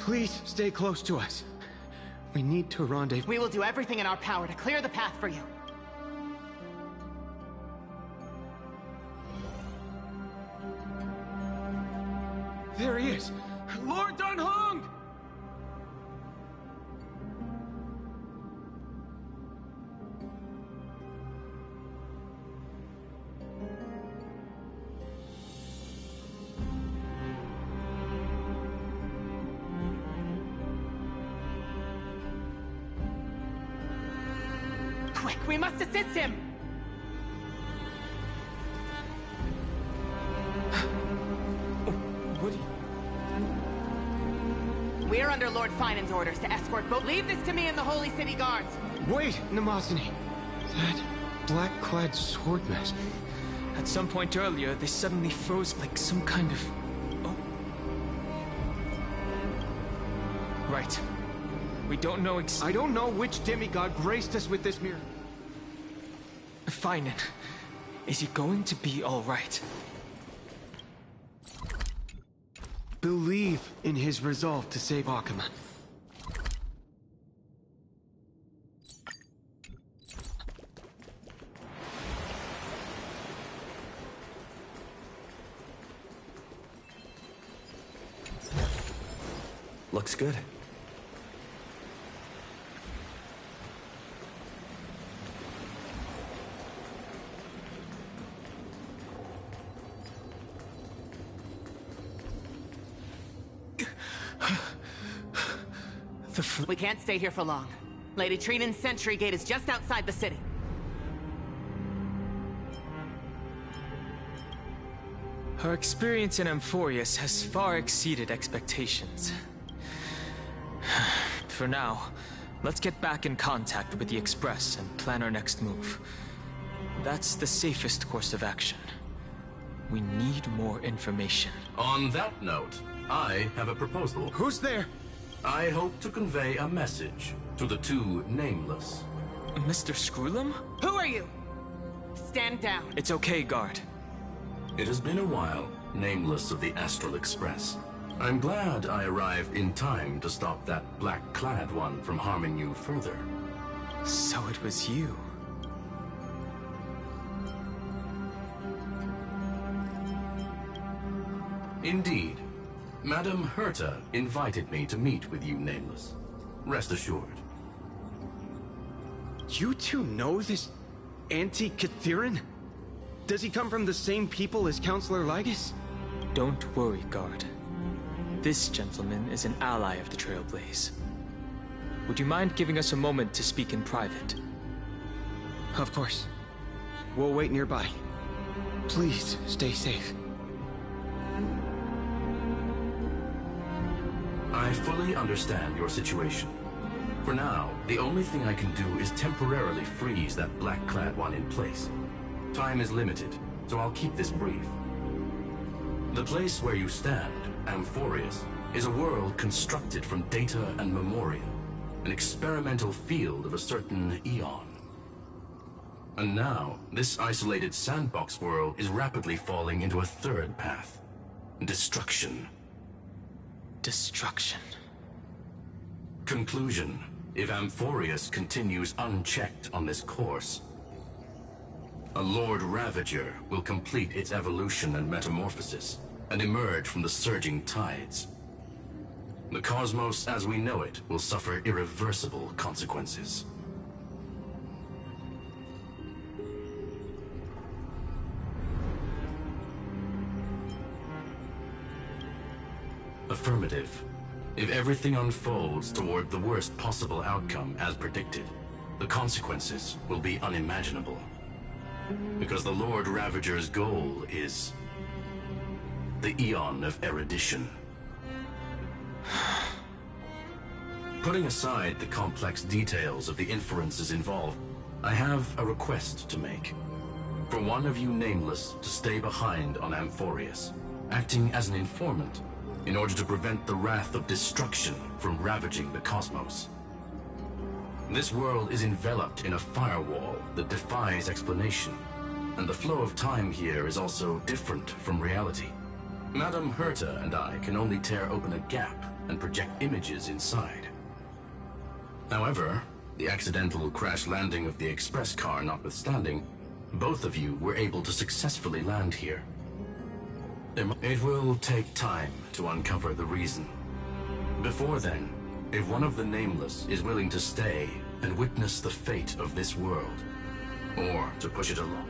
Please stay close to us. We need to rendezvous. We will do everything in our power to clear the path for you. There he is! Lord Dunhong! Quick, we must assist him! What do you... We're under Lord Finan's orders to escort both. Leave this to me and the Holy City Guards. Wait, Mnemosyne. That black-clad sword mask. At some point earlier, they suddenly froze like some kind of... Oh. Right. We don't know I don't know which demigod graced us with this mirror. Finan. Is he going to be all right? Believe in his resolve to save Akama. Looks good. We can't stay here for long. Lady Trinan's sentry gate is just outside the city. Her experience in Amphoreus has far exceeded expectations. For now, let's get back in contact with the Express and plan our next move. That's the safest course of action. We need more information. On that note, I have a proposal. Who's there? I hope to convey a message to the two nameless. Mr. Screwlum? Who are you? Stand down. It's okay, guard. It has been a while, nameless of the Astral Express. I'm glad I arrived in time to stop that black-clad one from harming you further. So it was you. Indeed. Madame Herta invited me to meet with you, Nameless. Rest assured. You two know this anti-Catharan? Does he come from the same people as Counselor Lygus? Don't worry, guard. This gentleman is an ally of the Trailblaze. Would you mind giving us a moment to speak in private? Of course. We'll wait nearby. Please stay safe. I fully understand your situation. For now, the only thing I can do is temporarily freeze that black-clad one in place. Time is limited, so I'll keep this brief. The place where you stand, Amphoreus, is a world constructed from data and memoria, an experimental field of a certain eon. And now, this isolated sandbox world is rapidly falling into a third path. Destruction. Destruction. Conclusion. If Amphoreus continues unchecked on this course, a Lord Ravager will complete its evolution and metamorphosis, and emerge from the surging tides. The cosmos as we know it will suffer irreversible consequences. Affirmative. If everything unfolds toward the worst possible outcome as predicted, the consequences will be unimaginable. Because the Lord Ravager's goal is the Eon of Erudition. Putting aside the complex details of the inferences involved, I have a request to make. For one of you nameless to stay behind on Amphoreus, acting as an informant, in order to prevent the wrath of destruction from ravaging the cosmos. This world is enveloped in a firewall that defies explanation, and the flow of time here is also different from reality. Madame Herta and I can only tear open a gap and project images inside. However, the accidental crash landing of the express car notwithstanding, both of you were able to successfully land here. It will take time to uncover the reason. Before then, if one of the Nameless is willing to stay and witness the fate of this world, or to push it along.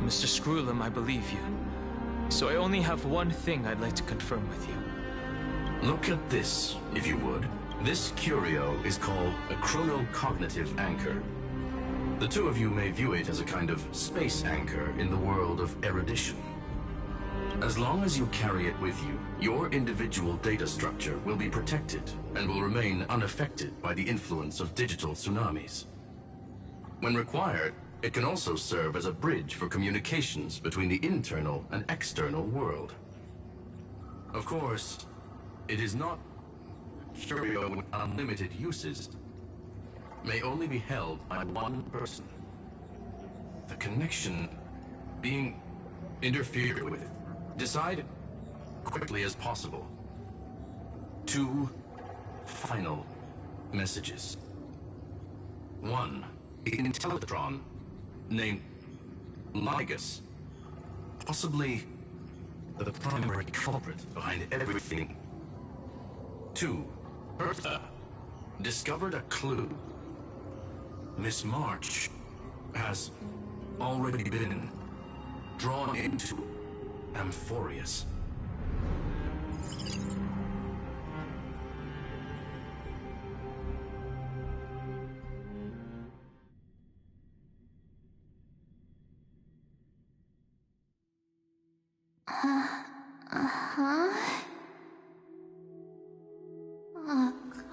Mr. Screwlum, I believe you. So I only have one thing I'd like to confirm with you. Look at this, if you would. This curio is called a chronocognitive anchor. The two of you may view it as a kind of space anchor in the world of erudition. As long as you carry it with you, your individual data structure will be protected and will remain unaffected by the influence of digital tsunamis. When required, it can also serve as a bridge for communications between the internal and external world. Of course, it is not curio with unlimited uses. May only be held by one person. The connection being interfered with. Decide quickly as possible. 2 final messages. 1, Intellitron, named Ligus, possibly the primary culprit behind everything. 2, Bertha, discovered a clue. Miss March has already been drawn into Amphoreus.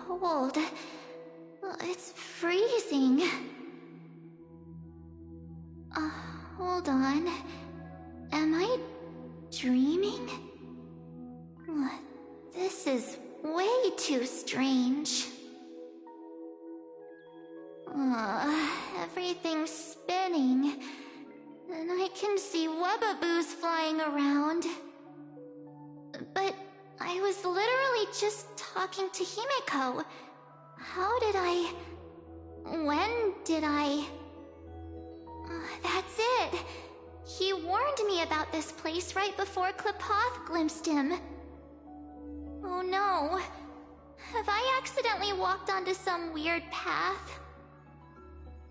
Cold. It's freezing. Hold on. Am I dreaming? This is way too strange. Everything's spinning, and I can see webaboos flying around. But I was literally just talking to Himeko. How did I... When did I... That's it! He warned me about this place right before Klepoth glimpsed him. Oh no. Have I accidentally walked onto some weird path?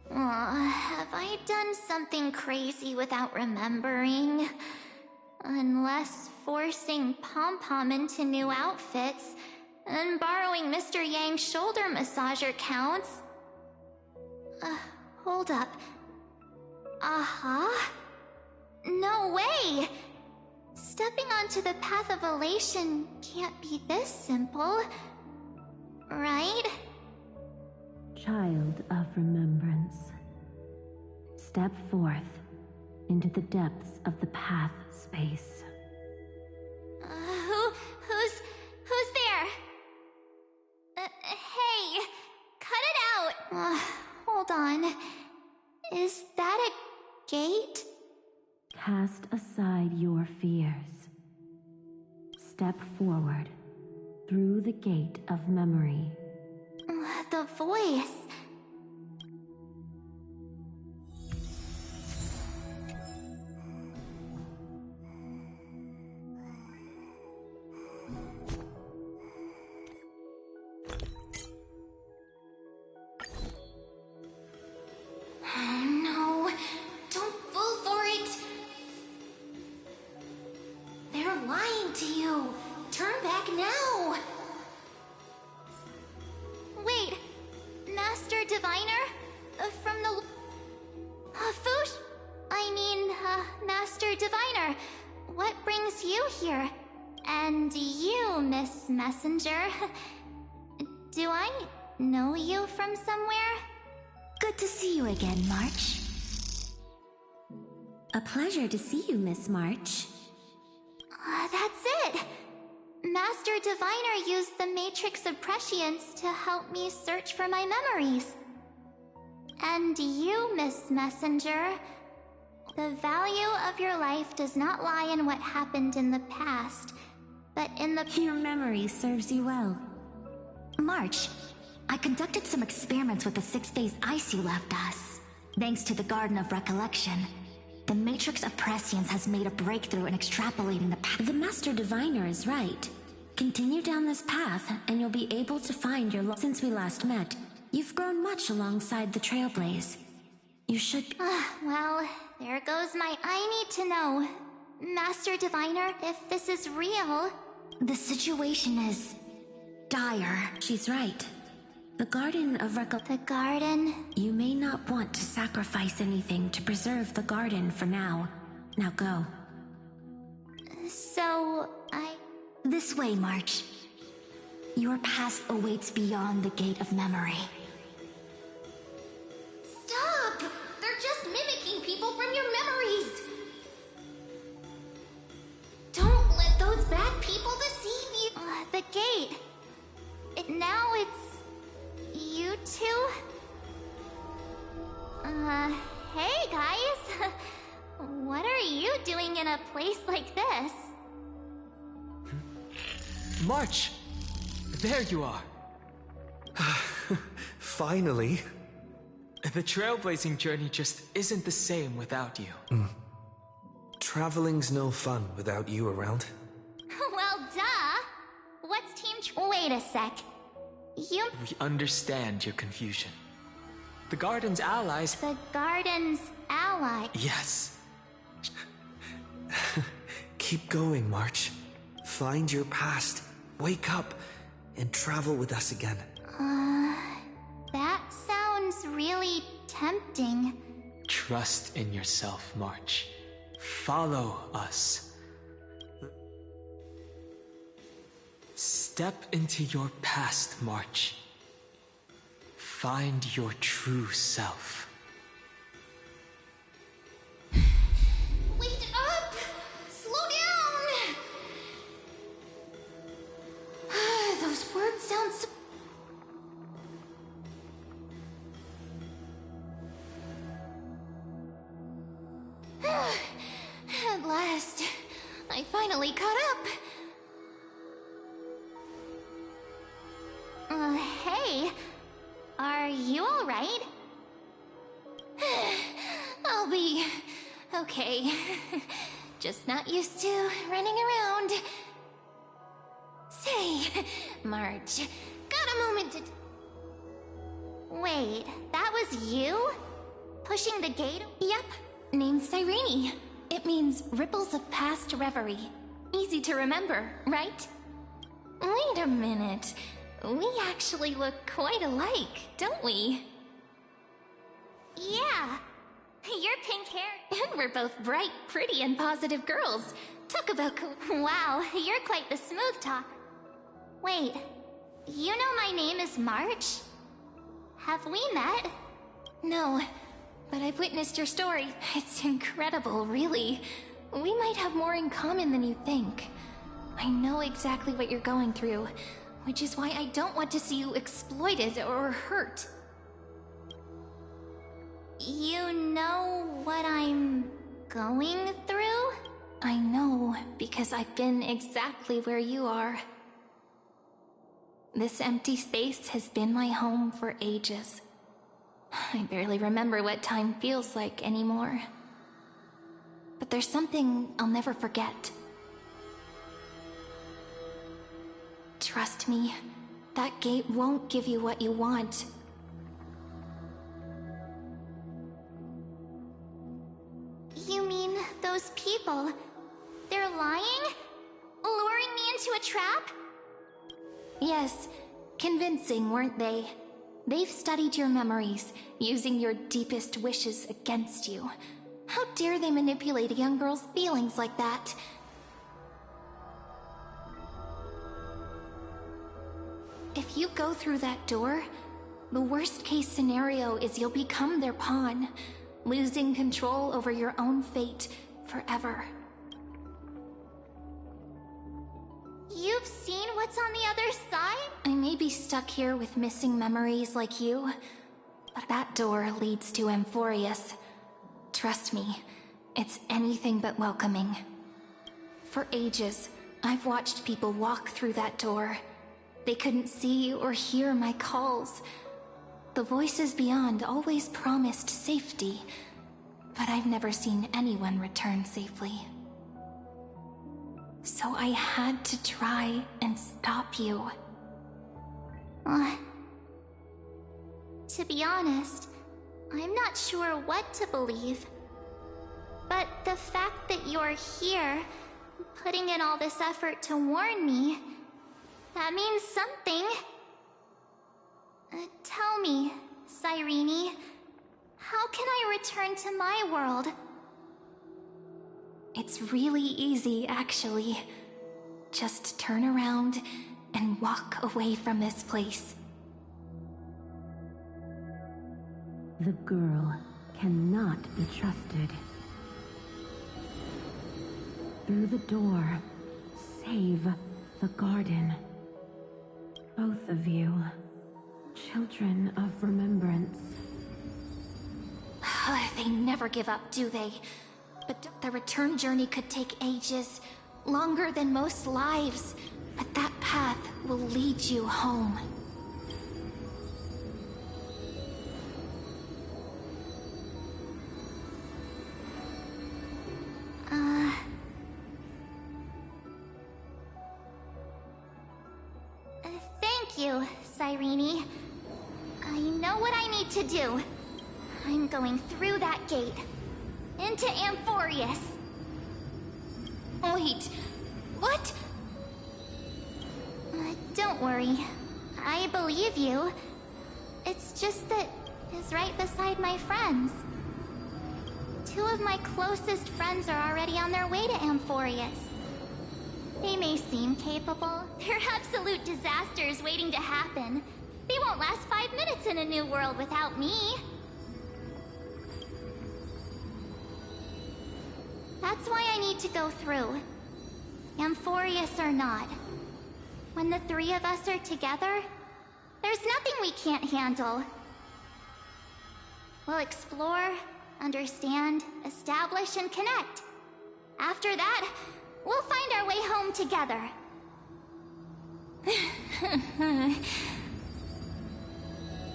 Have I done something crazy without remembering? Unless forcing Pom-Pom into new outfits and borrowing Mr. Yang's shoulder massager counts. Hold up. No way! Stepping onto the path of elation can't be this simple, right? Child of remembrance, step forth into the depths of the path space. Who's there? Hey, cut it out! Hold on. Is that a gate? Cast aside your fears. Step forward through the gate of memory. The voice. No, don't fall for it. They're lying to you. Turn back now. Wait, Master Diviner? From the... Foosh? Master Diviner, what brings you here? And you, Miss Messenger. Do I know you from somewhere? Good to see you again, March. A pleasure to see you, Miss March. That's it! Master Diviner used the Matrix of Prescience to help me search for my memories. And you, Miss Messenger, The value of your life does not lie in what happened in the past, but in the... Your memory serves you well. March, I conducted some experiments with the 6 days ice you left us. Thanks to the Garden of Recollection, the Matrix of Prescience has made a breakthrough in extrapolating the past. The Master Diviner is right. Continue down this path, and you'll be able to find your Since we last met, you've grown much alongside the Trailblaze. You should... Well, there goes my I need to know. Master Diviner, if this is real... The situation is... dire. She's right. The Garden of The garden... You may not want to sacrifice anything to preserve the garden for now. Now go. So, This way, March. Your past awaits beyond the Gate of Memory. Stop! They're just mimicking people from your memories! Don't let those bad people deceive you! The gate... now it's... you two? Hey guys! What are you doing in a place like this? March! There you are! Finally. The trailblazing journey just isn't the same without you. Traveling's no fun without you around. Well, duh! What's Team Wait a sec. You... We understand your confusion. The Garden's allies... The Garden's ally... Yes. Keep going, March. Find your past, wake up, and travel with us again. That sounds really tempting. Trust in yourself, March. Follow us. Step into your past, March. Find your true self. Wait up! Slow down! Those words sound so... At last, I finally caught up. Hey, are you alright? I'll be okay. Just not used to running around. Say, March, got a moment to... Wait, that was you? Pushing the gate? Yep, named Cyrene. It means Ripples of Past Reverie. Easy to remember, right? Wait a minute. We actually look quite alike, don't we? Yeah. Your pink hair. And we're both bright, pretty, and positive girls. Talk about Wow, you're quite the smooth talk. Wait, you know my name is March? Have we met? No, but I've witnessed your story. It's incredible, really. We might have more in common than you think. I know exactly what you're going through, which is why I don't want to see you exploited or hurt. You know what I'm going through? I know, because I've been exactly where you are. This empty space has been my home for ages. I barely remember what time feels like anymore. But there's something I'll never forget. Trust me, that gate won't give you what you want. You mean those people? They're lying? Luring me into a trap? Yes, convincing, weren't they? They've studied your memories, using your deepest wishes against you. How dare they manipulate a young girl's feelings like that? If you go through that door, the worst-case scenario is you'll become their pawn, losing control over your own fate forever. You've seen what's on the other side? I may be stuck here with missing memories like you, but that door leads to Amphoreus. Trust me, it's anything but welcoming. For ages, I've watched people walk through that door. They couldn't see or hear my calls. The voices beyond always promised safety, but I've never seen anyone return safely. So I had to try and stop you. To be honest, I'm not sure what to believe. But the fact that you're here, putting in all this effort to warn me, that means something. Tell me, Cyrene, how can I return to my world? It's really easy, actually. Just turn around and walk away from this place. The girl cannot be trusted. Through the door, save the garden. Both of you, children of remembrance. They never give up, do they? But the return journey could take ages, longer than most lives. But that path will lead you home. Thank you, Cyrene. I know what I need to do. I'm going through that gate. Into Amphoreus. Wait, what? Don't worry. I believe you. It's just that it's right beside my friends. Two of my closest friends are already on their way to Amphoreus. They may seem capable. They're absolute disasters waiting to happen. They won't last 5 minutes in a new world without me. That's why I need to go through. Amphoreus or not. When the three of us are together, there's nothing we can't handle. We'll explore, understand, establish, and connect. After that, we'll find our way home together.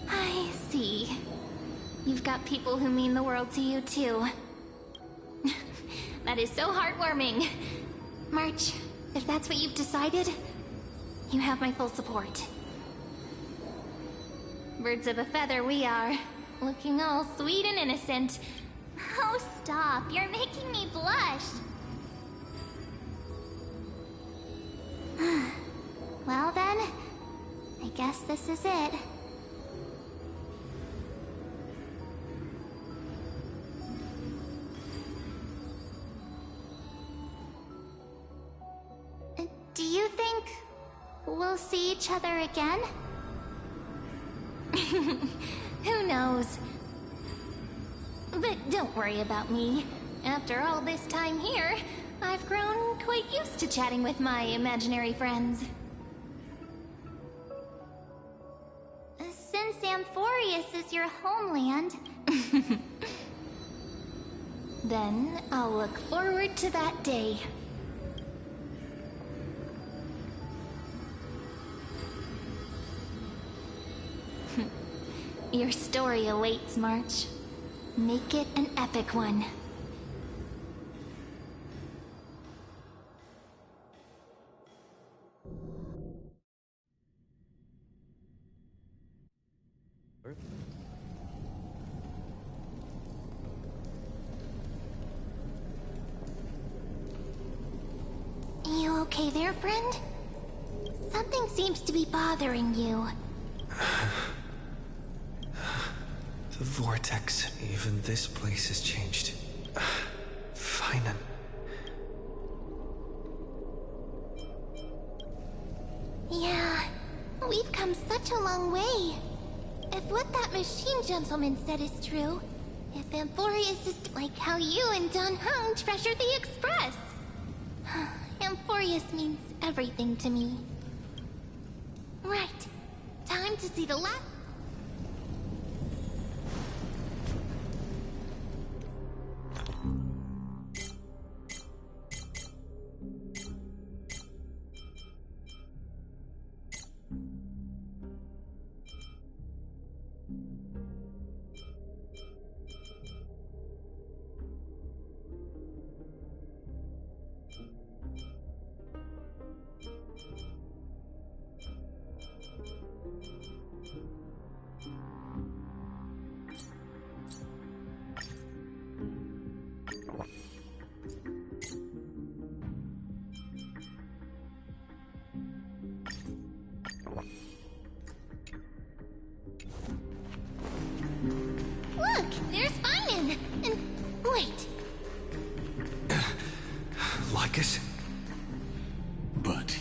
I see. You've got people who mean the world to you, too. That is so heartwarming. March, if that's what you've decided, you have my full support. Birds of a feather we are, looking all sweet and innocent. Oh, stop. You're making me blush. Well then, I guess this is it. Do you think we'll see each other again? Who knows? But don't worry about me. After all this time here, I've grown quite used to chatting with my imaginary friends. Since Amphoreus is your homeland... Then I'll look forward to that day. Your story awaits, March. Make it an epic one. You okay there, friend? Something seems to be bothering you. The vortex. Even this place has changed. Feinen. Yeah, we've come such a long way. If what that machine gentleman said is true, if Amphoreus is like how you and Don Hung treasured the Express. Amphoreus means everything to me. Right. Time to see the last...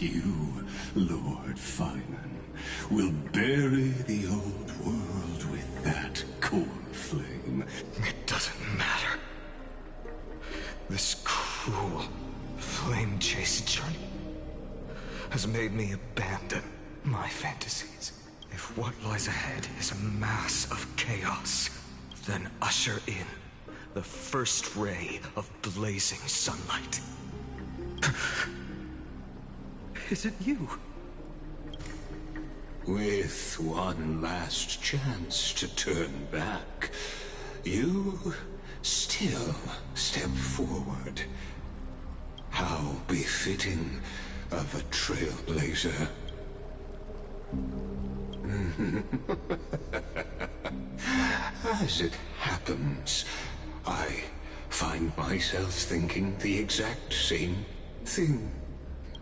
you, Lord Finan, will bury the old world with that core flame. It doesn't matter. This cruel, flame-chased journey has made me abandon my fantasies. If what lies ahead is a mass of chaos, then usher in the first ray of blazing sunlight. Is it you? With one last chance to turn back, you still step forward. How befitting of a trailblazer. As it happens, I find myself thinking the exact same thing.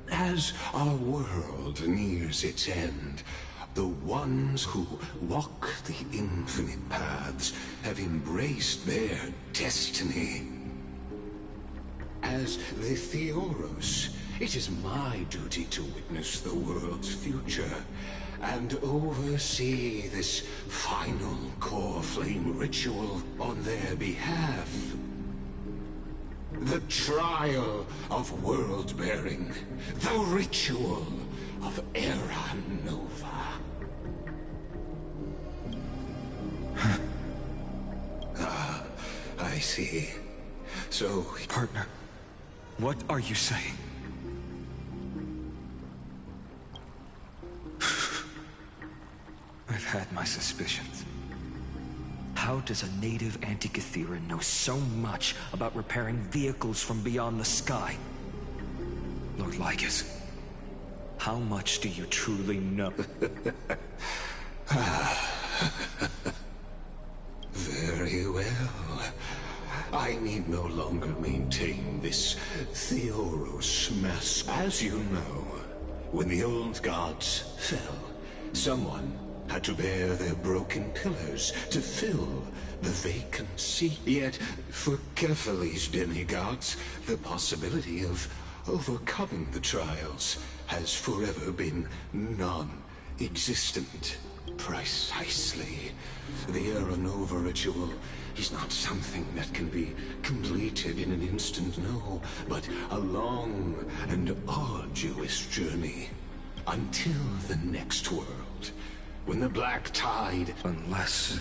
As our world nears its end, the ones who walk the infinite paths have embraced their destiny. As the Theoros, it is my duty to witness the world's future and oversee this final core flame ritual on their behalf. The trial of world-bearing, the ritual of Era Nova. I see. So, Partner, what are you saying? I've had my suspicions. How does a native Antikytheran know so much about repairing vehicles from beyond the sky? Lord Lycus, how much do you truly know? Very well. I need no longer maintain this Theoros mask. As you know, when the old gods fell, someone had to bear their broken pillars to fill the vacancy. Yet, for Kephales's demigods, the possibility of overcoming the trials has forever been non-existent. Precisely. The Era Nova ritual is not something that can be completed in an instant, no, but a long and arduous journey until the next world, when the black tide... Unless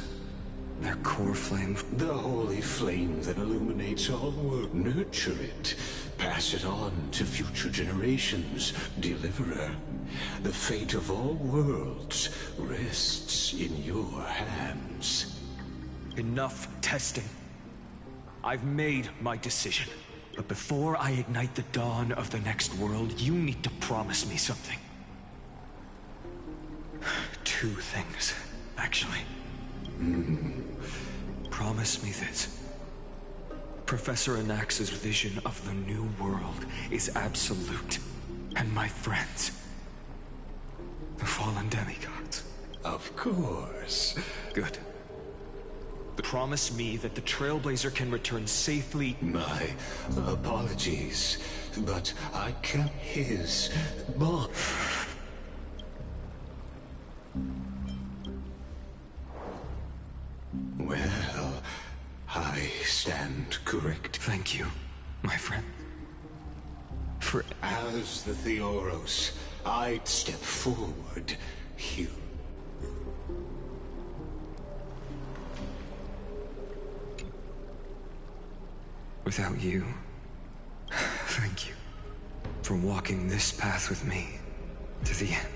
their core flame... The holy flame that illuminates all world. Nurture it. Pass it on to future generations, Deliverer. The fate of all worlds rests in your hands. Enough testing. I've made my decision. But before I ignite the dawn of the next world, you need to promise me something. Two things, actually. Promise me this. Professor Anax's vision of the new world is absolute. And my friends, the fallen demigods. Of course. Good. Promise me that the Trailblazer can return safely. My apologies, but I kept his bond. Well, I stand correct. Thank you, my friend. For... As the Theoros, I'd step forward, Hugh. Without you, thank you for walking this path with me to the end.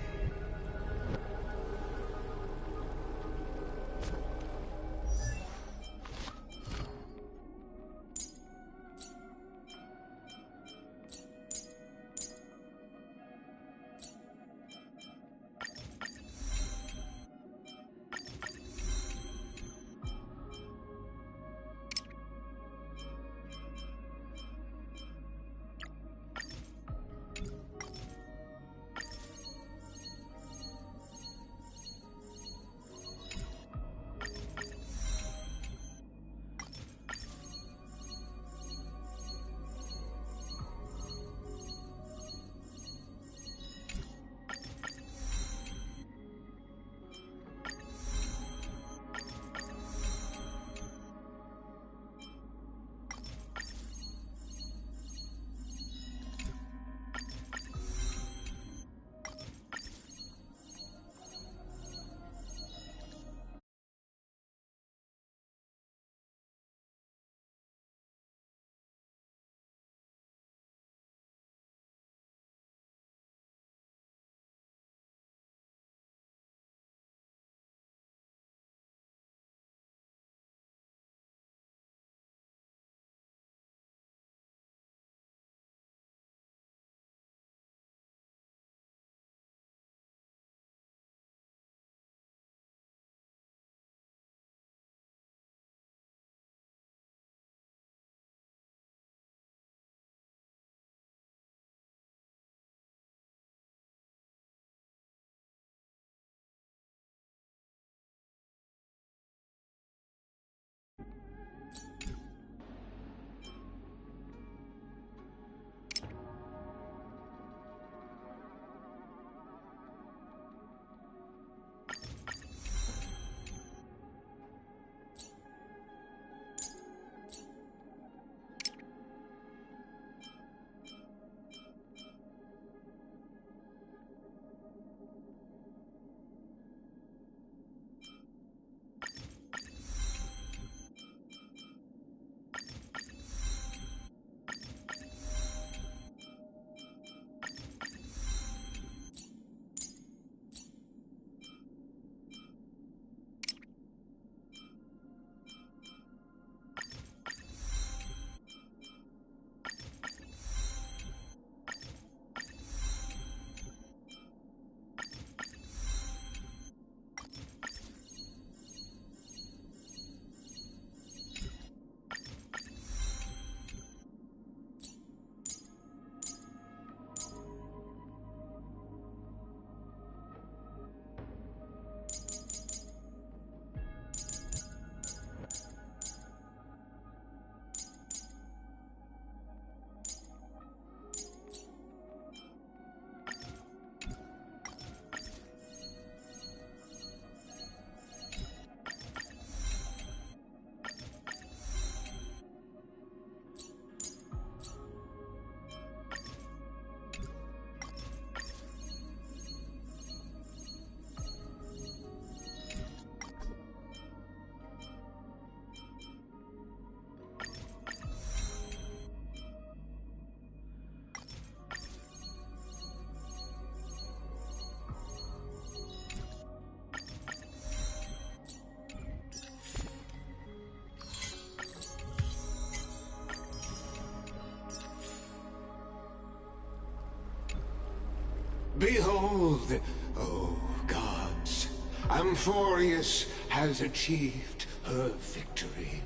Behold, O gods, Amphoreus has achieved her victory,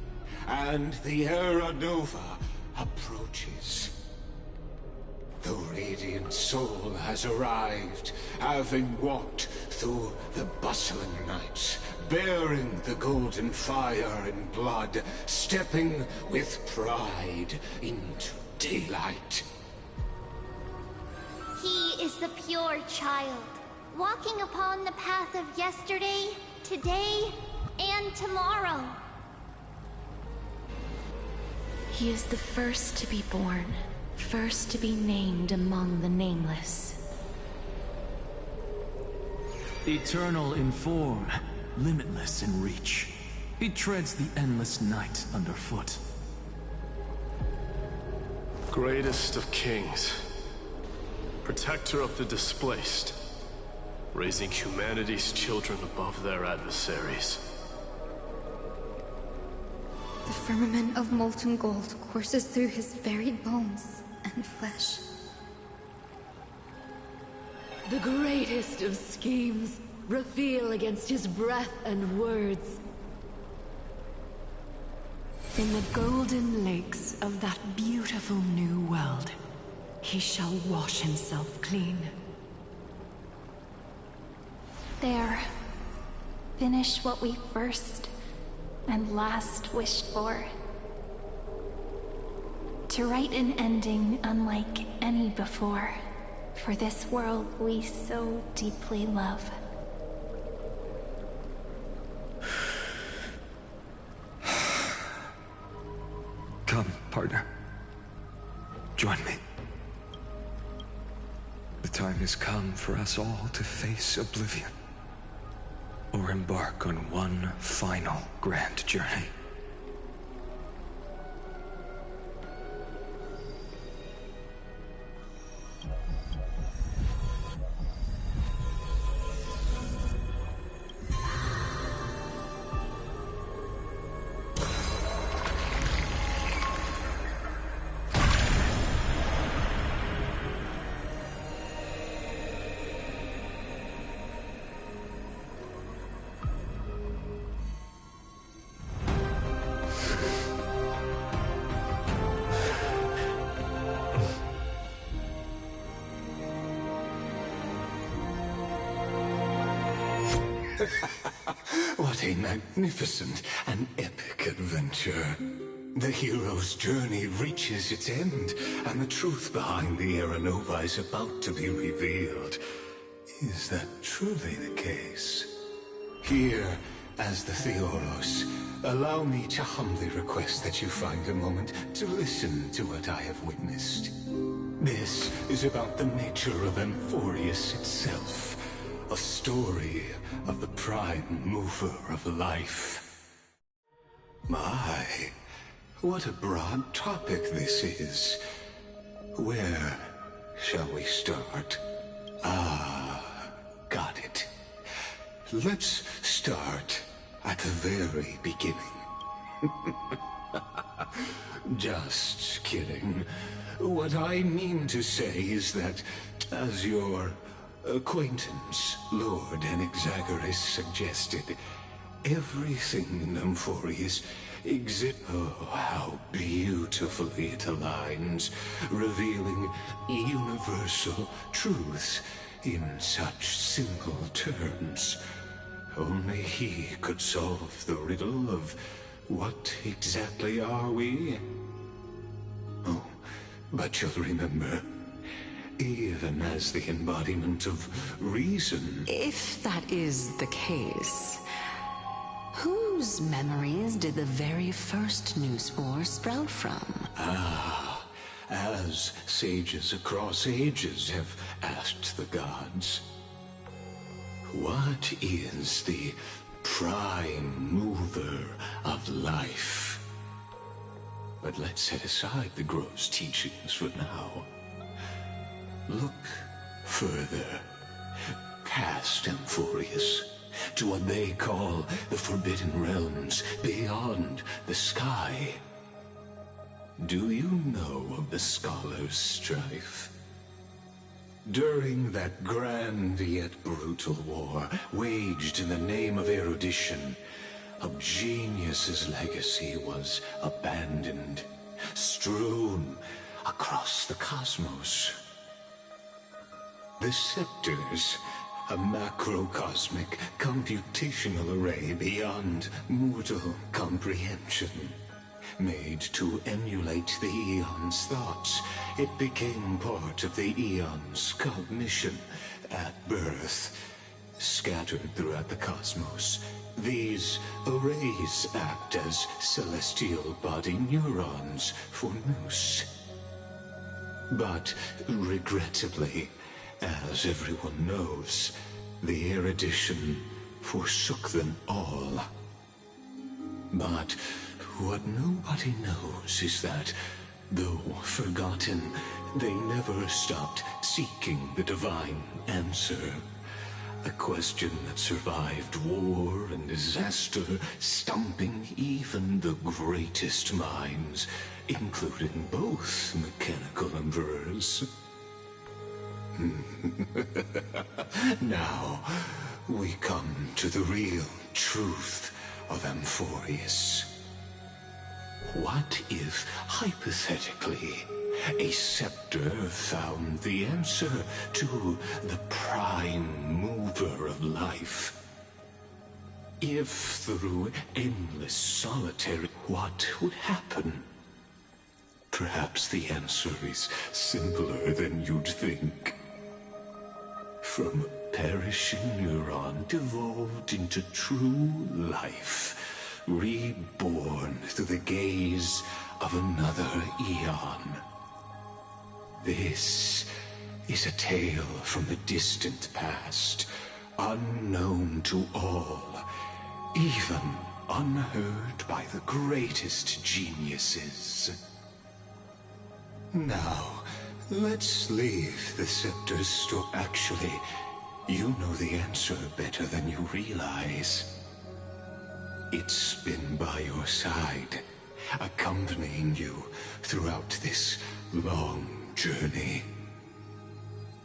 and the Era Nova approaches. The radiant soul has arrived, having walked through the bustling nights, bearing the golden fire and blood, stepping with pride into daylight. He is the pure child, walking upon the path of yesterday, today, and tomorrow. He is the first to be born, first to be named among the nameless. Eternal in form, limitless in reach. He treads the endless night underfoot. Greatest of kings. Protector of the displaced. Raising humanity's children above their adversaries. The firmament of molten gold courses through his very bones and flesh. The greatest of schemes reveal against his breath and words. In the golden lakes of that beautiful new world, he shall wash himself clean. There. Finish what we first and last wished for. To write an ending unlike any before, for this world we so deeply love. Come, partner. Join me. The time has come for us all to face oblivion, or embark on one final grand journey. What a magnificent and epic adventure. The hero's journey reaches its end, and the truth behind the Era Nova is about to be revealed. Is that truly the case? Here, as the Theoros, allow me to humbly request that you find a moment to listen to what I have witnessed. This is about the nature of Amphoreus itself. A story of the prime mover of life. My, what a broad topic this is. Where shall we start? Got it. Let's start at the very beginning. Just kidding. What I mean to say is that, as your acquaintance, Lord Anaxagoras, suggested, everything in Amphoreus oh, how beautifully it aligns, revealing universal truths in such simple terms. Only he could solve the riddle of what exactly are we? Oh, but you'll remember, even as the embodiment of reason. If that is the case, whose memories did the very first new spore sprout from? As sages across ages have asked the gods, what is the prime mover of life? But let's set aside the gross teachings for now. Look further, past Amphoreus, to what they call the Forbidden Realms beyond the sky. Do you know of the Scholar's strife? During that grand yet brutal war, waged in the name of erudition, a genius's legacy was abandoned, strewn across the cosmos. The scepters, a macrocosmic computational array beyond mortal comprehension. Made to emulate the Eon's thoughts, it became part of the Eon's cognition at birth. Scattered throughout the cosmos, these arrays act as celestial body neurons for Nous. But regrettably, as everyone knows, the erudition forsook them all. But what nobody knows is that, though forgotten, they never stopped seeking the divine answer. A question that survived war and disaster, stumping even the greatest minds, including both mechanical emperors. Now, we come to the real truth of Amphoreus. What if, hypothetically, a scepter found the answer to the prime mover of life? If through endless solitary, what would happen? Perhaps the answer is simpler than you'd think. From a perishing neuron evolved into true life, reborn through the gaze of another eon. This is a tale from the distant past, unknown to all, even unheard by the greatest geniuses. Now, let's leave the scepter's store. Actually, you know the answer better than you realize. It's been by your side, accompanying you throughout this long journey.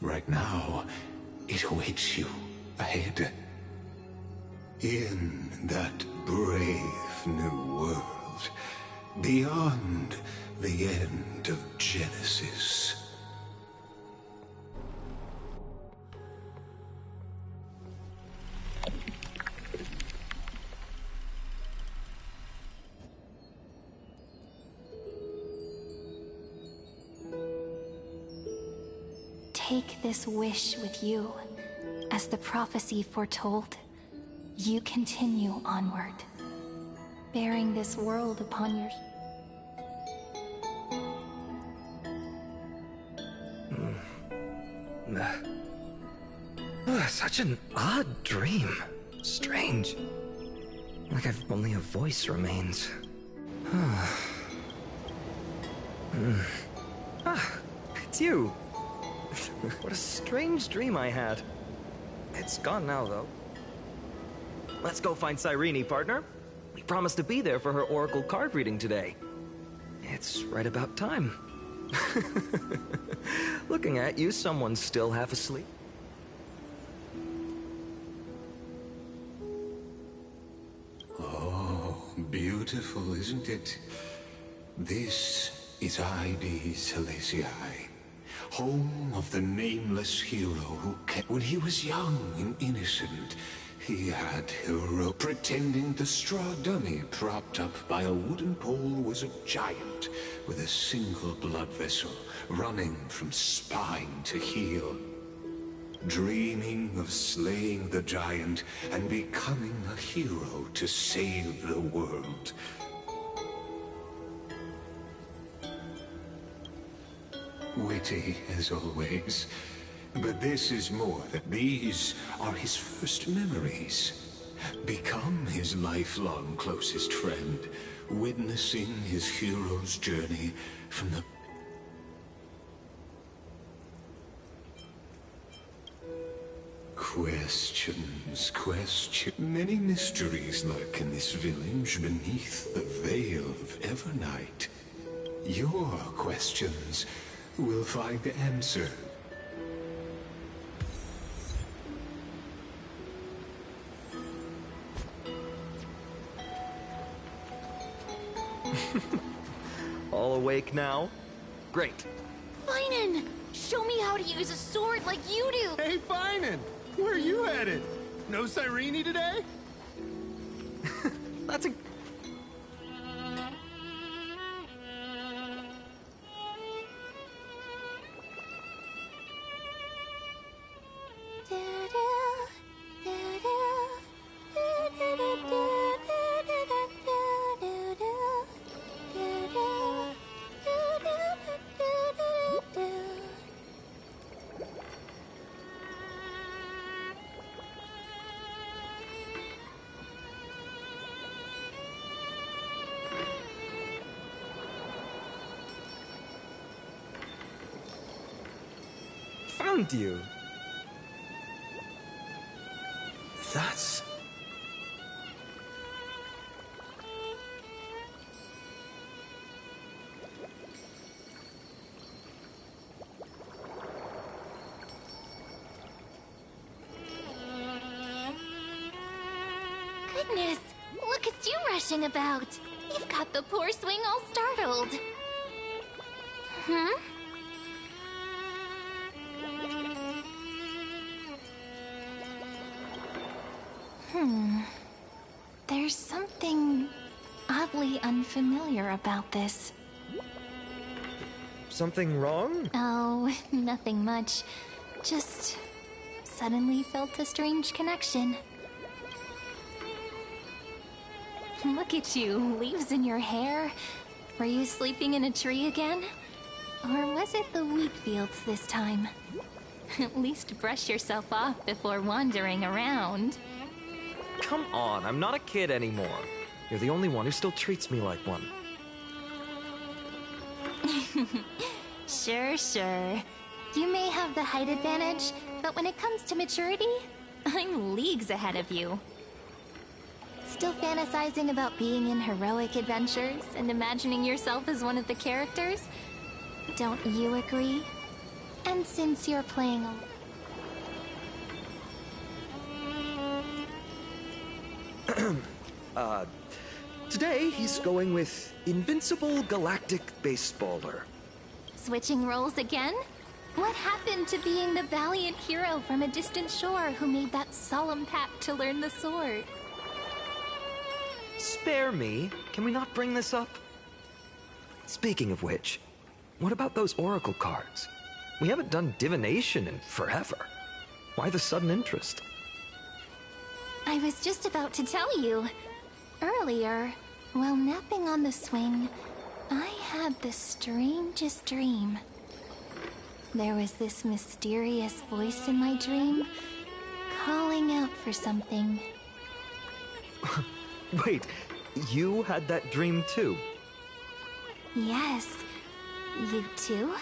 Right now, it awaits you ahead. In that brave new world, beyond the end of Genesis. Take this wish with you. As the prophecy foretold, you continue onward, bearing this world upon your... Such an odd dream. Strange. Like only a voice remains. It's you. What a strange dream I had. It's gone now, though. Let's go find Cyrene, partner. We promised to be there for her oracle card reading today. It's right about time. Looking at you, someone's still half asleep. Oh, beautiful, isn't it? This is ID Celestii, home of the nameless hero who when he was young and innocent, he had hero pretending the straw dummy propped up by a wooden pole was a giant with a single blood vessel running from spine to heel. Dreaming of slaying the giant and becoming a hero to save the world. Witty as always, but this is more than these are his first memories. Become his lifelong closest friend, witnessing his hero's journey from the questions. Many mysteries lurk in this village beneath the veil of Evernight. Your questions will find answer. All awake now? Great. Finan! Show me how to use a sword like you do! Hey, Finan! Where are you headed? No Cyrene today? That's a... Found you. That's... Goodness, look at you rushing about. You've got the poor swing all startled. Hmm? There's something oddly unfamiliar about this. Something wrong? Oh, nothing much. Just suddenly felt a strange connection. Look at you, leaves in your hair. Were you sleeping in a tree again? Or was it the wheat fields this time? At least brush yourself off before wandering around. Come on, I'm not a kid anymore. You're the only one who still treats me like one. Sure, sure. You may have the height advantage, but when it comes to maturity, I'm leagues ahead of you. Still fantasizing about being in heroic adventures and imagining yourself as one of the characters? Don't you agree? And since you're playing Today he's going with Invincible Galactic Baseballer. switching roles again? What happened to being the valiant hero from a distant shore who made that solemn pact to learn the sword? Spare me. Can we not bring this up? Speaking of which, what about those oracle cards? We haven't done divination in forever. Why the sudden interest? I was just about to tell you. Earlier, while napping on the swing, I had the strangest dream. There was this mysterious voice in my dream, calling out for something. Wait, you had that dream too? Yes, you too?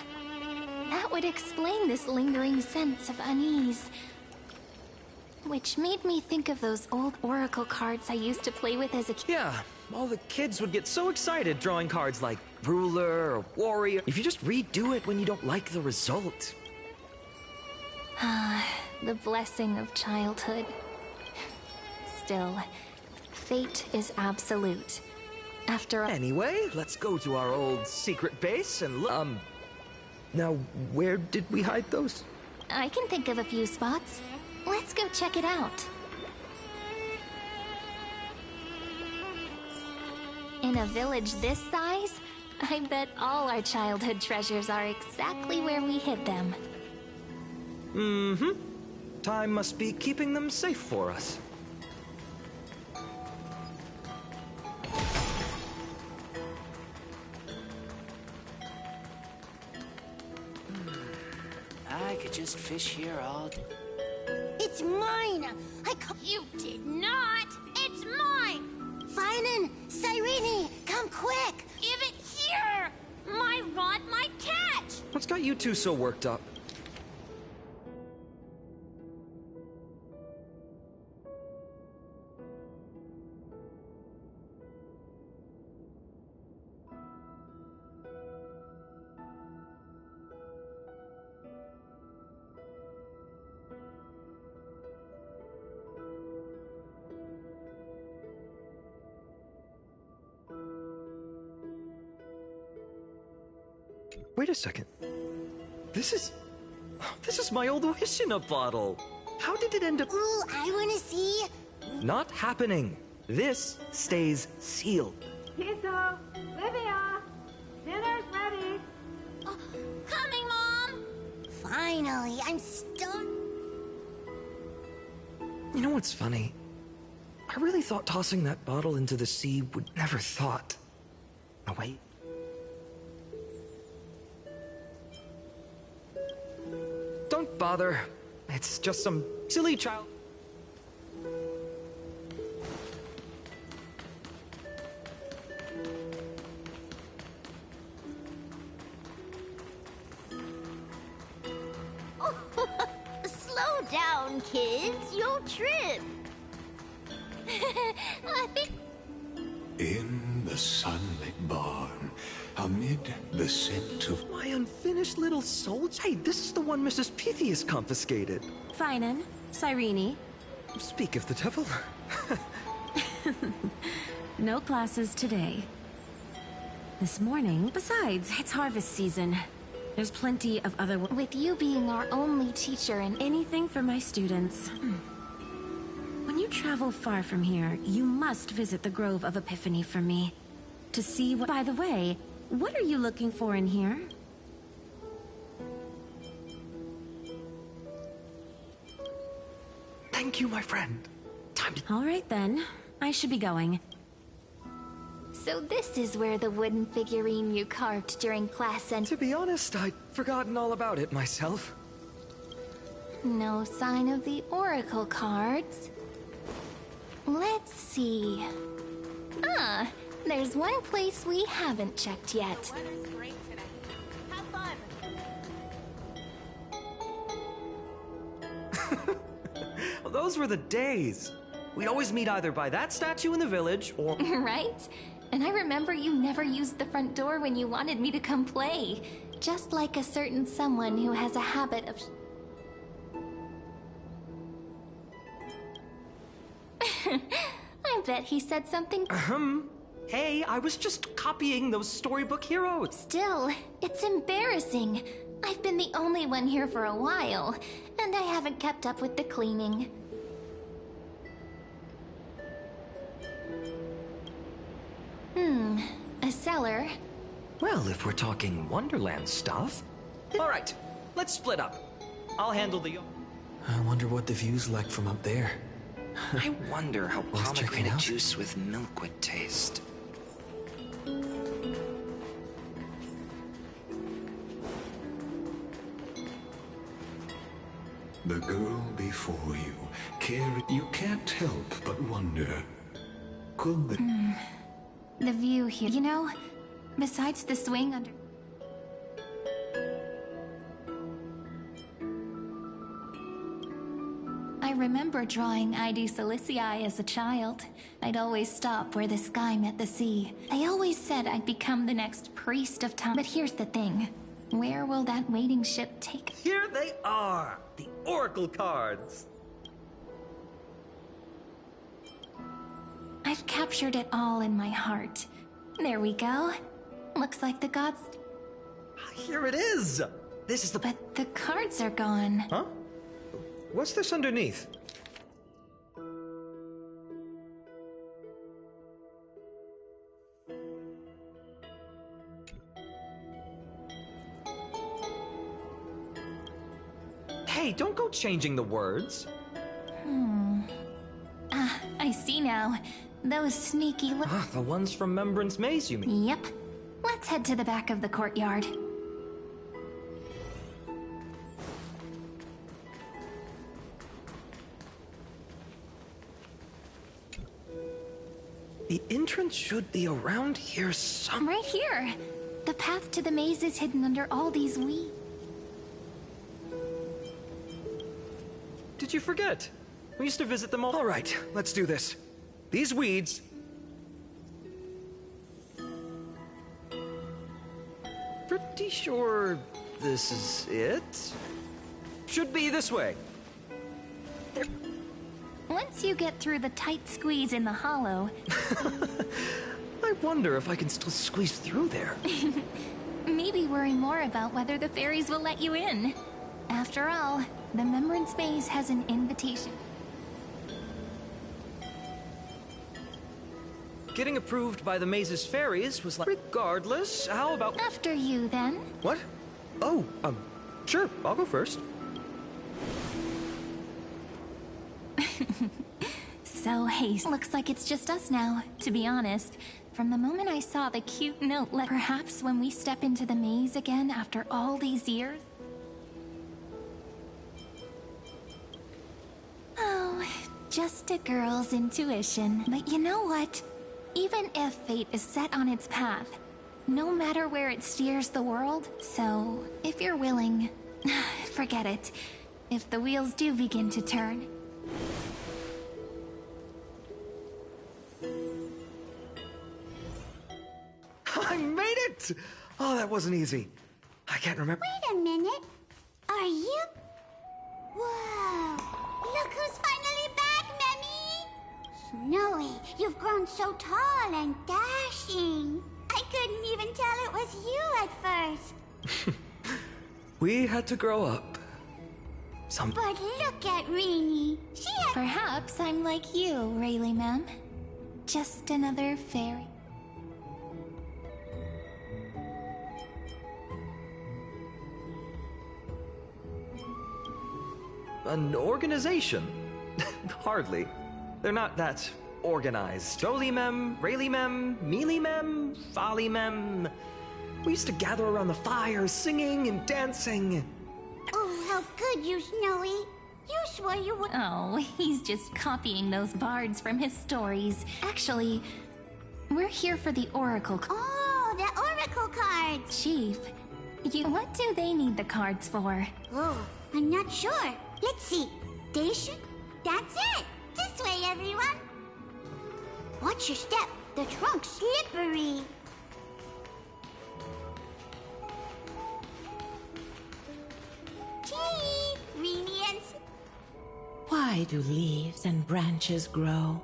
That would explain this lingering sense of unease. Which made me think of those old oracle cards I used to play with as a kid. Yeah, all the kids would get so excited drawing cards like ruler or warrior. If you just redo it when you don't like the result. Ah, the blessing of childhood. Still, fate is absolute. After all... Anyway, let's go to our old secret base and look. Now, where did we hide those? I can think of a few spots. Let's go check it out. In a village this size, I bet all our childhood treasures are exactly where we hid them. Mm-hmm. Time must be keeping them safe for us. I could just fish here all day. It's mine! You did not! It's mine! Finan! Cyrene! Come quick! Give it here! My rod might catch! What's got you two so worked up? Wait a second. This is my old wish in a bottle. How did it end up? Ooh, I wanna see. Not happening. This stays sealed. Tiso, Livia, dinner's ready. Oh, coming, Mom. Finally, I'm stuck. You know what's funny? I really thought tossing that bottle into the sea would never thought. No, wait. Don't bother. It's just some silly child. Slow down, kids. You'll trip. I think... In the sunlit barn, amid the scent of... My unfinished little soul. Hey, this is the one Mrs. Pythias confiscated. Finan, Cyrene. Speak of the devil. No classes today. This morning, besides, it's harvest season. There's plenty of other... With you being our only teacher and anything for my students. When you travel far from here, you must visit the Grove of Epiphany for me. To see what... By the way, what are you looking for in here? Thank you, my friend. Time to... All right, then. I should be going. So this is where the wooden figurine you carved during class and... To be honest, I'd forgotten all about it myself. No sign of the oracle cards. Let's see. Ah, there's one place we haven't checked yet. The weather's great today. Have fun. Well, those were the days. We'd always meet either by that statue in the village or... Right? And I remember you never used the front door when you wanted me to come play. Just like a certain someone who has a habit of... I bet he said something... Hey, I was just copying those storybook heroes. Still, it's embarrassing. I've been the only one here for a while, and I haven't kept up with the cleaning. A cellar? Well, if we're talking Wonderland stuff... All right, let's split up. I'll handle the... I wonder what the view's like from up there. I wonder how Worth checking pomegranate out? juice with milk would taste. The girl before you, Carrie, you can't help but wonder. Could the... The view here, you know, besides the swing under... I remember drawing ID Silicii as a child. I'd always stop where the sky met the sea. I always said I'd become the next priest of time. But here's the thing. Where will that waiting ship take... Here they are! The oracle cards! I've captured it all in my heart. There we go. Looks like the gods... Here it is! This is the... But the cards are gone. Huh? What's this underneath? Hey, don't go changing the words. Ah, I see now. Those sneaky The ones from Membrance Maze, you mean? Yep. Let's head to the back of the courtyard. The entrance should be around here somewhere. Right here. The path to the maze is hidden under all these weeds. Did you forget? We used to visit them all. All right, let's do this. These weeds... Pretty sure this is it? Should be this way. Once you get through the tight squeeze in the hollow... I wonder if I can still squeeze through there. maybe worry more about whether the fairies will let you in. After all, the Remembrance Maze has an invitation. Getting approved by the maze's fairies was like... Regardless, how about... After you, then. What? Oh, sure, I'll go first. So haste. Looks like it's just us now, to be honest. From the moment I saw the cute note, perhaps when we step into the maze again after all these years? Oh, just a girl's intuition. But you know what? Even if fate is set on its path, no matter where it steers the world, so if you're willing, forget it. If the wheels do begin to turn. I made it! Oh, that wasn't easy. I can't remember. Wait a minute. Are you... Whoa! Look who's finally back, Memmy! Snowy, you've grown so tall and dashing. I couldn't even tell it was you at first. We had to grow up. But look at Rini. She had... Perhaps I'm like you, Rayleigh, ma'am. Just another fairy. An organization? Hardly. They're not that organized. Jolie Mem, Rayleigh Mem, Mealy Mem, Folly Mem. We used to gather around the fire, singing and dancing. Oh, how good you, Snowy. You swore you would... Oh, he's just copying those bards from his stories. Actually, we're here for the Oracle. Oh, the Oracle cards. Chief, what do they need the cards for? Oh, I'm not sure. Let's see. Station? That's it. This way, everyone. Watch your step. The trunk's slippery. Chief, Rini and... Why do leaves and branches grow?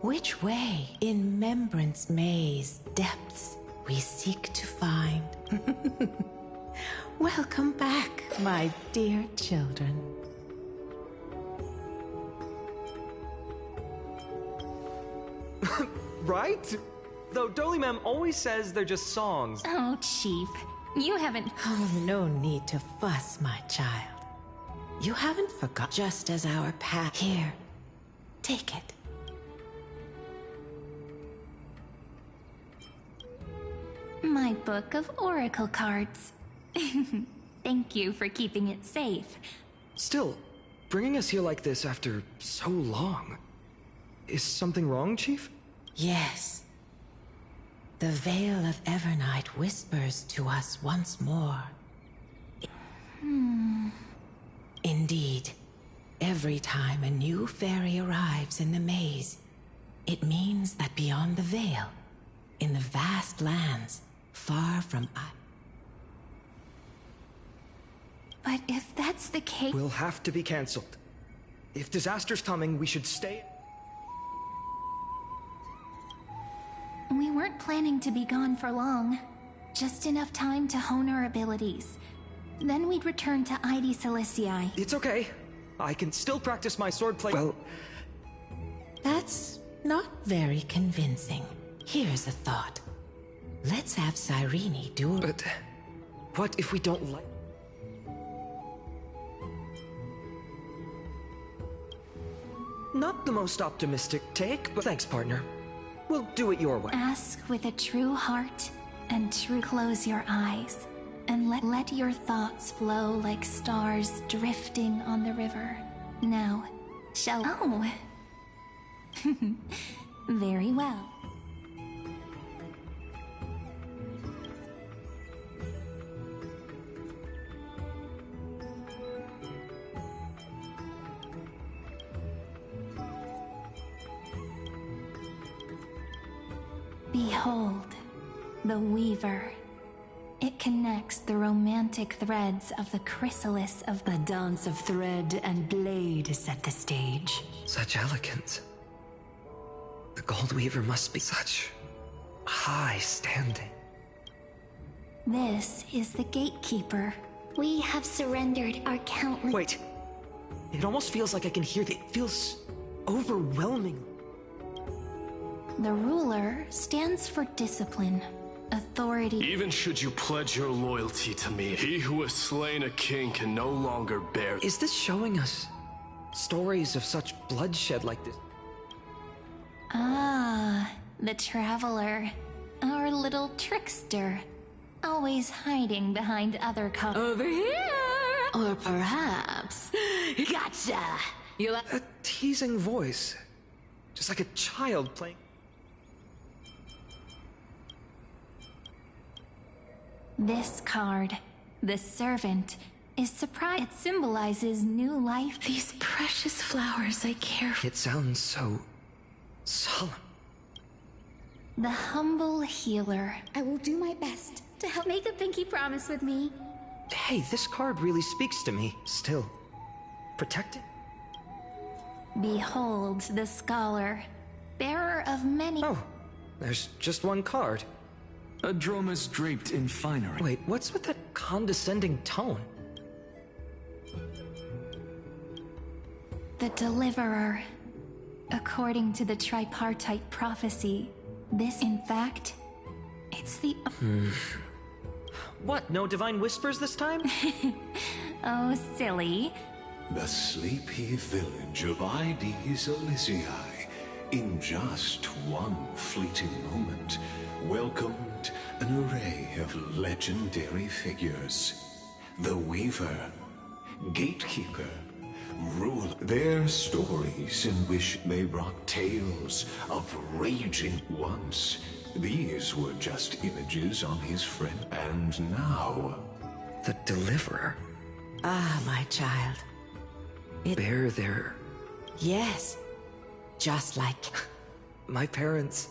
Which way in Remembrance Maze depths we seek to find? Welcome back, my dear children. Right? Though Dolly Mem always says they're just songs. Oh, Chief, you haven't... Oh, no need to fuss, my child. You haven't forgot, just as our path... Here, take it. My book of Oracle cards. Thank you for keeping it safe. Still, bringing us here like this after so long. Is something wrong, Chief? Yes. The Veil of Evernight whispers to us once more. Indeed, every time a new fairy arrives in the maze, it means that beyond the Veil, in the vast lands, far from us... But if that's the case... We'll have to be cancelled. If disaster's coming, we should stay... We weren't planning to be gone for long. Just enough time to hone our abilities. Then we'd return to ID Silicii. It's okay. I can still practice my swordplay. Well... That's not very convincing. Here's a thought. Let's have Cyrene do... But... what if we don't like... Not the most optimistic take, but thanks, partner. We'll do it your way. Ask with a true heart and close your eyes and let your thoughts flow like stars drifting on the river. Now, shall... Oh! Very well. Behold, the Weaver. It connects the romantic threads of the chrysalis of the dance of thread and blade set the stage. Such elegance. The Gold Weaver must be such high standing. This is the gatekeeper. We have surrendered our countless... Wait. It almost feels like I can hear it feels overwhelming. The ruler stands for discipline, authority... Even should you pledge your loyalty to me, he who has slain a king can no longer bear... Is this showing us stories of such bloodshed like this? Ah, the traveler. Our little trickster. Always hiding behind other Over here! Or perhaps... Gotcha! You like... A teasing voice. Just like a child playing... This card, the servant, is surprised. It symbolizes new life. These precious flowers I care for. It sounds so... solemn. The humble healer. I will do my best to help. Make a pinky promise with me. Hey, this card really speaks to me. Still. Protected? Behold the scholar, bearer of many... Oh, there's just one card. A Dromus draped in finery. Wait, what's with that condescending tone? The deliverer. According to the tripartite prophecy, this, in fact, it's the... What, no divine whispers this time? Oh, silly. The sleepy village of Ides Elysiae, in just one fleeting moment, welcomed an array of legendary figures. The Weaver, Gatekeeper, Ruler. Their stories in which they brought tales of raging once. These were just images on his friend. And now... The Deliverer. Ah, my child. Bear their... Yes. Just like... My parents...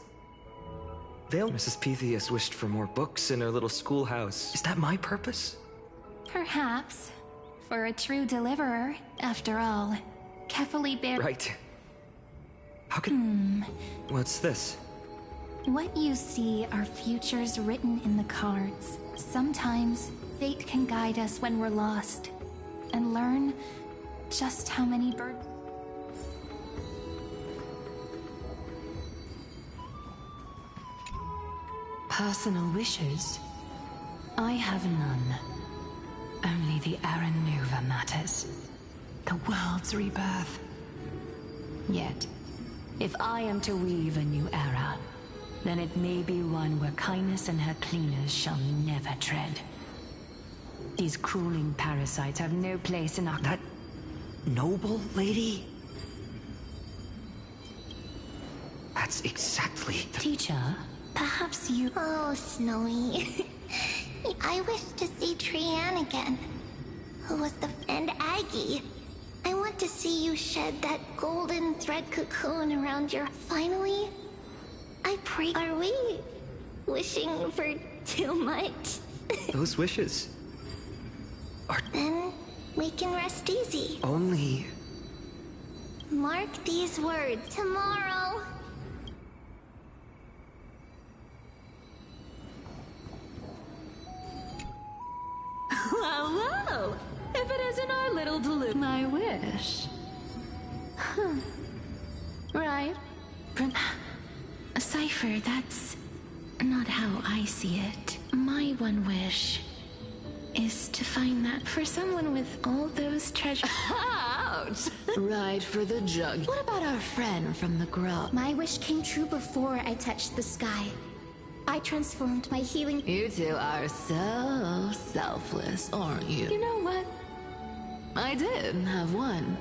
Mrs. Pythias wished for more books in her little schoolhouse. Is that my purpose? Perhaps. For a true deliverer, after all. Carefully bear... Right. How can... What's this? What you see are futures written in the cards. Sometimes, fate can guide us when we're lost. And learn just how many birds... Personal wishes? I have none. Only the Aranova matters. The world's rebirth. Yet, if I am to weave a new era, then it may be one where kindness and her cleaners shall never tread. These crueling parasites have no place in our... That noble lady? That's exactly the... Teacher, perhaps you... Oh, Snowy. I wish to see Trianne again. Who was the friend Aggie? I want to see you shed that golden thread cocoon around your... Finally? I pray... Are we wishing for too much? Those wishes... are... Then we can rest easy. Only... Mark these words. Tomorrow... Well, well! If it isn't our little my wish. Huh. Right. Cypher, that's not how I see it. My one wish is to find that for someone with all those treasures. Ouch! Right for the jug. What about our friend from the grove? My wish came true before I touched the sky. I transformed my healing... You two are so selfless, aren't you? You know what? I did have one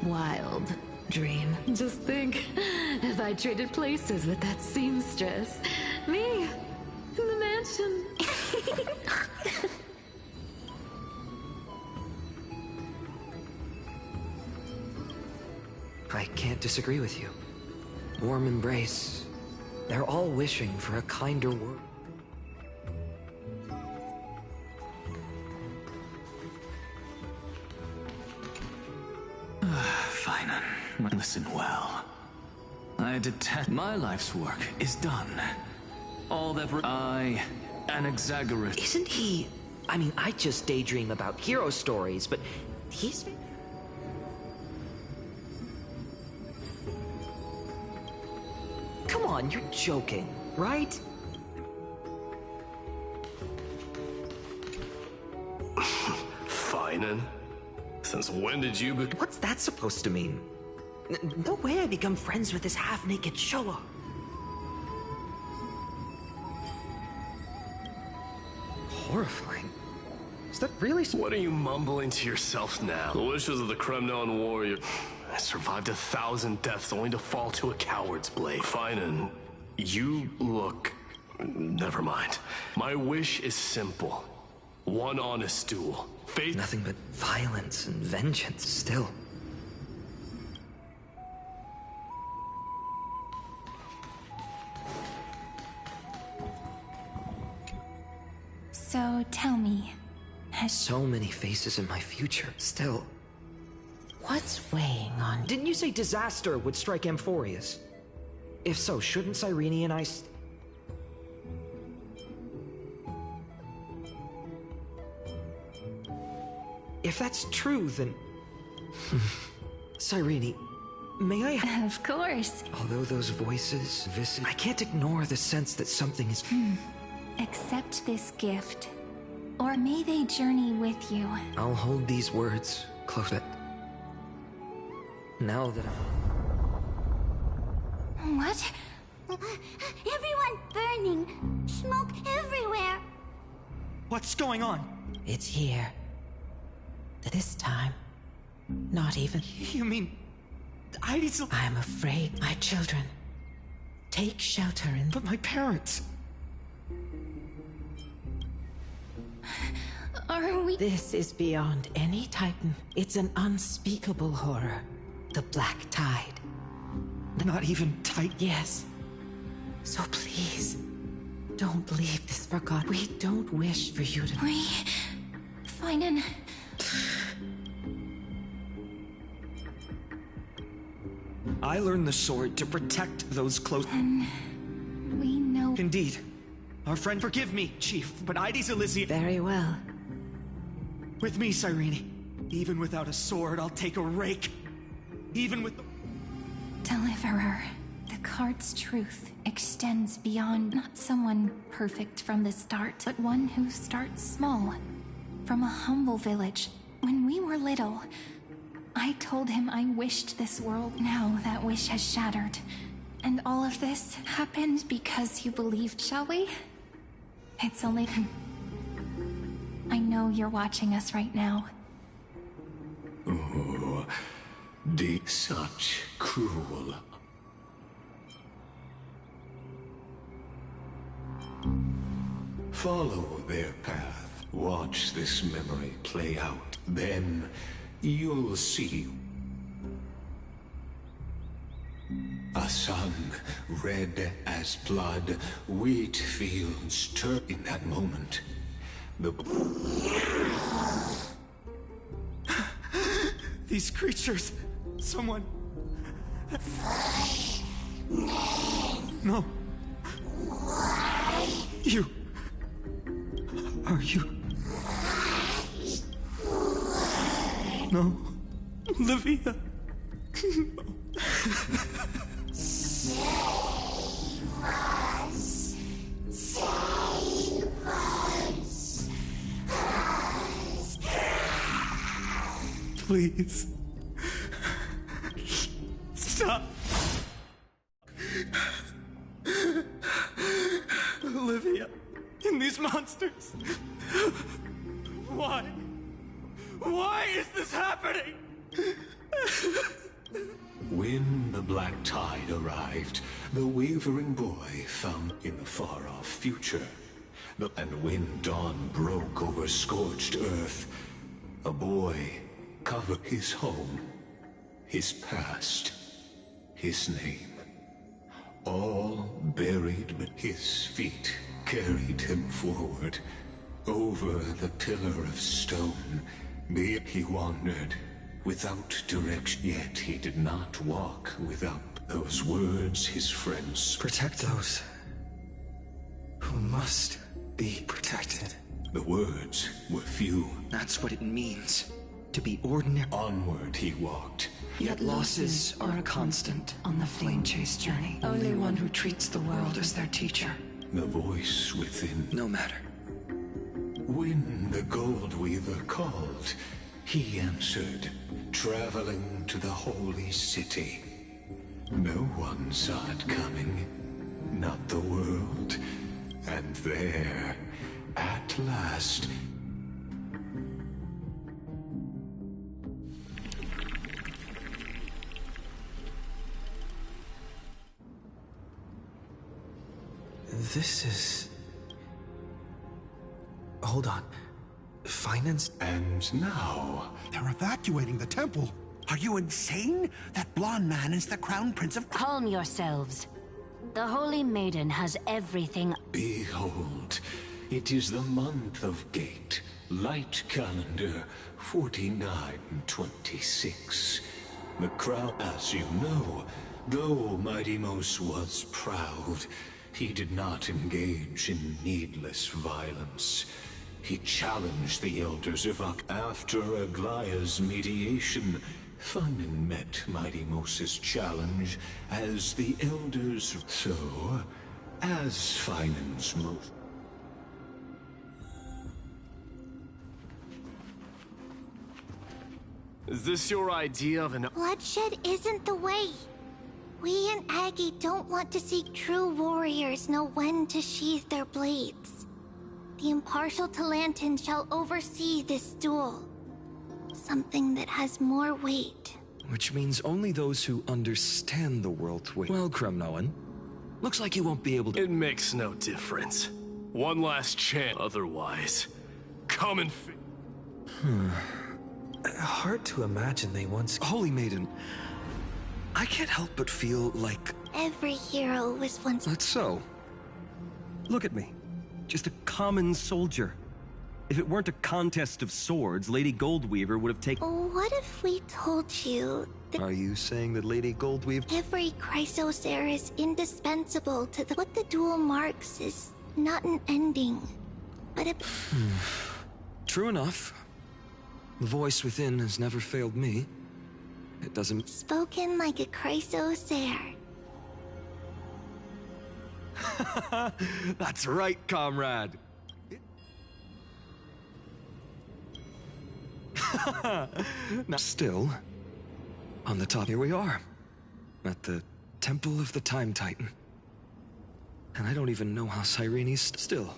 wild dream. Just think, if I traded places with that seamstress, me in the mansion. I can't disagree with you. Warm embrace. They're all wishing for a kinder world. Fine. Listen well. I detest... My life's work is done. All that I Anaxagoras. Isn't he... I mean, I just daydream about hero stories, but he's... Come on, you're joking, right? Finan? Since when did you What's that supposed to mean? No way I become friends with this half-naked Showa. Horrifying. Is that really... What are you mumbling to yourself now? The wishes of the Kremnon warrior. I survived 1,000 deaths only to fall to a coward's blade. Finan, you look... Never mind. My wish is simple. One honest duel. Faith... Nothing but violence and vengeance still. So tell me, has so many faces in my future still. What's weighing on... Didn't you say disaster would strike Amphoreus? If so, shouldn't Cyrene and I... If that's true, then... Cyrene, may I... Of course. Although those voices, I can't ignore the sense that something is... Accept this gift, or may they journey with you. I'll hold these words close. Now that I'm... What? Everyone burning! Smoke everywhere! What's going on? It's here. This time, not even... You mean... I'm afraid, my children. Take shelter in... But my parents... Are we... This is beyond any Titan. It's an unspeakable horror. The Black Tide. Not even Titan? Yes. So please, don't leave this forgotten. We don't wish for you to... Finan... I learned the sword to protect those close... We know... Indeed. Our friend... Forgive me, Chief, but Ides Elysium... Very well. With me, Cyrene. Even without a sword, I'll take a rake. Even with the... Deliverer. The card's truth extends beyond not someone perfect from the start, but one who starts small. From a humble village. When we were little, I told him I wished this world. Now that wish has shattered. And all of this happened because you believed, shall we? It's only... I know you're watching us right now. Oh, such cruel. Follow their path. Watch this memory play out. Then you'll see. A sun, red as blood, wheat fields turn in that moment. These creatures... Someone... No. You... Are you... No. Olivia. Save us. Save us. Please. Stop. Olivia. And these monsters. Why? Why is this happening? When the Black Tide arrived, the wavering boy found in the far-off future. And when dawn broke over scorched earth, a boy covered his home, his past, his name. All buried, but his feet carried him forward. Over the pillar of stone, he wandered. Without direction, yet he did not walk without those words his friends. Protect those who must be protected. The words were few. That's what it means. To be ordinary. Onward he walked. Yet losses are a constant on the flame chase journey. Only one who treats the world as their teacher. The voice within. No matter. When the Gold Weaver called, he answered, traveling to the holy city. No one saw it coming, not the world. And there, at last... This is... Hold on. Finance? And now... They're evacuating the temple. Are you insane? That blonde man is the Crown Prince of... Calm yourselves. The Holy Maiden has everything. Behold, it is the month of Gate, light calendar 4926. The crown, as you know, though Mighty Mos was proud, he did not engage in needless violence. He challenged the elders of After Aglaya's mediation, Finan met Mighty Mos's challenge as the elders. So, as Finan's most... Is this your idea of an... Bloodshed isn't the way. We and Aggie don't want to see true warriors know when to sheathe their blades. The impartial Talantan shall oversee this duel. Something that has more weight. Which means only those who understand the world's weight. Well, Kremnoan, looks like you won't be able to... It makes no difference. One last chance. Otherwise, come and... Hard to imagine they once... Holy Maiden, I can't help but feel like... Every hero was once... That's so. Look at me. Just a common soldier. If it weren't a contest of swords, Lady Goldweaver would have taken... What if we told you that... Are you saying that Lady Goldweaver... Every Chrysosaur is indispensable to the... What the duel marks is not an ending, but a... True enough. The voice within has never failed me. It doesn't... Spoken like a Chrysosaur. That's right, comrade. Now, still, on the top, here we are, at the Temple of the Time Titan. And I don't even know how Cyrene's still.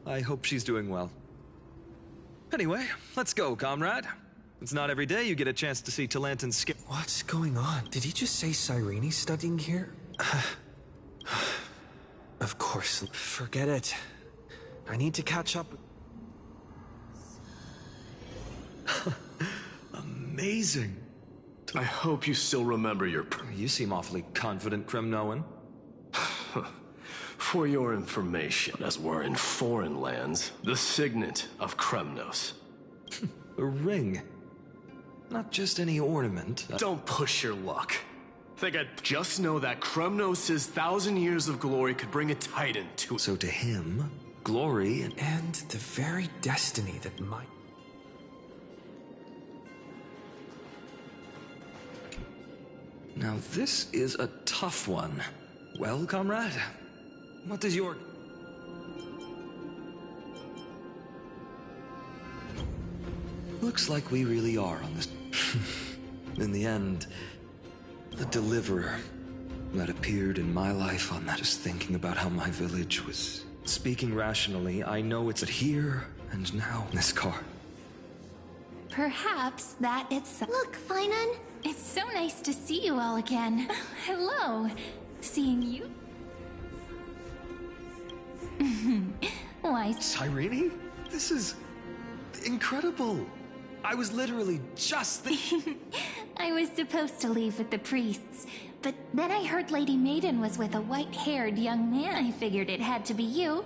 I hope she's doing well. Anyway, let's go, comrade. It's not every day you get a chance to see Talantan's skin. What's going on? Did he just say Cyrene's studying here? Of course. Forget it. I need to catch up. Amazing. I hope you still remember your... You seem awfully confident, Kremnoan. For your information, as we're in foreign lands, the signet of Kremnos. A ring. Not just any ornament. Don't push your luck. Think I'd just know that Kremnos' 1,000 years of glory could bring a Titan to... So to him, glory and the very destiny that might... Now this is a tough one. Well, comrade, what does your... Looks like we really are on this... In the end, the deliverer that appeared in my life on that. Just thinking about how my village was... Speaking rationally, I know it's here and now in this car. Perhaps that it's... Look, Finan! It's so nice to see you all again. Hello. Seeing you? Why... Cyrene? This is... incredible. I was literally just... I was supposed to leave with the priests, but then I heard Lady Maiden was with a white-haired young man. I figured it had to be you.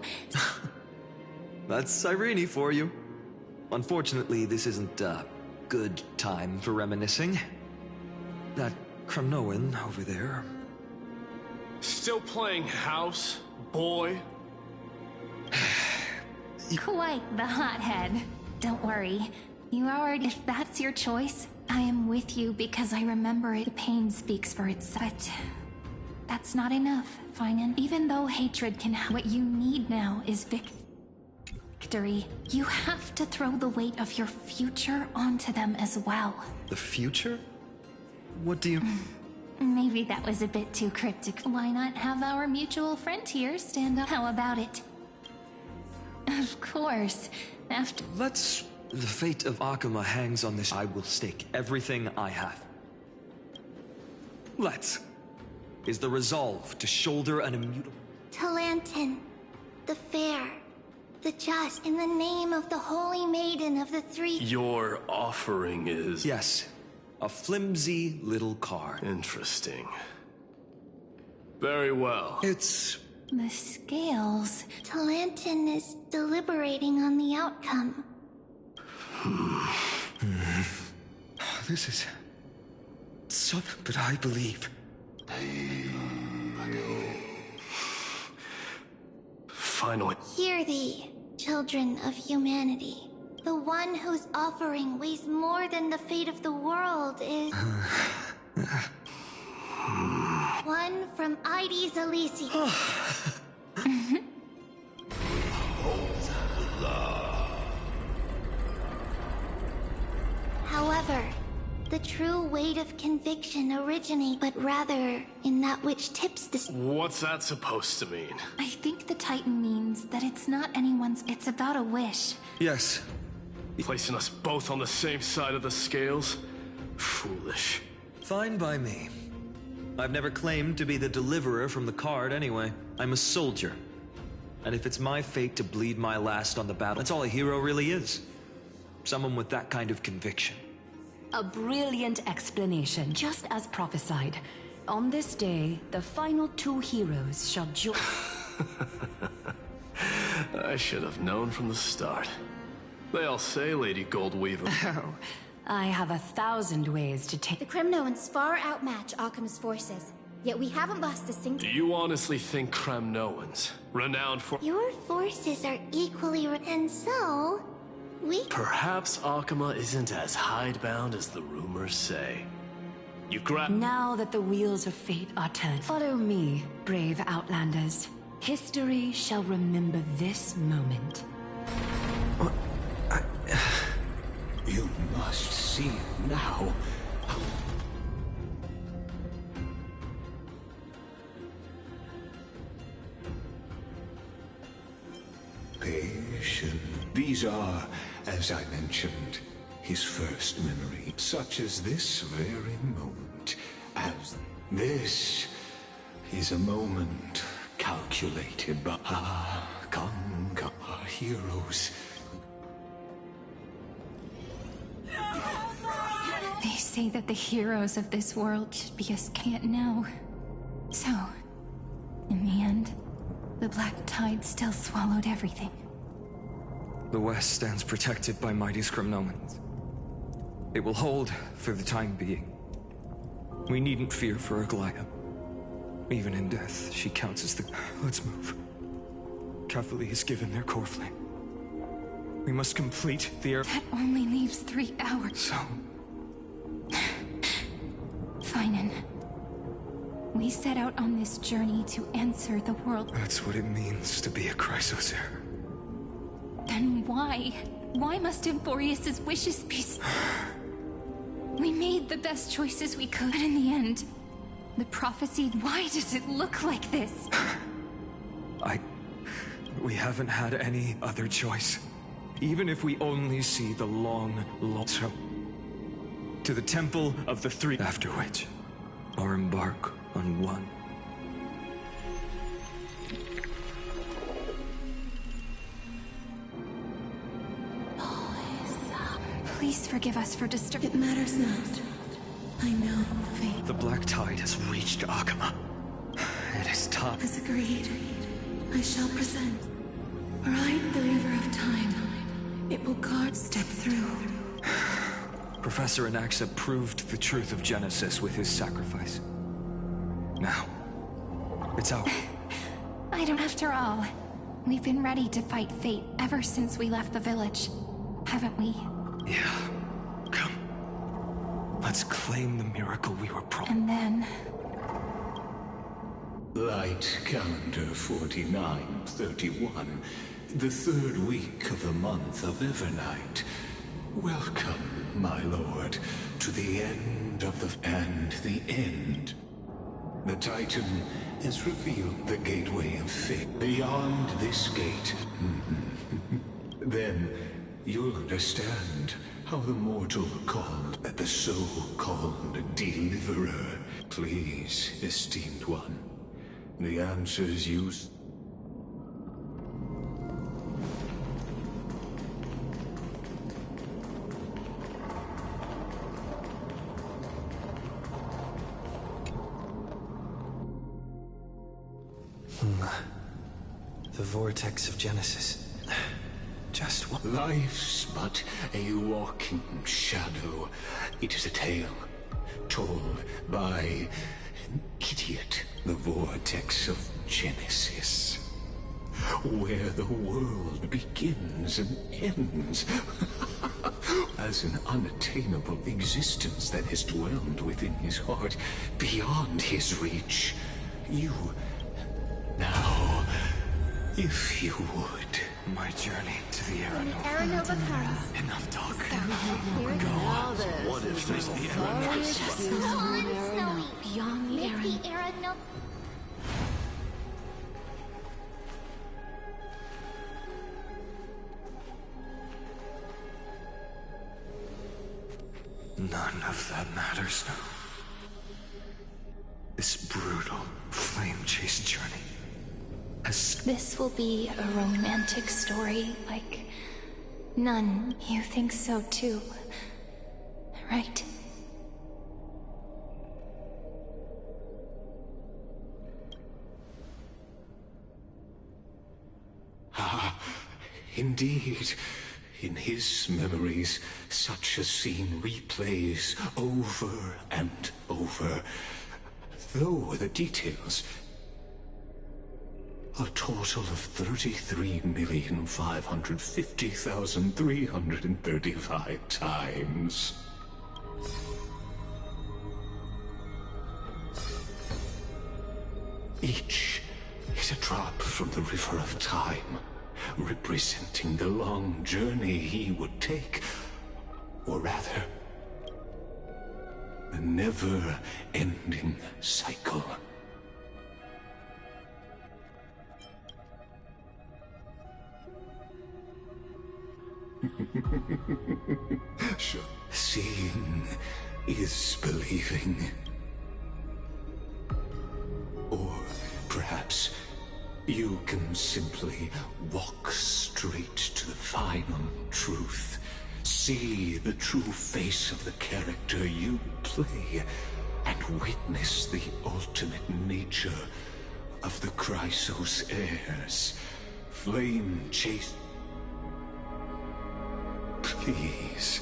That's Cyrene for you. Unfortunately, this isn't a good time for reminiscing. That Kremnoan over there... Still playing house, boy? Quite the hothead. Don't worry. You already... If that's your choice, I am with you because I remember it. The pain speaks for itself. But that's not enough, Finan. Even though hatred can... What you need now is victory. You have to throw the weight of your future onto them as well. The future? What do you... Maybe that was a bit too cryptic. Why not have our mutual friend here stand up? How about it? Of course. After... Let's... The fate of Akuma hangs on this. I will stake everything I have. Let's. Is the resolve to shoulder an immutable... Talantin, the fair, the just, in the name of the holy maiden of the three... Your offering is... Yes. A flimsy little card. Interesting. Very well. It's... The scales... Talantin is deliberating on the outcome. This is... so... But I believe... Finally. Hear thee, children of humanity. The one whose offering weighs more than the fate of the world is... one from Ides Elysium. However, the true weight of conviction originates, but rather in that which tips the... What's that supposed to mean? I think the Titan means that it's not anyone's... It's about a wish. Yes. Placing us both on the same side of the scales? Foolish. Fine by me. I've never claimed to be the deliverer from the card anyway. I'm a soldier. And if it's my fate to bleed my last on the battle, that's all a hero really is. Someone with that kind of conviction. A brilliant explanation, just as prophesied. On this day, the final two heroes shall join... I should have known from the start. They all say Lady Goldweaver. Oh, I have 1,000 ways to take... The Kremnoans far outmatch Akima's forces, yet we haven't lost a single... Do you honestly think Kremnoans, renowned for... Your forces are equally... And so... we... Perhaps Akuma isn't as hidebound as the rumors say. You grab... Now that the wheels of fate are turned, follow me, brave Outlanders. History shall remember this moment. You must see it now. Patient. These are, as I mentioned, his first memory, such as this very moment. As this is a moment calculated by our heroes. They say that the heroes of this world should be as can't know. So, in the end, the black tide still swallowed everything. The West stands protected by mighty Kremnoans. It will hold for the time being. We needn't fear for Aglaya. Even in death, she counts as the... Let's move. Cavalry is given their core flame. We must complete the air... That only leaves 3 hours. So... Finan. We set out on this journey to answer the world. That's what it means to be a Chrysosaur. Then why? Why must Amphoreus' wishes be... We made the best choices we could, and in the end, the prophecy... Why does it look like this? We haven't had any other choice. Even if we only see the long... So... To the Temple of the Three... After which, or embark on one. Please forgive us for disturbing... It matters not. I know fate... The Black Tide has reached Akuma. It is time. As agreed, I shall present. Ride the river of time. It will guard... Step through. Professor Anaxa proved the truth of Genesis with his sacrifice. Now, it's out. I don't... After all, We've been ready to fight fate ever since we left the village, haven't we? Yeah. Come. Let's claim the miracle we were promised. And then... Light calendar 4931, the third week of the month of Evernight. Welcome, my lord, to the end of the end. The Titan has revealed the gateway of fate. Beyond this gate, then you'll understand how the mortal called the so-called Deliverer. Please, esteemed one, the answers you... The vortex of Genesis. Just what? Life's but a walking shadow. It is a tale told by an idiot. The vortex of Genesis, where the world begins and ends as an unattainable existence that has dwelled within his heart, beyond his reach. You, now, if you would. My journey to the Aranova comes. Enough talk. Go on. What if there's the Snowy. Beyond the Make Aran... the Aranova... None of that matters now. This brutal, flame-chased journey has... This will be a romantic story, like none. You think so too, right? Ah, indeed. In his memories, such a scene replays over and over. Though the details... a total of 33,550,335 times. Each is a drop from the river of time, representing the long journey he would take, or rather, the never-ending cycle. Sure. Seeing is believing. Or perhaps you can simply walk straight to the final truth. See the true face of the character you play, and witness the ultimate nature of the Chrysos heirs. Flame chase. Please,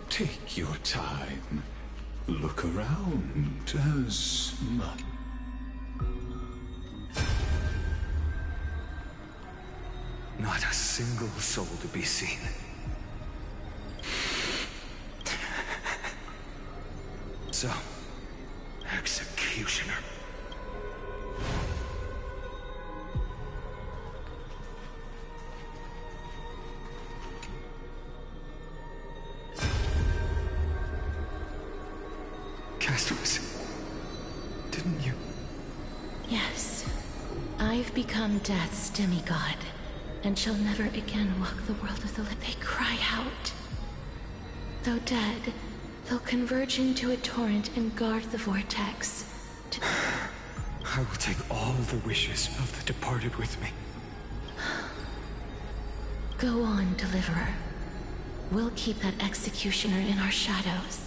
take your time. Look around as much. Not a single soul to be seen. So, executioner. Castaways, didn't you? Yes. I've become Death's demigod, and shall never again walk the world of the living. They cry out. Though dead, they'll converge into a torrent and guard the vortex. I will take all the wishes of the departed with me. Go on, Deliverer. We'll keep that executioner in our shadows.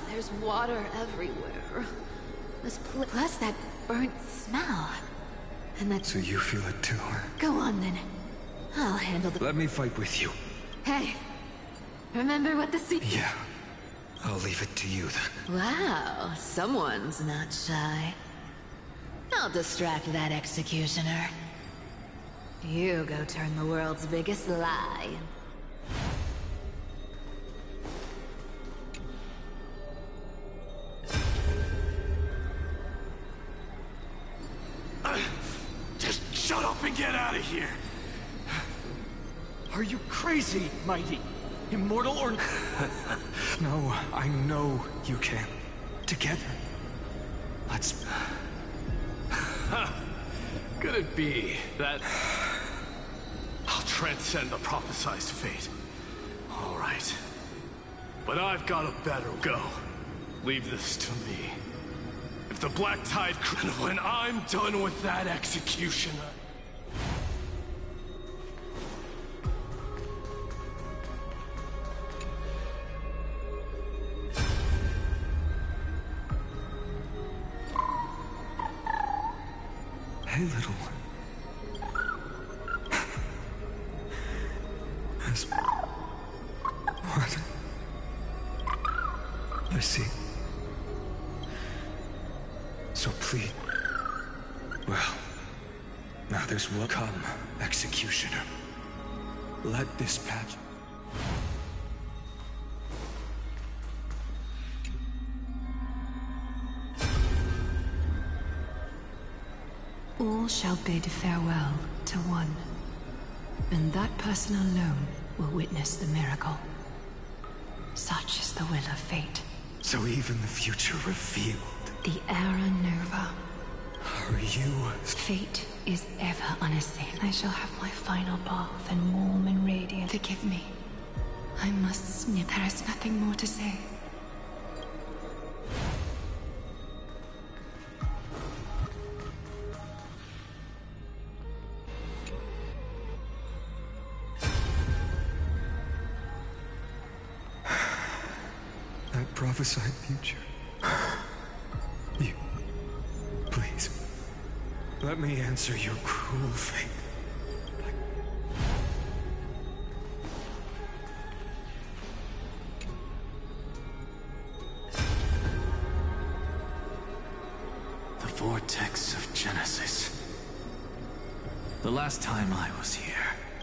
There's water everywhere. Plus that burnt smell. And that... So you feel it too? Go on then. I'll handle the... Let me fight with you. Hey, Remember what the secret... Yeah. I'll leave it to you then. Wow, someone's not shy. I'll distract that executioner. You go turn the world's biggest lie. Just shut up and get out of here! Are you crazy, Mighty? Immortal or... No, I know you can. Together. Let's... Could it be that... I'll transcend the prophesized fate. All right. But I've got a better go. Leave this to me. If the Black Tide... And when I'm done with that executioner... Hey, little one. That's what I see. So please. Well, now there's what come, executioner. Let this patch. All shall bid farewell to one, and that person alone will witness the miracle. Such is the will of fate. So even the future revealed. The era nova. Are you... Fate is ever unassailed. I shall have my final bath and warm and radiant. Forgive me. I must snip. There is nothing more to say. That prophesied future. You... Please. Let me answer your cruel fate. The vortex of Genesis. The last time I was here,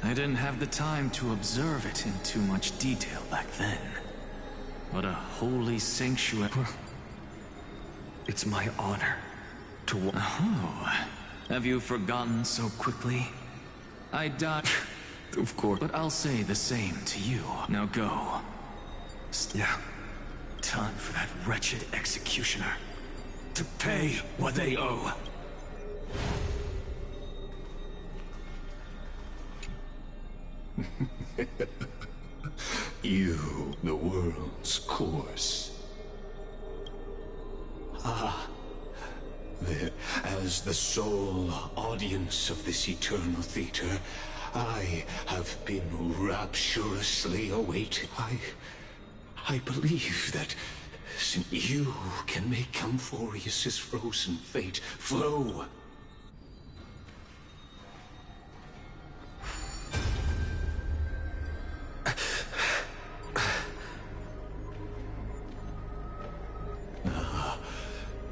I didn't have the time to observe it in too much detail back then. What a holy sanctuary. It's my honor to... Oh, have you forgotten so quickly? I died... Of course. But I'll say the same to you. Now go. Yeah. Time for that wretched executioner to pay what they owe. You, the world's course. Ah, there, as the sole audience of this eternal theater, I have been rapturously awaited. I believe that since you can make Amphoreus' frozen fate flow.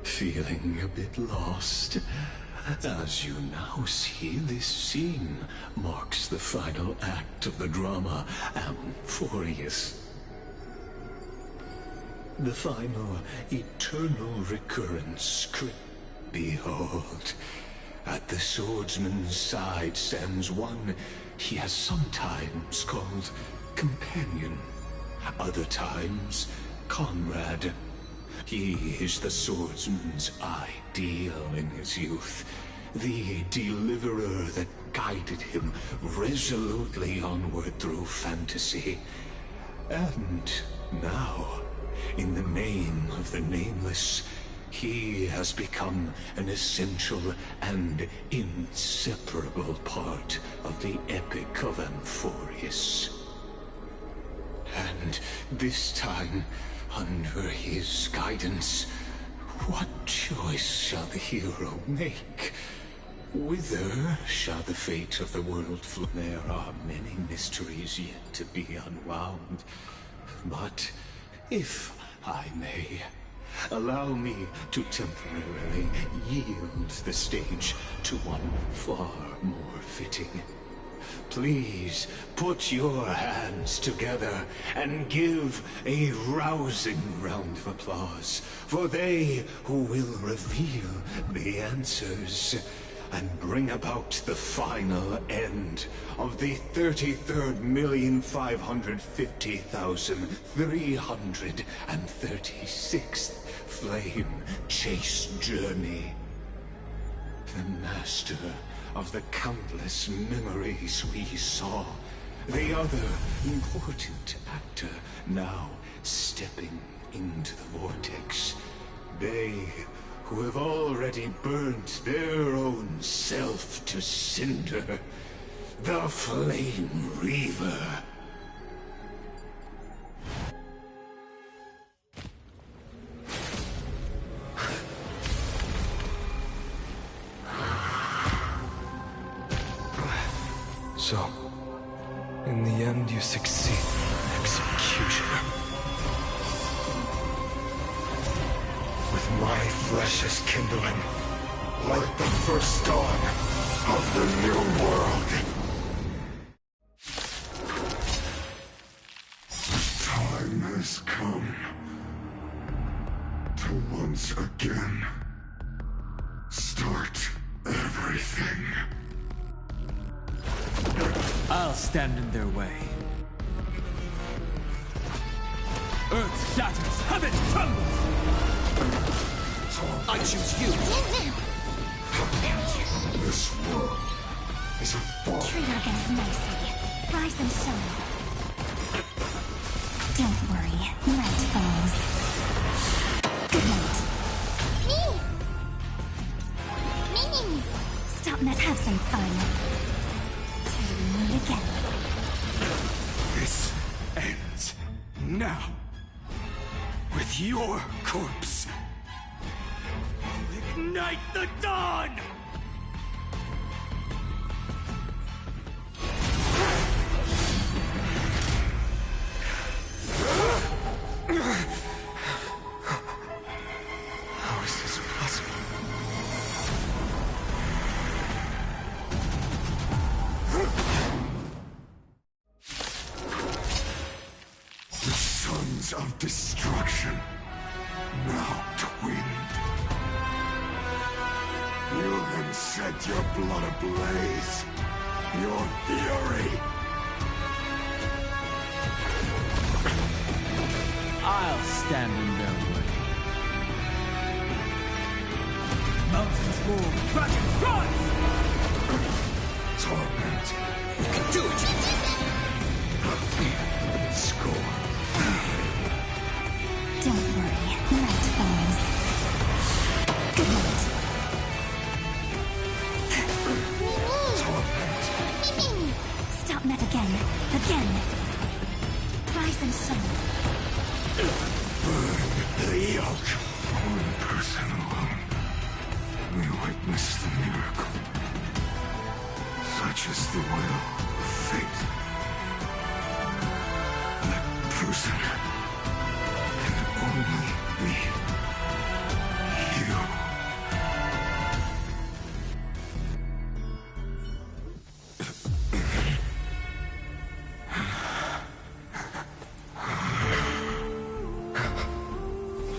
Feeling a bit lost? As you now see, this scene marks the final act of the drama, Amphoreus. The final, eternal recurrence. Behold, at the swordsman's side stands one he has sometimes called companion, other times comrade. He is the swordsman's ideal in his youth, the deliverer that guided him resolutely onward through fantasy. And now, in the name of the Nameless, he has become an essential and inseparable part of the epic of Amphoreus. And this time, under his guidance, what choice shall the hero make? Whither shall the fate of the world flow? There are many mysteries yet to be unwound, But if I may, allow me to temporarily yield the stage to one far more fitting. Please put your hands together and give a rousing round of applause for they who will reveal the answers and bring about the final end of the 33,550,336th flame chase journey. The master of the countless memories we saw. The other important actor now stepping into the vortex. They who have already burnt their own self to cinder. The Flame Reaver. So, in the end, you succeed. Executioner. With my flesh as kindling, like the first dawn of the new world. Time has come to once again start everything. I'll stand in their way. Earth shatters, heaven trembles! I choose you! This world is a fall. Treat our guests nicely. Rise and shine. Don't worry, night falls. Good night. Me! Stop, let's have some fun. Till we meet again. This ends now. With your corpse. Ignite the dawn! How is this possible? The sons of destruction, now twinned. You then set your blood ablaze, your fury. I'll stand in their way. Mountains move, dragons rise! Torment. You can do it! Score. Don't worry, night falls. Good night. Stop that again. Again. Rise and shine. Burn the yoke. One person alone may witness the miracle. Such is the will of fate. That person can only be you.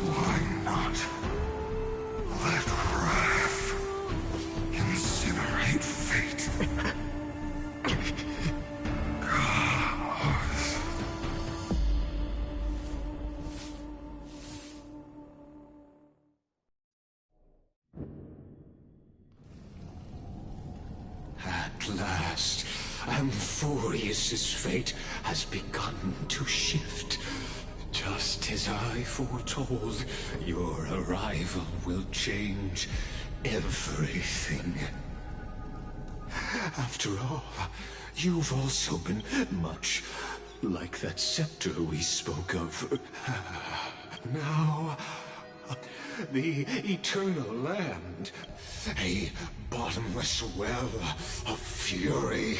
Why not let wrath incinerate fate? At last, Amphoreus' fate has begun to shift. Just as I foretold, your arrival will change everything. After all, you've also been much like that scepter we spoke of. Now, the eternal land, a bottomless well of fury.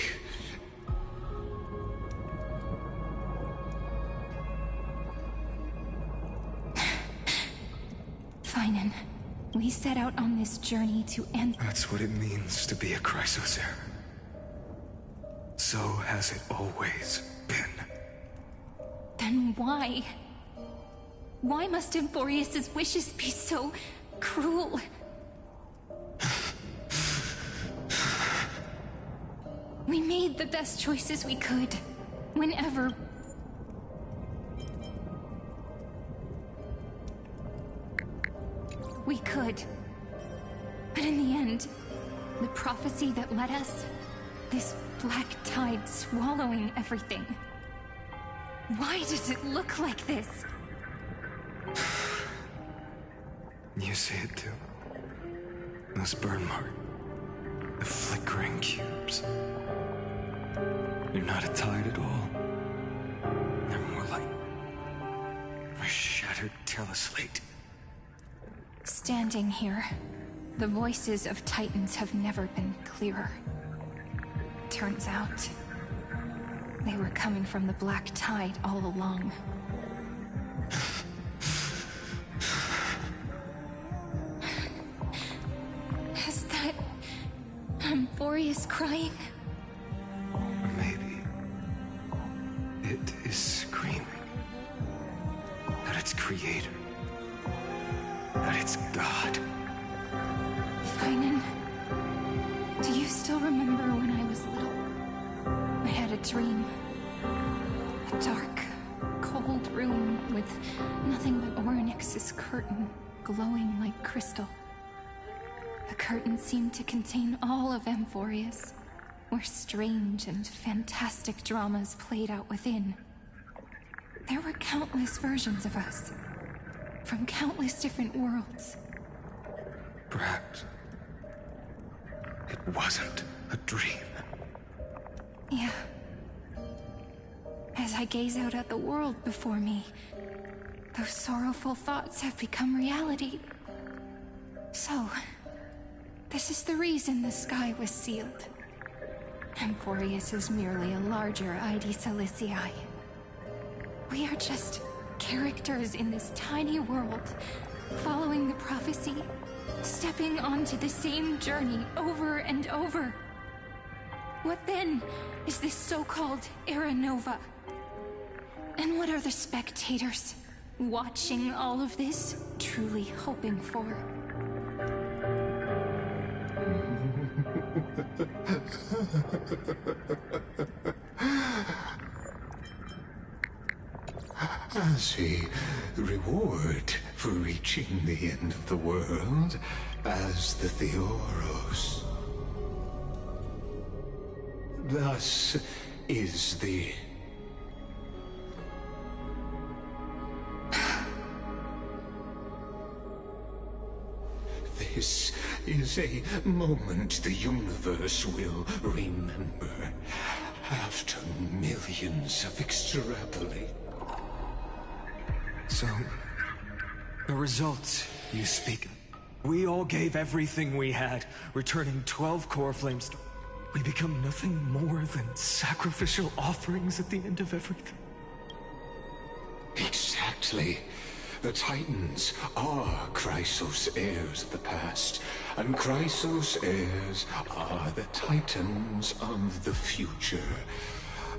we set out on this journey to end... That's what it means to be a Chrysos heir. So has it always been. Then why? Why must Amphoreus' wishes be so cruel? We made the best choices we could, whenever... we could. But in the end, the prophecy that led us, this black tide swallowing everything. Why does it look like this? You see it too. Those burn marks. The flickering cubes. They're not a tide at all. They're more like a shattered teleslate. Standing here, the voices of Titans have never been clearer. Turns out, they were coming from the black tide all along. Is that Amphoreus crying? Or maybe it is screaming that its creator, that it's God. Finan, do you still remember when I was little? I had a dream. A dark, cold room with nothing but Orynyx's curtain glowing like crystal. The curtain seemed to contain all of Amphoreus, where strange and fantastic dramas played out within. There were countless versions of us, from countless different worlds. Perhaps it wasn't a dream. Yeah. As I gaze out at the world before me, those sorrowful thoughts have become reality. So, this is the reason the sky was sealed. Amphoreus is merely a larger ID Silicii. We are just characters in this tiny world, following the prophecy, stepping onto the same journey over and over. What then is this so-called Era Nova? And what are the spectators watching all of this truly hoping for? As a reward for reaching the end of the world, as the Theoros. Thus is the... This is a moment the universe will remember after millions of extrapolate. So, the results you speak of. We all gave everything we had, returning 12 core flames. We become nothing more than sacrificial offerings at the end of everything. Exactly. The Titans are Chrysos heirs of the past, and Chrysos heirs are the Titans of the future.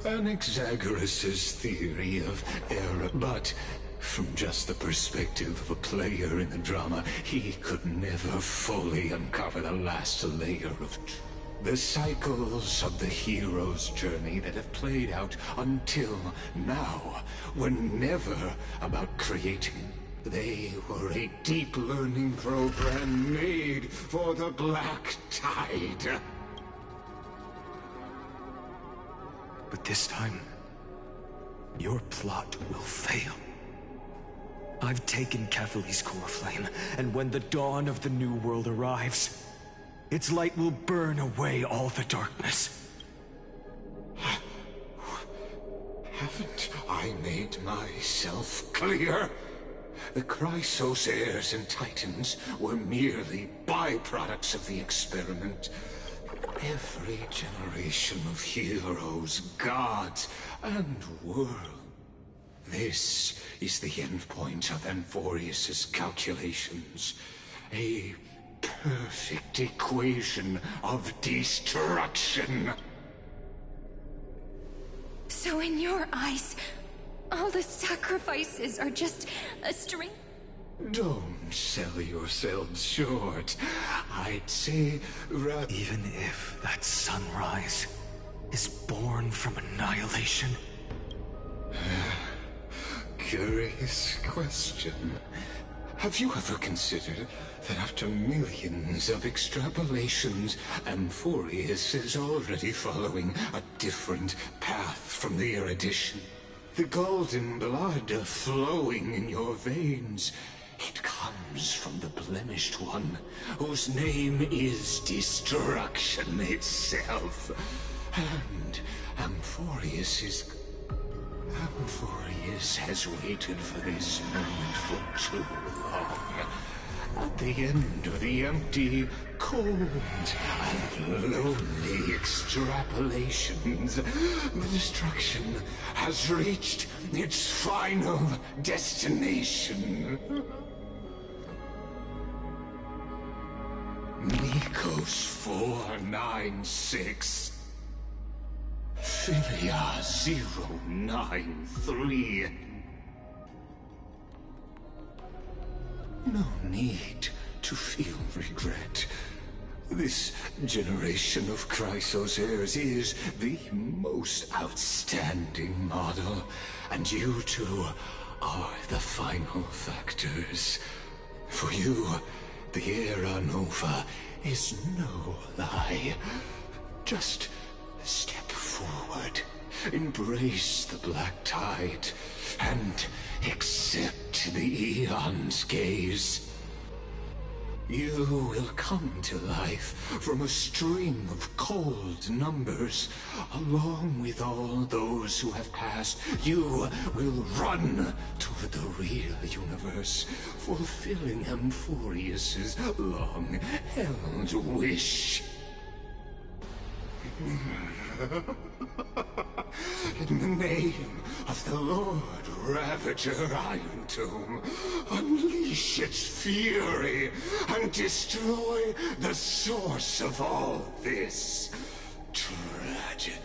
Anaxagoras' theory of error, but from just the perspective of a player in the drama, he could never fully uncover the last layer of truth. The cycles of the hero's journey that have played out until now were never about creating. They were a deep learning program made for the Black Tide. But this time, your plot will fail. I've taken Catholi's core flame, and when the dawn of the new world arrives, its light will burn away all the darkness. Haven't I made myself clear? The Chrysos heirs and Titans were merely byproducts of the experiment. Every generation of heroes, gods, and world. This is the endpoint of Amphoreus' calculations. A perfect equation of destruction. So in your eyes, all the sacrifices are just a string? Don't sell yourselves short. I'd say rather... Even if that sunrise is born from annihilation? Curious question. Have you ever considered that after millions of extrapolations, Amphoreus is already following a different path from the erudition? The golden blood flowing in your veins, it comes from the blemished one, whose name is destruction itself. And Amphoreus has waited for this moment for too long. At the end of the empty, cold, and lonely extrapolations, the destruction has reached its final destination. Nikos 496. Philia 093. No need to feel regret. This generation of Chrysos heirs is the most outstanding model, and you two are the final factors. For you, the Era Nova is no lie. Just step forward, embrace the black tide, and accept the Eon's gaze. You will come to life from a string of cold numbers. Along with all those who have passed, you will run toward the real universe, fulfilling Amphoreus's long-held wish. In the name of the Lord Ravager Irontomb, unleash its fury and destroy the source of all this tragedy.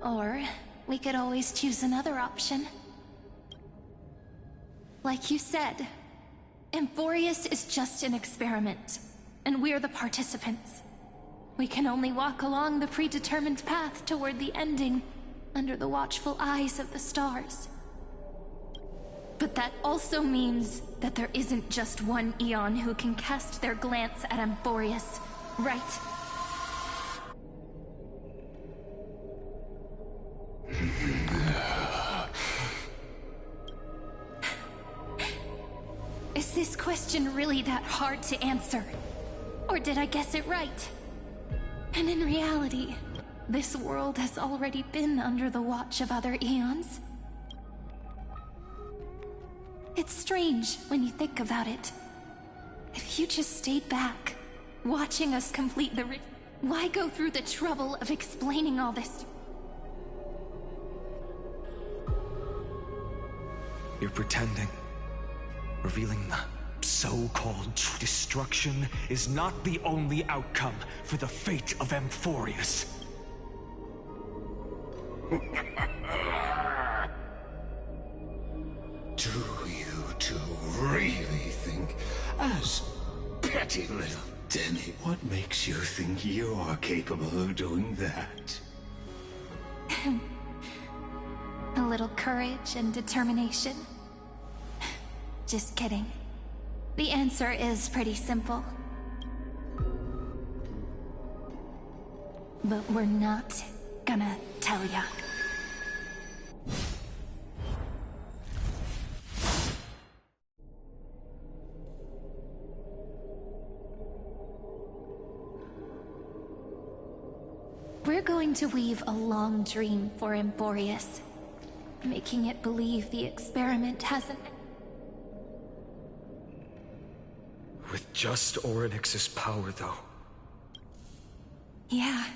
Or we could always choose another option. Like you said, Amphoreus is just an experiment, and we're the participants. We can only walk along the predetermined path toward the ending, under the watchful eyes of the stars. But that also means that there isn't just one Eon who can cast their glance at Amphoreus, right? Is this question really that hard to answer? Or did I guess it right? And in reality, this world has already been under the watch of other Eons. It's strange when you think about it. If you just stayed back, watching us complete the why go through the trouble of explaining all this? You're pretending. Revealing the so-called destruction is not the only outcome for the fate of Amphoreus. Do you two really think, as petty little Denny, what makes you think you're capable of doing that? A little courage and determination. Just kidding. The answer is pretty simple. But we're not gonna tell ya. We're going to weave a long dream for Amphoreus, making it believe the experiment hasn't... With just Orynyx's power, though. Yeah.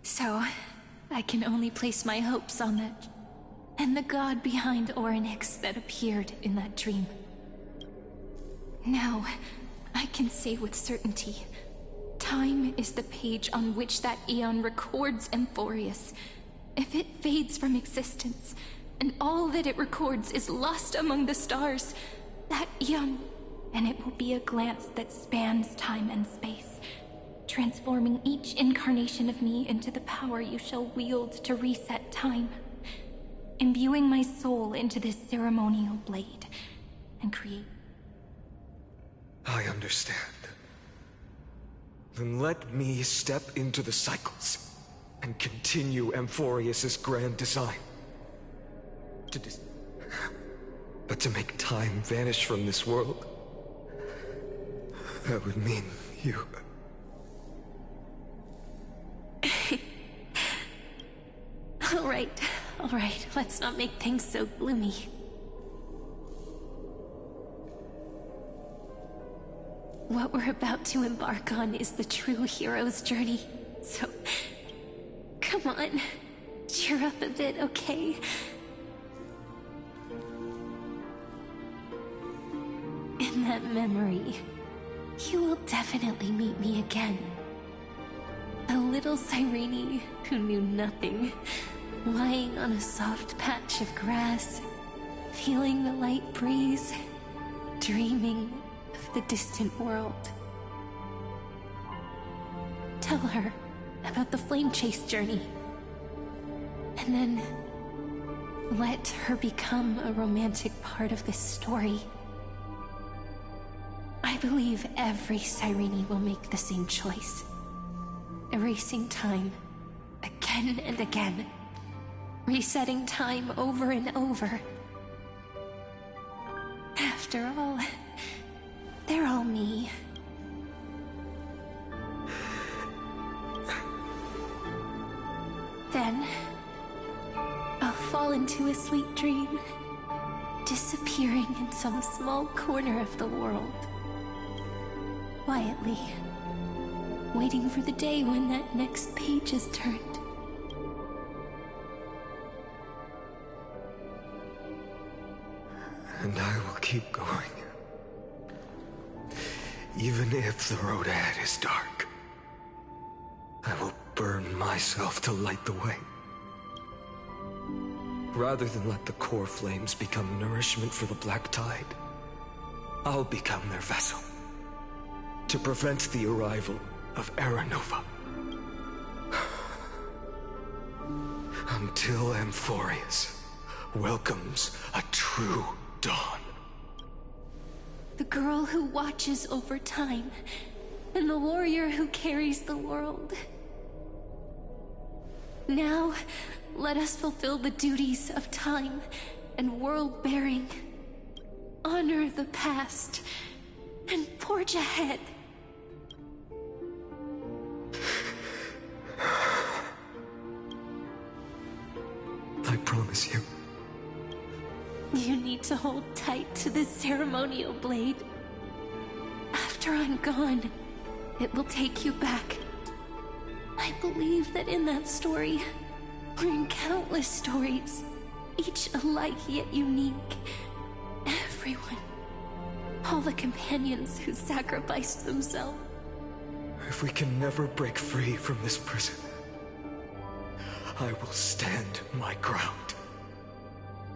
So, I can only place my hopes on that, and the god behind Orynyx that appeared in that dream. Now, I can say with certainty, time is the page on which that eon records Amphoreus. If it fades from existence, and all that it records is lost among the stars, that eon, and it will be a glance that spans time and space, transforming each incarnation of me into the power you shall wield to reset time, imbuing my soul into this ceremonial blade, and create. I understand. Then let me step into the cycles and continue Amphoreus' grand design. But to make time vanish from this world, that would mean you. All right, let's not make things so gloomy. What we're about to embark on is the true hero's journey, so come on, cheer up a bit, okay? In that memory, you will definitely meet me again. A little Cyrene who knew nothing, lying on a soft patch of grass, feeling the light breeze, dreaming of the distant world. Tell her about the flame chase journey, and then let her become a romantic part of this story. I believe every Cyrene will make the same choice, erasing time again and again, resetting time over and over. After all, they're all me. Then, I'll fall into a sweet dream, disappearing in some small corner of the world. Quietly, waiting for the day when that next page is turned. And I will keep going. Even if the road ahead is dark, I will burn myself to light the way. Rather than let the core flames become nourishment for the Black Tide, I'll become their vessel to prevent the arrival of Aranova. Until Amphoreus welcomes a true dawn. The girl who watches over time, and the warrior who carries the world. Now, let us fulfill the duties of time and world-bearing. Honor the past, and forge ahead. I promise you. You need to hold tight to this ceremonial blade. After I'm gone, it will take you back. I believe that in that story, or in countless stories, each alike yet unique, everyone, all the companions who sacrificed themselves. If we can never break free from this prison, I will stand my ground.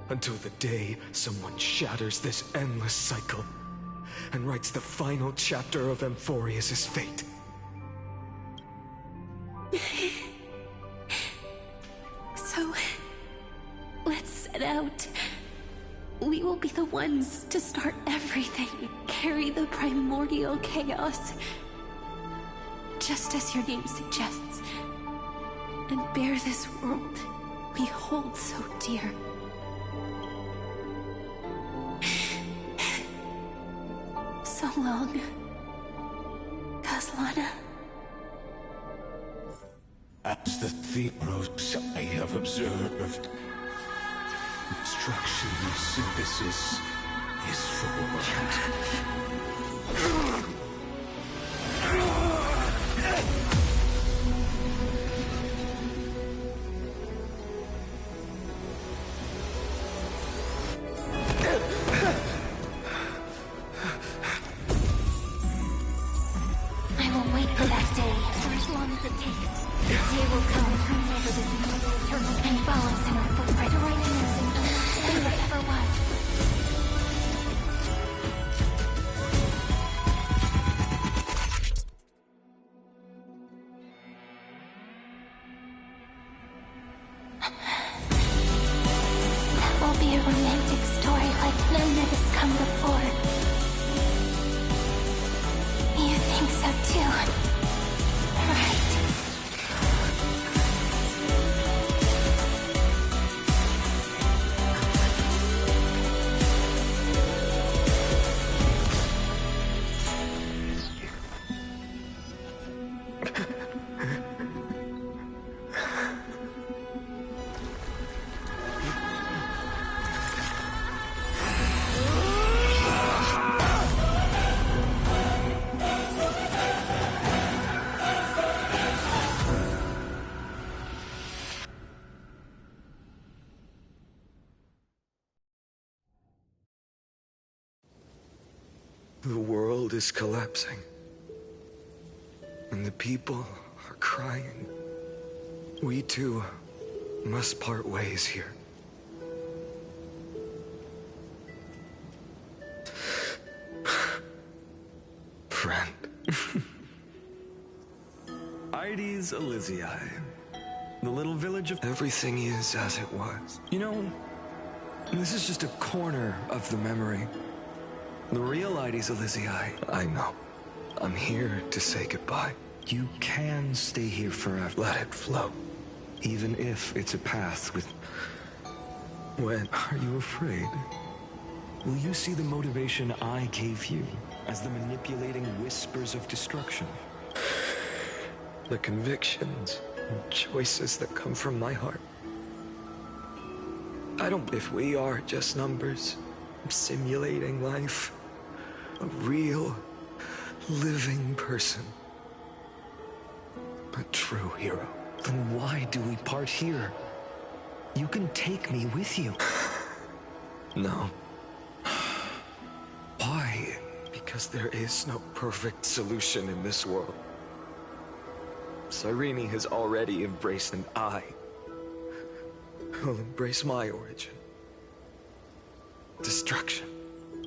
Until the day someone shatters this endless cycle and writes the final chapter of Amphoreus' fate. So, let's set out. We will be the ones to start everything, carry the primordial chaos, just as your name suggests, and bear this world we hold so dear. So long, Kaslana. As the Theros I have observed, destruction and synthesis is forged. long as it takes. The day will come whenever this noble eternal and follows in her footprint to right and understand whatever was. That will be a romantic story like none that has come before. You think so too, right? The world is collapsing. And the people are crying. We too must part ways here. Friend. Ides Elysiae. The little village of... Everything is as it was. You know, this is just a corner of the memory. The real Ides Elysiae. I know. I'm here to say goodbye. You can stay here forever. Let it flow. Even if it's a path with... When? Are you afraid? Will you see the motivation I gave you as the manipulating whispers of destruction? The convictions and choices that come from my heart. I don't... If we are just numbers, simulating life, a real, living person, a true hero. Then why do we part here? You can take me with you. No. Why? Because there is no perfect solution in this world. Cyrene has already embraced, and I will embrace my origin. Destruction.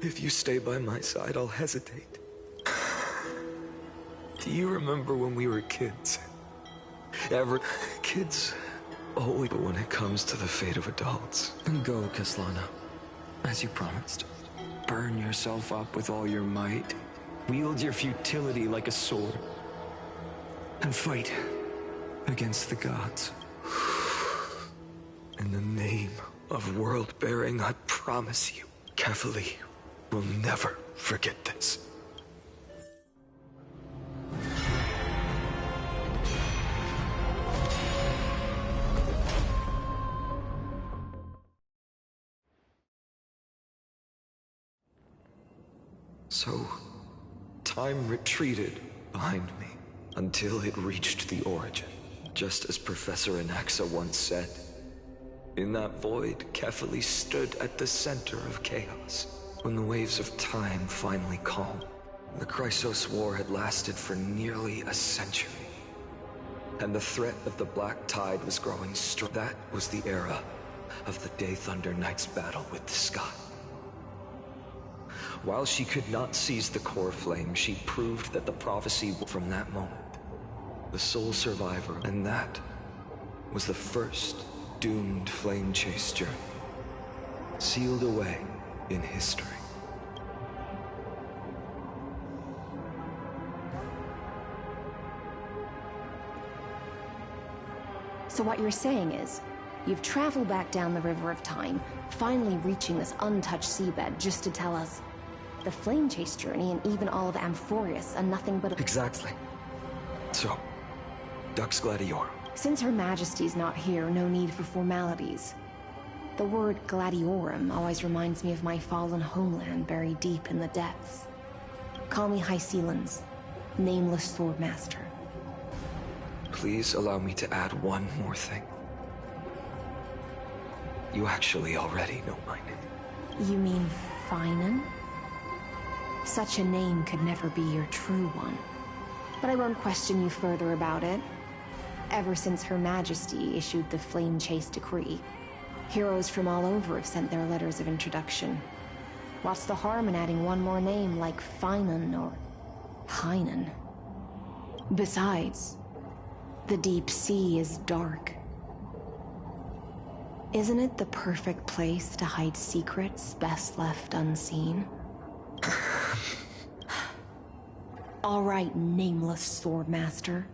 If you stay by my side, I'll hesitate. Do you remember when we were kids? Kids always, but when it comes to the fate of adults. Then go, Kaslana, as you promised. Burn yourself up with all your might. Wield your futility like a sword. And fight against the gods. In the name of world-bearing, I promise you, Kefali will never forget this. So, time retreated behind me until it reached the origin, just as Professor Anaxa once said. In that void, Kefali stood at the center of chaos. When the waves of time finally calmed, the Chrysos War had lasted for nearly a century, and the threat of the Black Tide was growing strong. That was the era of the Day Thunder Knight's battle with the sky. While she could not seize the core flame, she proved that the prophecy from that moment, the sole survivor, and that was the first doomed flame chase journey, sealed away in history. So what you're saying is, you've traveled back down the River of Time, finally reaching this untouched seabed just to tell us the flame chase journey and even all of Amphoreus are nothing but a... Exactly. So, Dux Gladiorum. Since Her Majesty's not here, no need for formalities. The word Gladiorum always reminds me of my fallen homeland buried deep in the depths. Call me High Sealans, nameless swordmaster. Please allow me to add one more thing. You actually already know my name. You mean Finan? Such a name could never be your true one. But I won't question you further about it. Ever since Her Majesty issued the Flame Chase Decree, heroes from all over have sent their letters of introduction. What's the harm in adding one more name like Finan or Heinen? Besides, the deep sea is dark. Isn't it the perfect place to hide secrets best left unseen? All right, nameless swordmaster.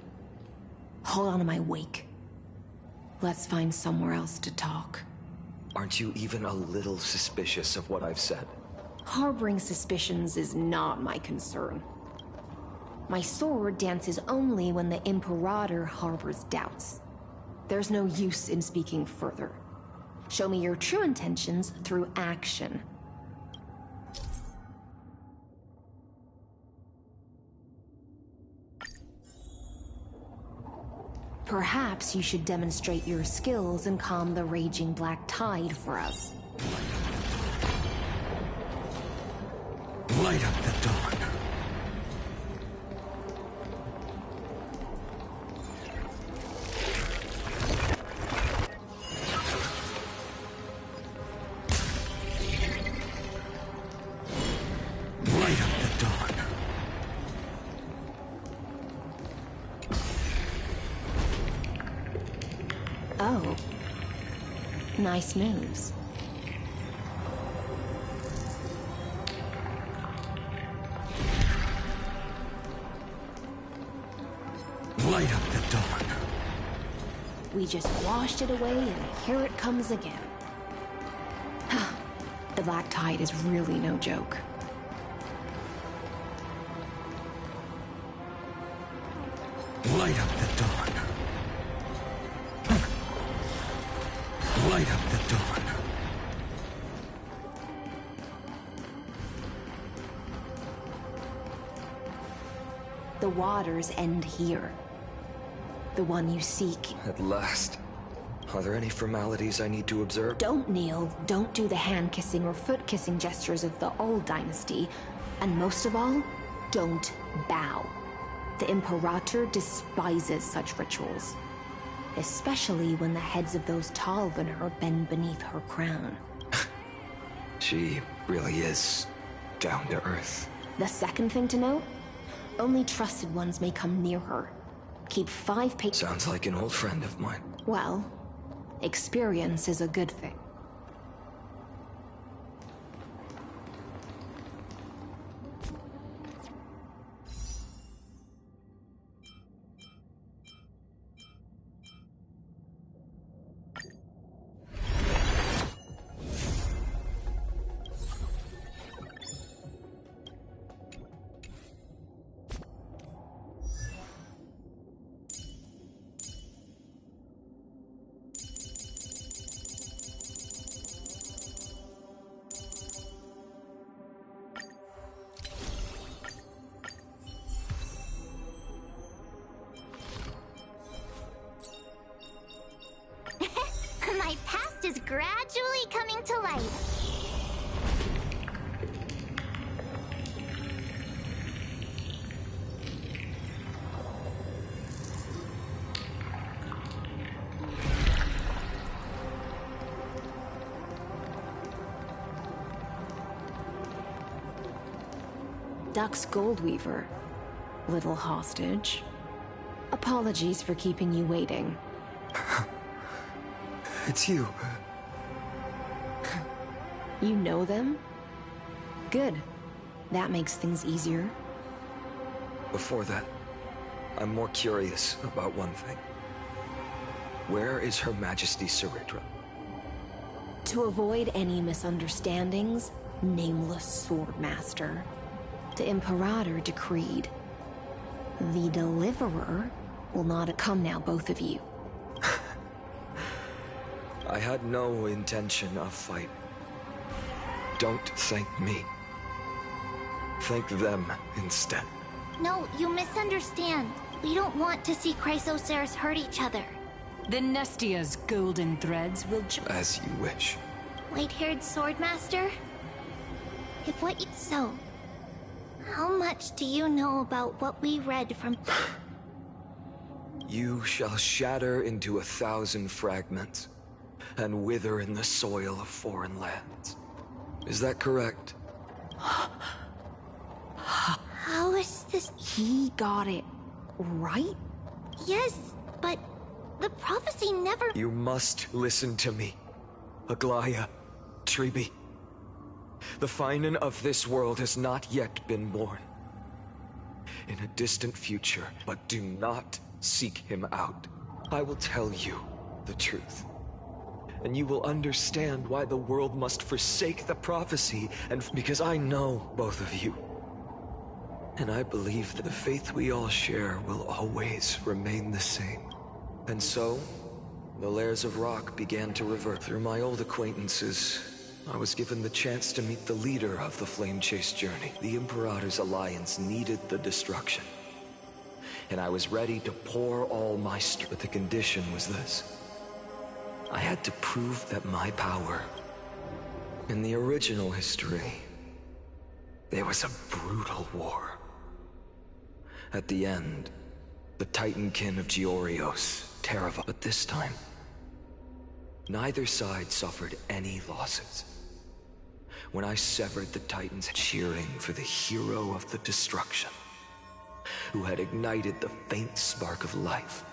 Hold on to my wake. Let's find somewhere else to talk. Aren't you even a little suspicious of what I've said? Harboring suspicions is not my concern. My sword dances only when the Imperator harbors doubts. There's no use in speaking further. Show me your true intentions through action. Perhaps you should demonstrate your skills and calm the raging black tide for us. Light up the dawn. Light up the dawn. Oh. Nice moves. Light up the dawn. We just washed it away and here it comes again. The black tide is really no joke. Light up the dawn. Light up the dawn. The waters end here. The one you seek. At last. Are there any formalities I need to observe? Don't kneel, don't do the hand-kissing or foot-kissing gestures of the old dynasty, and most of all, don't bow. The Imperator despises such rituals, especially when the heads of those Talvener bend beneath her crown. She really is down to earth. The second thing to note, only trusted ones may come near her. Keep 5 paces. Sounds like an old friend of mine. Well, experience is a good thing. My past is gradually coming to light. Dux Goldweaver, little hostage. Apologies for keeping you waiting. It's you. You know them? Good. That makes things easier. Before that, I'm more curious about one thing. Where is Her Majesty Saritra? To avoid any misunderstandings, nameless swordmaster, the Imperator decreed. The Deliverer will not come now, both of you. I had no intention of fight. Don't thank me. Thank them instead. No, you misunderstand. We don't want to see Chrysoceres hurt each other. The Nestia's golden threads will... As you wish. White-haired swordmaster? If what you... So, How much do you know about what we read from... You shall shatter into 1,000 fragments and wither in the soil of foreign lands. Is that correct? How is this... He got it right? Yes, but the prophecy never... You must listen to me, Aglaya, Tribi. The Finan of this world has not yet been born. In a distant future, but do not seek him out. I will tell you the truth. And you will understand why the world must forsake the prophecy, and because I know both of you. And I believe that the faith we all share will always remain the same. And so, the layers of rock began to revert. Through my old acquaintances, I was given the chance to meet the leader of the Flame Chase journey. The Imperator's alliance needed the destruction. And I was ready to pour all my strength, but the condition was this. I had to prove that my power... In the original history, there was a brutal war. At the end, the Titankin of Georios, Terava. But this time, neither side suffered any losses. When I severed the Titans, cheering for the hero of the destruction, who had ignited the faint spark of life.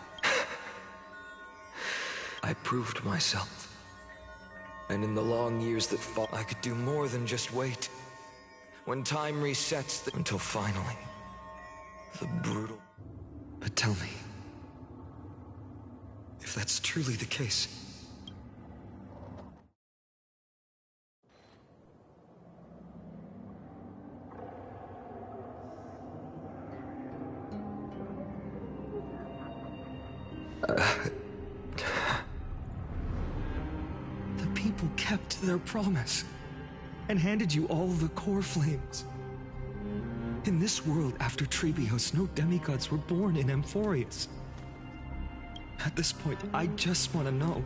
I proved myself. And in the long years that followed, I could do more than just wait. When time resets, until finally, the brutal... But tell me, if that's truly the case... The people kept their promise and handed you all the core flames. In this world after Trebios, no demigods were born in Amphoreus. At this point, I just want to know.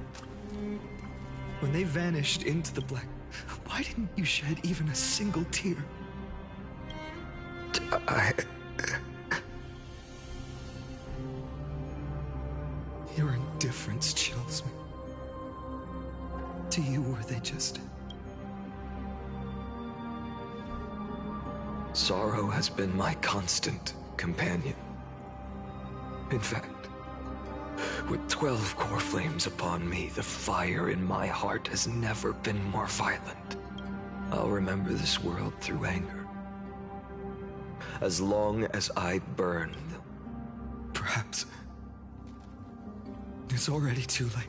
When they vanished into the black, why didn't you shed even a single tear? Your indifference chills me. To you, were they just... Sorrow has been my constant companion. In fact, with 12 core flames upon me, the fire in my heart has never been more violent. I'll remember this world through anger. As long as I burn, perhaps it's already too late.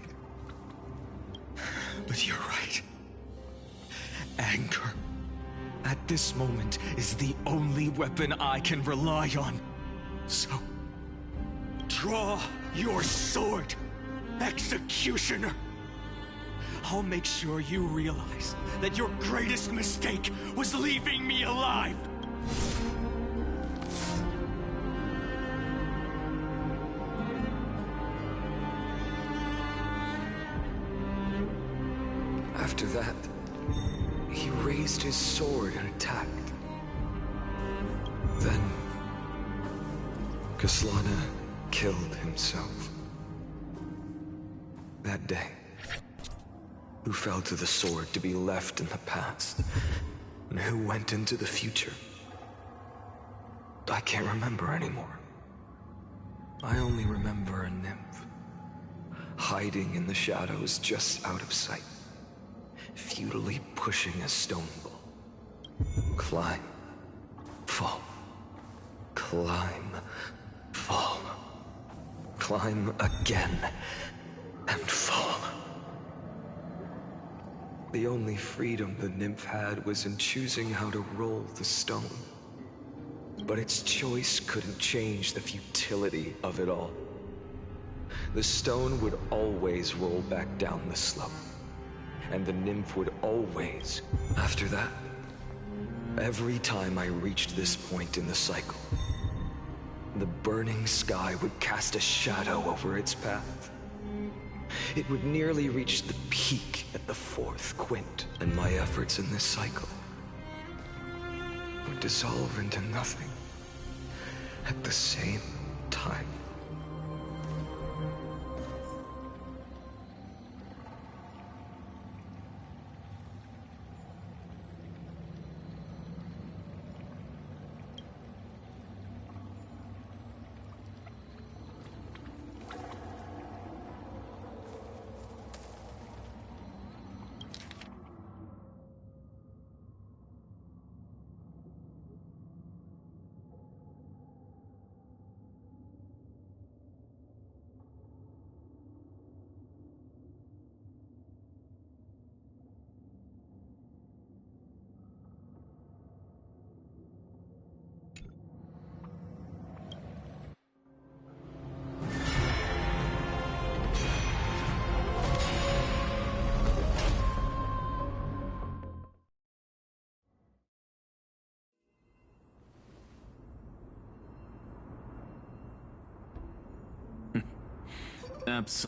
But you're right. Anger, at this moment, is the only weapon I can rely on. So, draw your sword, Executioner. I'll make sure you realize that your greatest mistake was leaving me alive. After that, he raised his sword and attacked. Then, Kaslana killed himself. That day, who fell to the sword to be left in the past, and who went into the future, I can't remember anymore. I only remember a nymph, hiding in the shadows just out of sight, futilely pushing a stone ball. Climb, fall, climb, fall, climb again, and fall. The only freedom the nymph had was in choosing how to roll the stone. But its choice couldn't change the futility of it all. The stone would always roll back down the slope. And the nymph would always... After that, every time I reached this point in the cycle, the burning sky would cast a shadow over its path. It would nearly reach the peak at the 4th quint, and my efforts in this cycle would dissolve into nothing at the same time.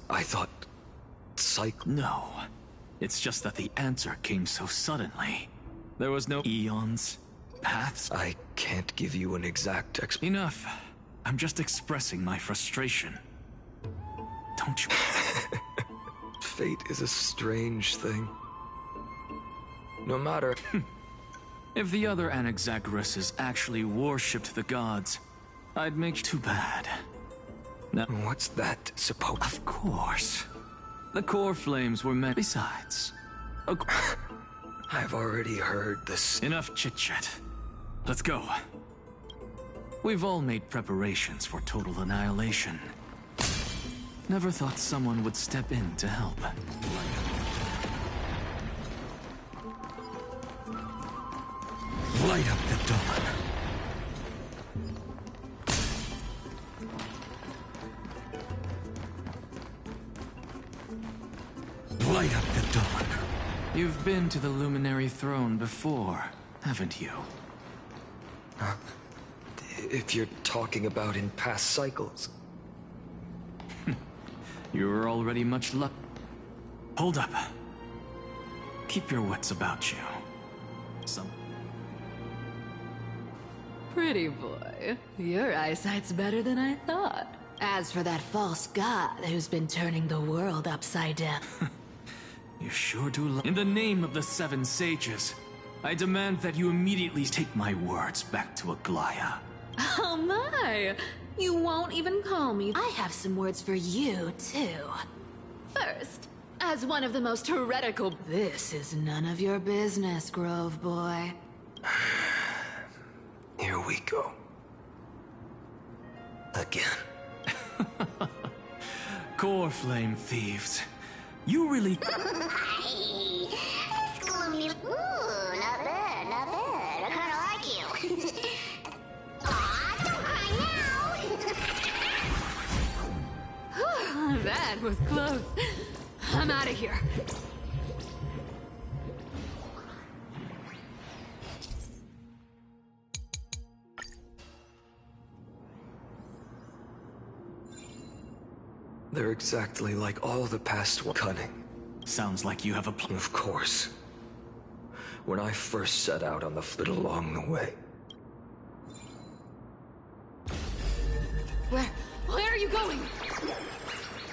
I thought... No. It's just that the answer came so suddenly. There was no eons, paths... I can't give you an exact explanation. Enough. I'm just expressing my frustration. Don't you... Fate is a strange thing. No matter... If the other Anaxagoras actually worshipped the gods, I'd make too bad. Now, what's that supposed? Of course. The core flames were meant. Besides, I've already heard this. Enough chit-chat. Let's go. We've all made preparations for total annihilation. Never thought someone would step in to help. Light up the dawn. Light up the dawn. You've been to the Luminary Throne before, haven't you? If you're talking about in past cycles. You're already much luck. Hold up. Keep your wits about you. Pretty boy, your eyesight's better than I thought. As for that false god who's been turning the world upside down... You sure do In the name of the Seven Sages, I demand that you immediately take my words back to Aglaya. Oh my! You won't even call me. I have some words for you, too. First, as one of the most heretical... This is none of your business, Grove Boy. Here we go. Again. Core flame thieves. You really... Gloomy. Ooh, not bad, not bad. I kinda like you. Aw, don't cry now. That was close. I'm out of here. They're exactly like all the past one. Cunning. Sounds like you have a plan. Of course. When I first set out on the flit along the way. Where are you going?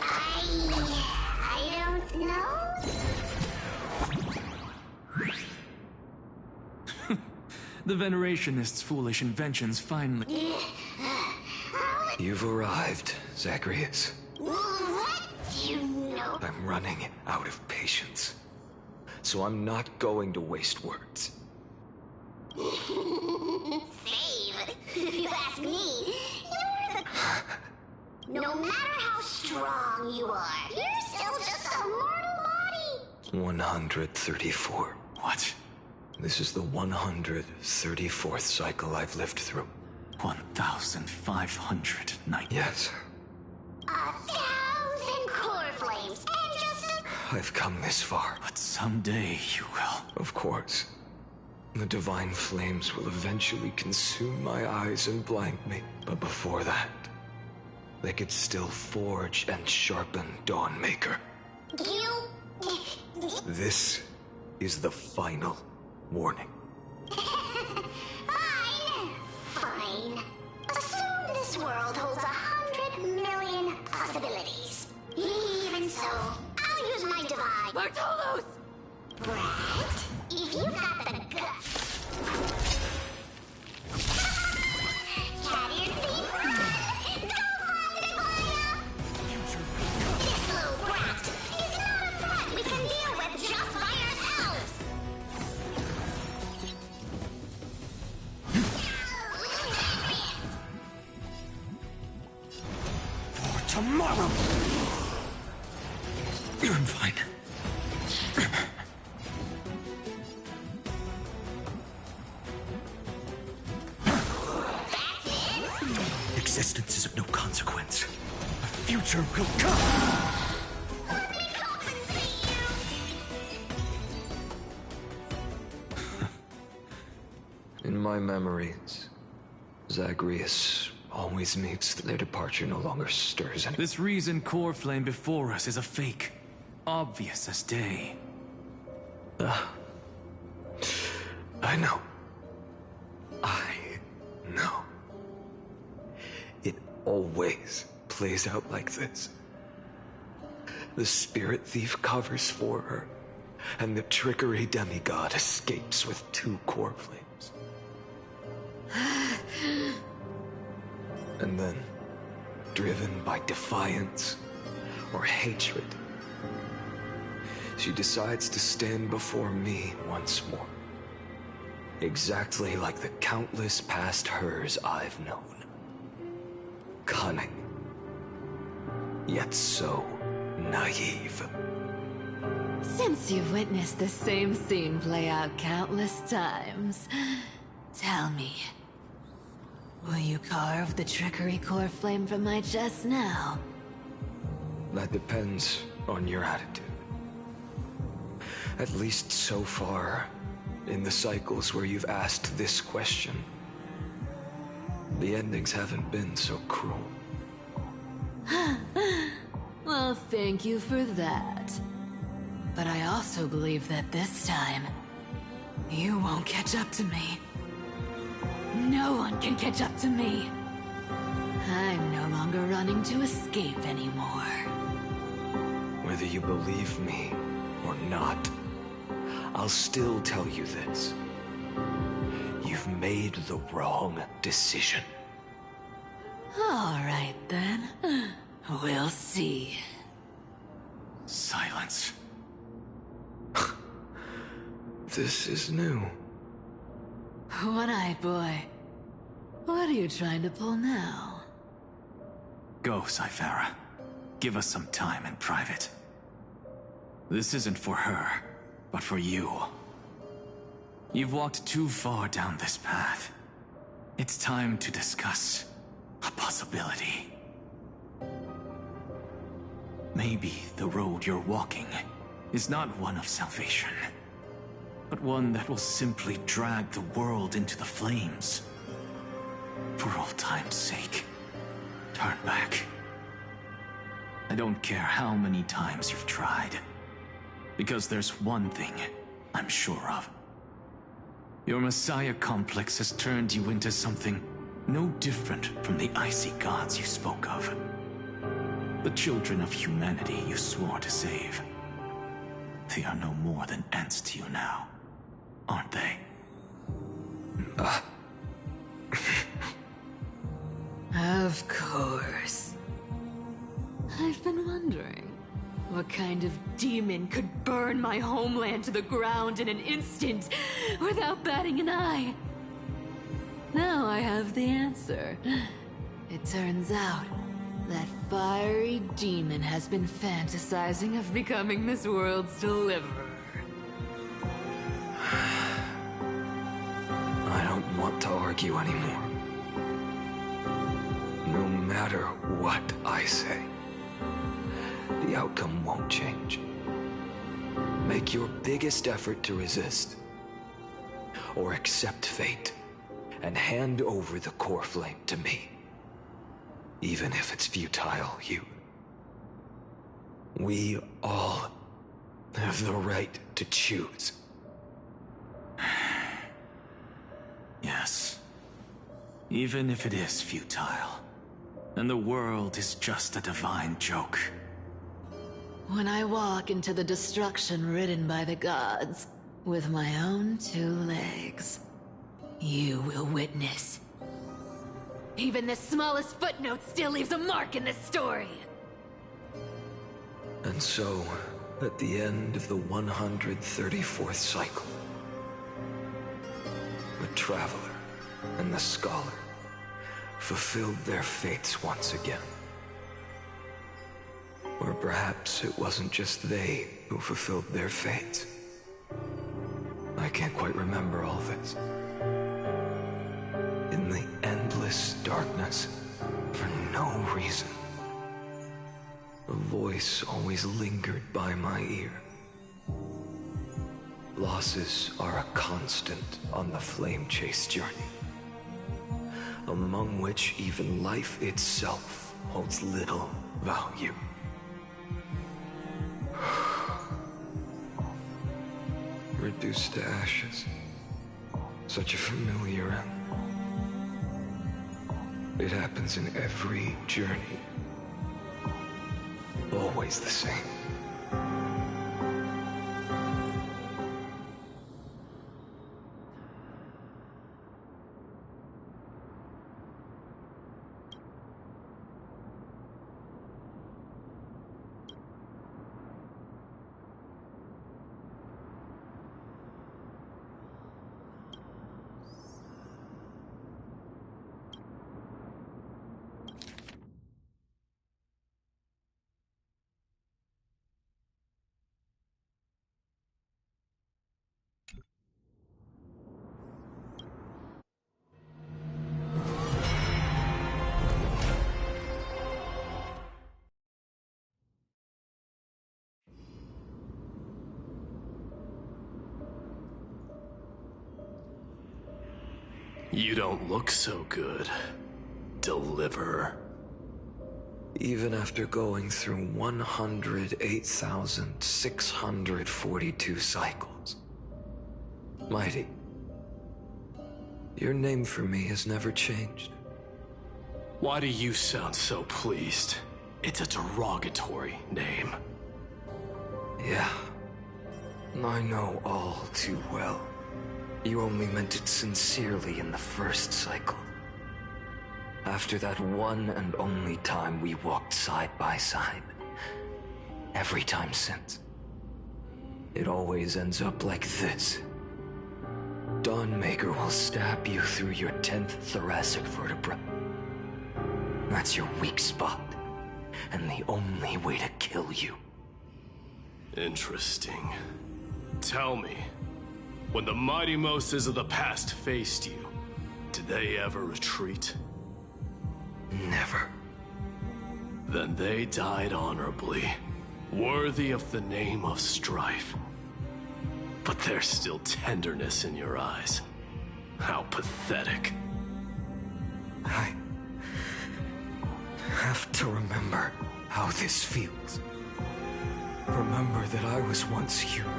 I don't know. The Venerationists' foolish inventions finally... You've arrived, Zacharias. What do you know? I'm running out of patience. So I'm not going to waste words. Save. If you ask me, you're the... No matter how strong you are, you're still just a mortal body. 134. What? This is the 134th cycle I've lived through. 1,500 nights. Yes. 1,000 core flames, and just a... I've come this far. But someday you will. Of course. The divine flames will eventually consume my eyes and blind me. But before that, they could still forge and sharpen Dawnmaker. You... This is the final warning. I world holds 100 million possibilities. Even so, I'll use my divine. Bartolos! Brett, if you got the guts. Cat ear thief! Go positive for ya! This little brat is not a threat we can deal with just by ourselves! For tomorrow! I'm fine. Existence is of no consequence. A future will come! In my memories, Zagreus always meets their departure no longer stirs any. This reason core flame before us is a fake. Obvious as day. I know. I know. It always plays out like this. The spirit thief covers for her, and the trickery demigod escapes with 2 core flames. And then, driven by defiance or hatred, she decides to stand before me once more. Exactly like the countless past hers I've known. Cunning, yet so naive. Since you've witnessed the same scene play out countless times, tell me, will you carve the trickery core flame from my chest now? That depends on your attitude. At least so far, in the cycles where you've asked this question, the endings haven't been so cruel. Well, thank you for that. But I also believe that this time, you won't catch up to me. No one can catch up to me. I'm no longer running to escape anymore. Whether you believe me or not, I'll still tell you this. You've made the wrong decision. All right, then. We'll see. Silence. This is new. One-eyed boy. What are you trying to pull now? Go, Cyphera. Give us some time in private. This isn't for her, but for you. You've walked too far down this path. It's time to discuss a possibility. Maybe the road you're walking is not one of salvation, but one that will simply drag the world into the flames. For old time's sake, turn back. I don't care how many times you've tried, because there's one thing I'm sure of. Your Messiah complex has turned you into something no different from the icy gods you spoke of. The children of humanity you swore to save. They are no more than ants to you now, aren't they? Of course. I've been wondering, what kind of demon could burn my homeland to the ground in an instant without batting an eye? Now I have the answer. It turns out that fiery demon has been fantasizing of becoming this world's deliverer. I don't want to argue anymore. No matter what I say, the outcome won't change. Make your biggest effort to resist, or accept fate, and hand over the core flame to me. Even if it's futile, we all have the right to choose. Yes. Even if it is futile. and the world is just a divine joke. When I walk into the destruction ridden by the gods, with my own 2 legs, you will witness. Even the smallest footnote still leaves a mark in this story. And so, at the end of the 134th cycle, the Traveler and the Scholar fulfilled their fates once again. Or perhaps it wasn't just they who fulfilled their fates. I can't quite remember all this. In the endless darkness, for no reason, a voice always lingered by my ear. Losses are a constant on the flame chase journey, among which even life itself holds little value. Reduced to ashes. Such a familiar end. It happens in every journey. Always the same. You don't look so good, Deliverer. Even after going through 108,642 cycles. Mighty, your name for me has never changed. Why do you sound so pleased? It's a derogatory name. Yeah, I know all too well. You only meant it sincerely in the first cycle. After that one and only time we walked side by side. Every time since. It always ends up like this. Dawnmaker will stab you through your 10th thoracic vertebra. That's your weak spot, and the only way to kill you. Interesting. Tell me, when the mighty Moses of the past faced you, did they ever retreat? Never. Then they died honorably, worthy of the name of strife. But there's still tenderness in your eyes. How pathetic. I have to remember how this feels. Remember that I was once human.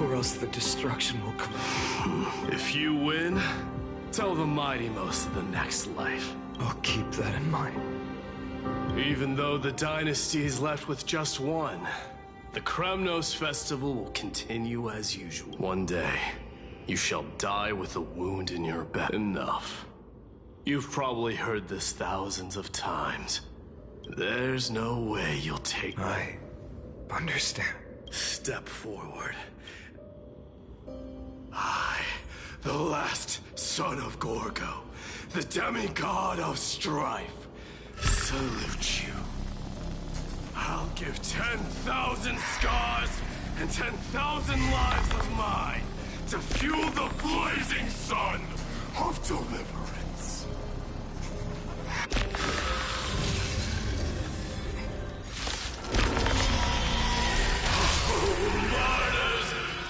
Or else the destruction will come. If you win, tell the mighty most of the next life. I'll keep that in mind. Even though the dynasty is left with just one, the Kremnos festival will continue as usual. One day, you shall die with a wound in your back. Enough. You've probably heard this thousands of times. There's no way you'll take me. I understand. Step forward. I, the last son of Gorgo, the demigod of strife, salute you. I'll give 10,000 scars and 10,000 lives of mine to fuel the blazing sun of deliverance. Martyrs,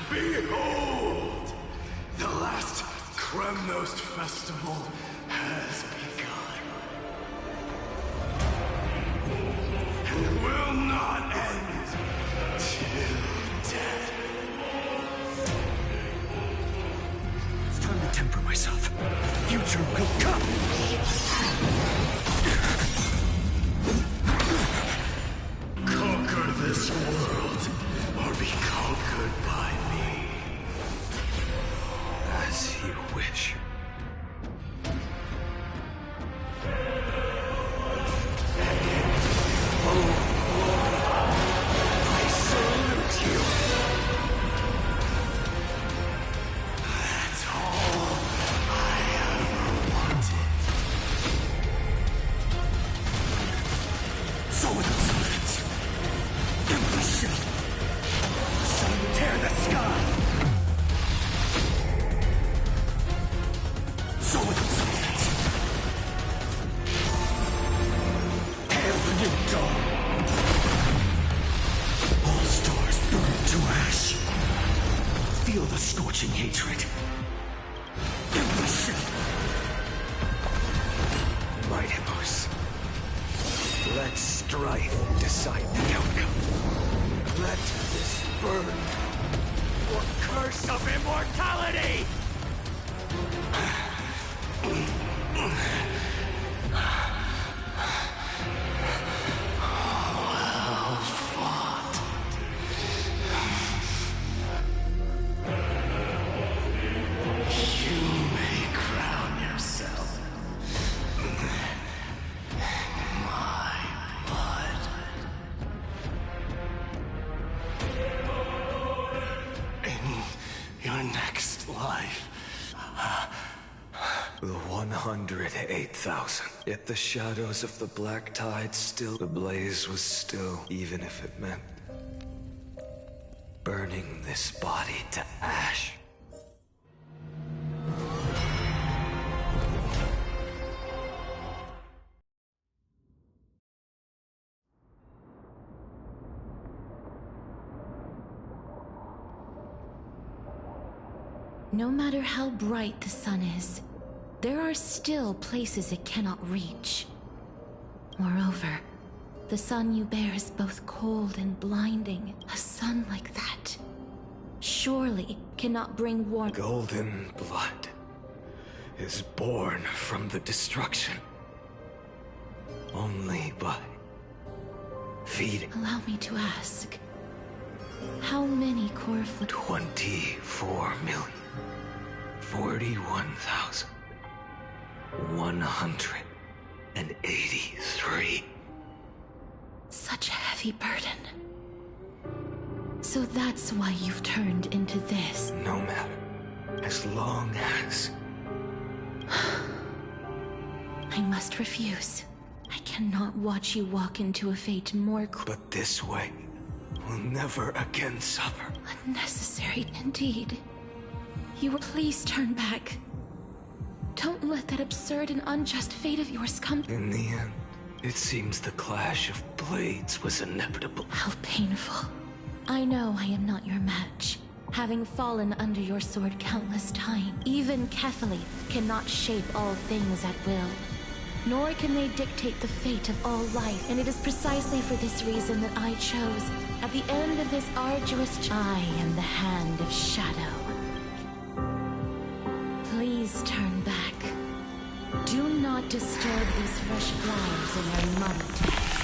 behold! The last Kremnos festival has begun. And will not end till death. It's time to temper myself. The future will you dawn. All stars burn to ash. Feel the scorching hatred. In the shadow. Mighty Moose. Let strife decide the outcome. Let this burn or curse of immortality! Well fought. You may crown yourself my blood. In your next life. The 108,000. Yet the shadows of the black tide still... The blaze was still, even if it meant burning this body to ash. No matter how bright the sun is, there are still places it cannot reach. Moreover, the sun you bear is both cold and blinding. A sun like that surely cannot bring warmth. Golden blood is born from the destruction only by feeding. Allow me to ask, how many core 24 million. 41,183. Such a heavy burden. So that's why you've turned into this. No matter. As long as... I must refuse. I cannot watch you walk into a fate more But this way will never again suffer. Unnecessary indeed. You will please turn back. Don't let that absurd and unjust fate of yours come. In the end, it seems the clash of blades was inevitable. How painful. I know I am not your match. Having fallen under your sword countless times, even Kethely cannot shape all things at will. Nor can they dictate the fate of all life, and it is precisely for this reason that I chose, at the end of this arduous I am the hand of shadow. Please turn back. Do not disturb these fresh flowers in their muddy depths.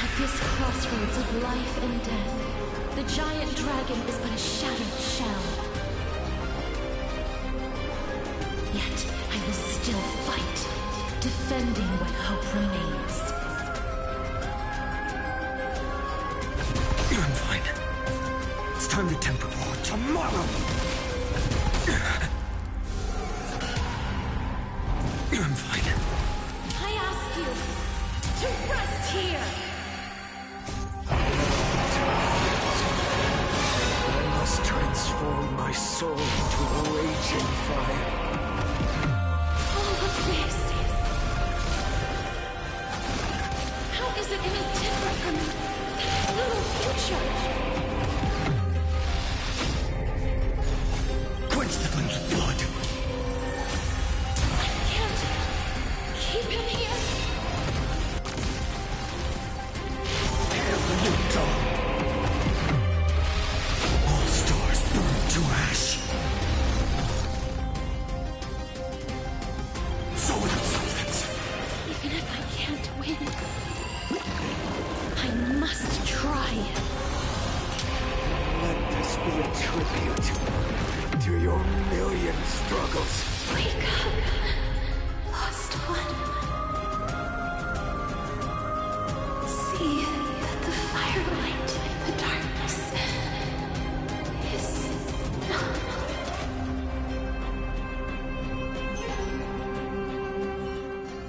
At this crossroads of life and death, the giant dragon is but a shattered shell. Yet, I will still fight, defending what hope remains. I'm fine. It's time to temper war tomorrow. I'm fine. I ask you to rest here! I must transform my soul into a raging fire. All of this... How is it any different from that little future? Quench the flames of blood. I can't keep him here. Hail the new dawn. All stars burn to ash.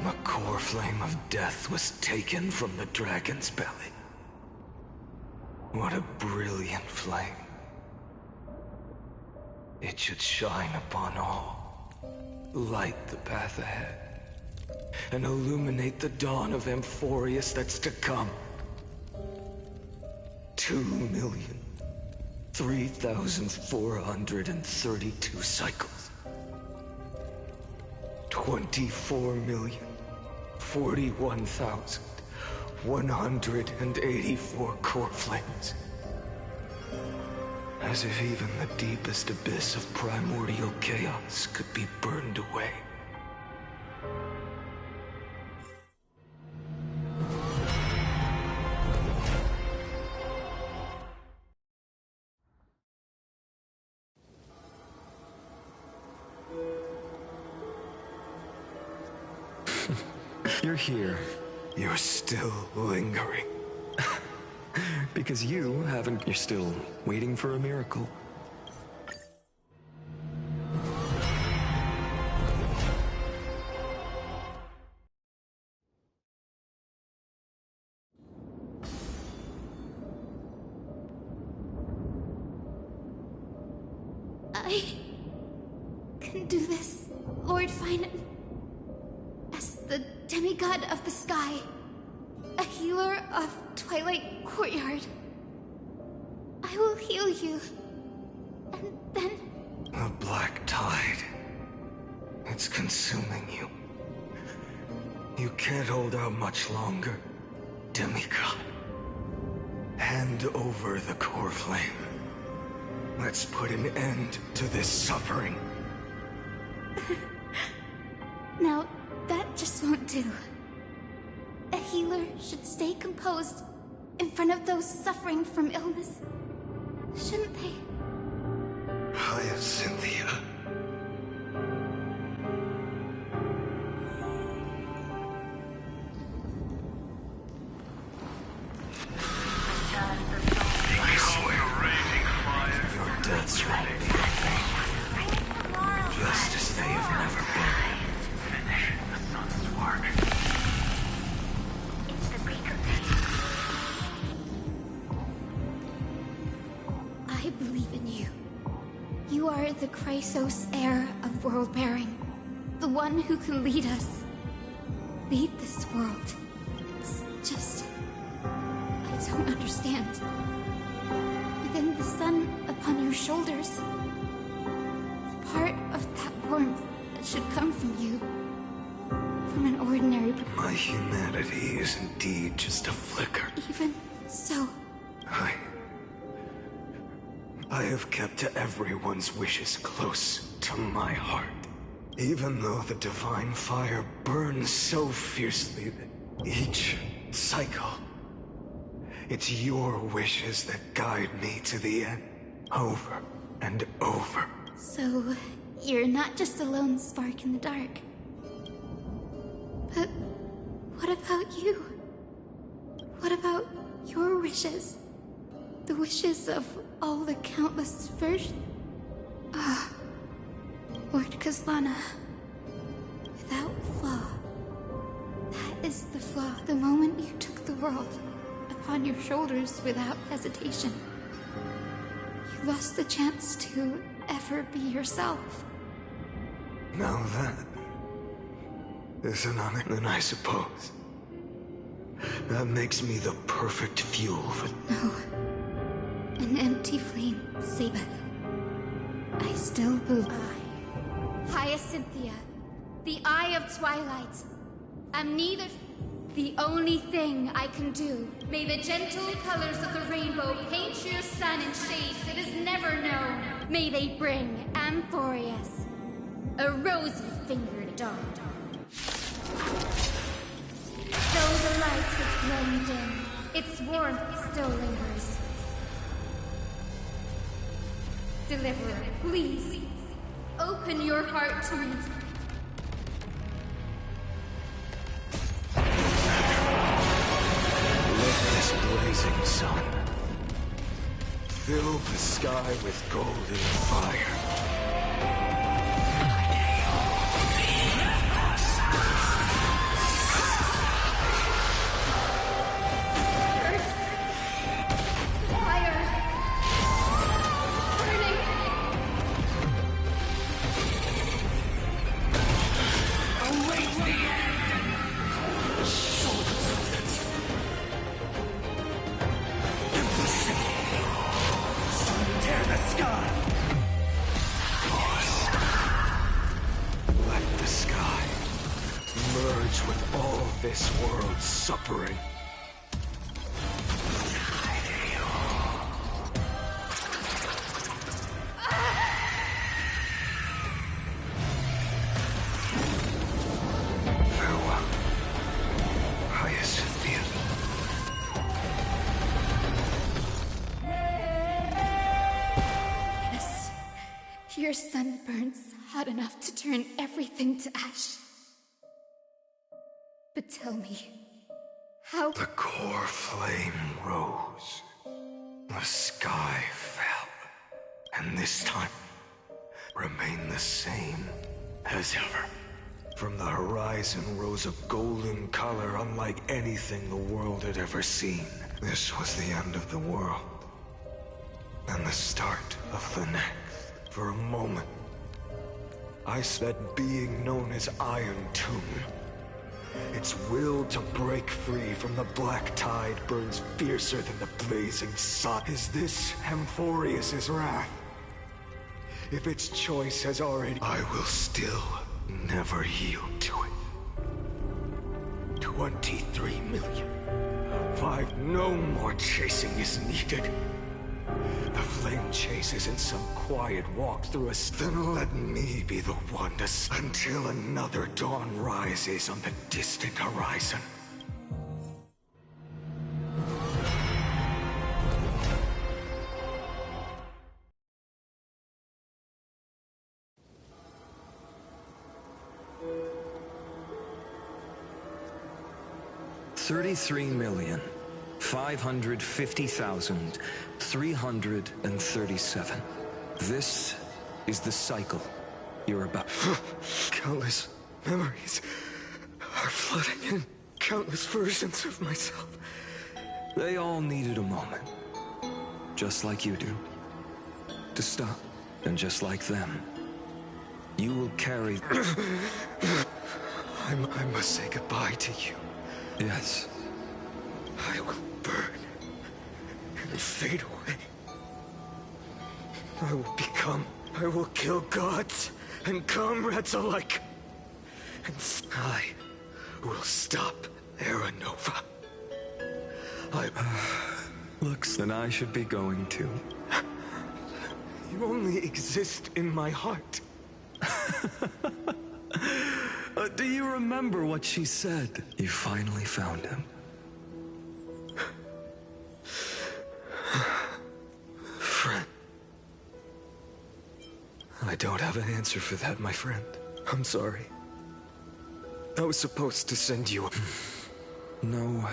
The core flame of death was taken from the dragon's belly. What a brilliant flame. It should shine upon all, light the path ahead, and illuminate the dawn of Amphoreus that's to come. 2,003,432 cycles. 24,041,184 core flames. As if even the deepest abyss of primordial chaos could be burned away. You're here. You're still lingering. Because you haven't. You're still waiting for a miracle. I can do this, Lord Finan. As the demigod of the sky, a healer of Twilight Courtyard, I will heal you, and then... The black tide. It's consuming you. You can't hold out much longer, demigod. Hand over the core flame. Let's put an end to this suffering. Now, that just won't do. A healer should stay composed in front of those suffering from illness, shouldn't they? Cynthia. Your deaths won't be just as they have never been. Finish the sun's work. I believe in you. You are the Chrysos heir of world-bearing. The one who can lead us. Lead this world. It's just... I don't understand. Within the sun upon your shoulders. The part of that warmth that should come from you. From an ordinary... My humanity is indeed just a flicker. Even so... I have kept everyone's wishes close to my heart. Even though the divine fire burns so fiercely that each cycle, it's your wishes that guide me to the end, over and over. So, you're not just a lone spark in the dark. But what about you? What about your wishes? The wishes of all the countless versions. Lord Kazlana. Without flaw. That is the flaw. The moment you took the world upon your shoulders without hesitation. You lost the chance to ever be yourself. Now that is an honor, then I suppose. That makes me the perfect fuel for... No. An empty flame, Sabeth. I still believe. Hyacinthia, the Eye of Twilight. I'm neither. The only thing I can do. May the gentle colors of the rainbow paint your sun in shades it has never known. May they bring Amphoreus, a rosy-fingered dawn. Though the light has grown dim, its warmth still lingers. Deliverer, please, open your heart to me. Let this blazing sun fill the sky with golden fire. merge with all this world's suffering. Farewell, Hyacinthia. Yes, your sun burns hot enough to turn everything to ash. But tell me, how— The core flame rose. The sky fell. And this time, remained the same as ever. From the horizon rose a golden color unlike anything the world had ever seen. This was the end of the world. And the start of the next. For a moment, I said being known as Iron Tomb. Its will to break free from the black tide burns fiercer than the blazing sun. Is this Amphoreus' wrath? If its choice has already— I will still never yield to it. 23 million. 5, no more chasing is needed. The flame chase isn't some quiet walk through a— Then let me be the one to— until another dawn rises on the distant horizon. $33,550,337. This is the cycle you're about. Countless memories are flooding in. Countless versions of myself. They all needed a moment, just like you do, to stop. And just like them, you will carry— I must say goodbye to you. Yes. I will burn and fade away. I will kill gods and comrades alike. And I will stop Era Nova. Looks then I should be going too. You only exist in my heart. Do you remember what she said? You finally found him. Friend. I don't have an answer for that, my friend. I'm sorry. I was supposed to send you a— No.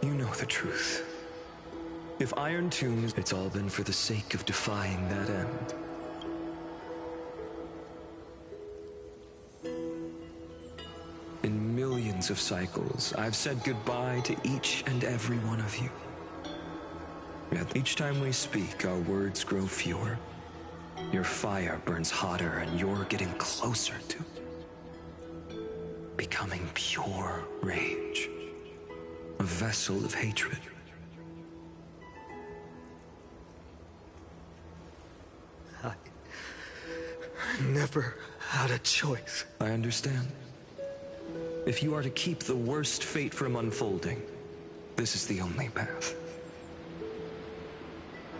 You know the truth. If Iron Tomb is— it's all been for the sake of defying that end. In millions of cycles, I've said goodbye to each and every one of you. Yet each time we speak, our words grow fewer. Your fire burns hotter, and you're getting closer to becoming pure rage. A vessel of hatred. I never had a choice. I understand. If you are to keep the worst fate from unfolding, this is the only path.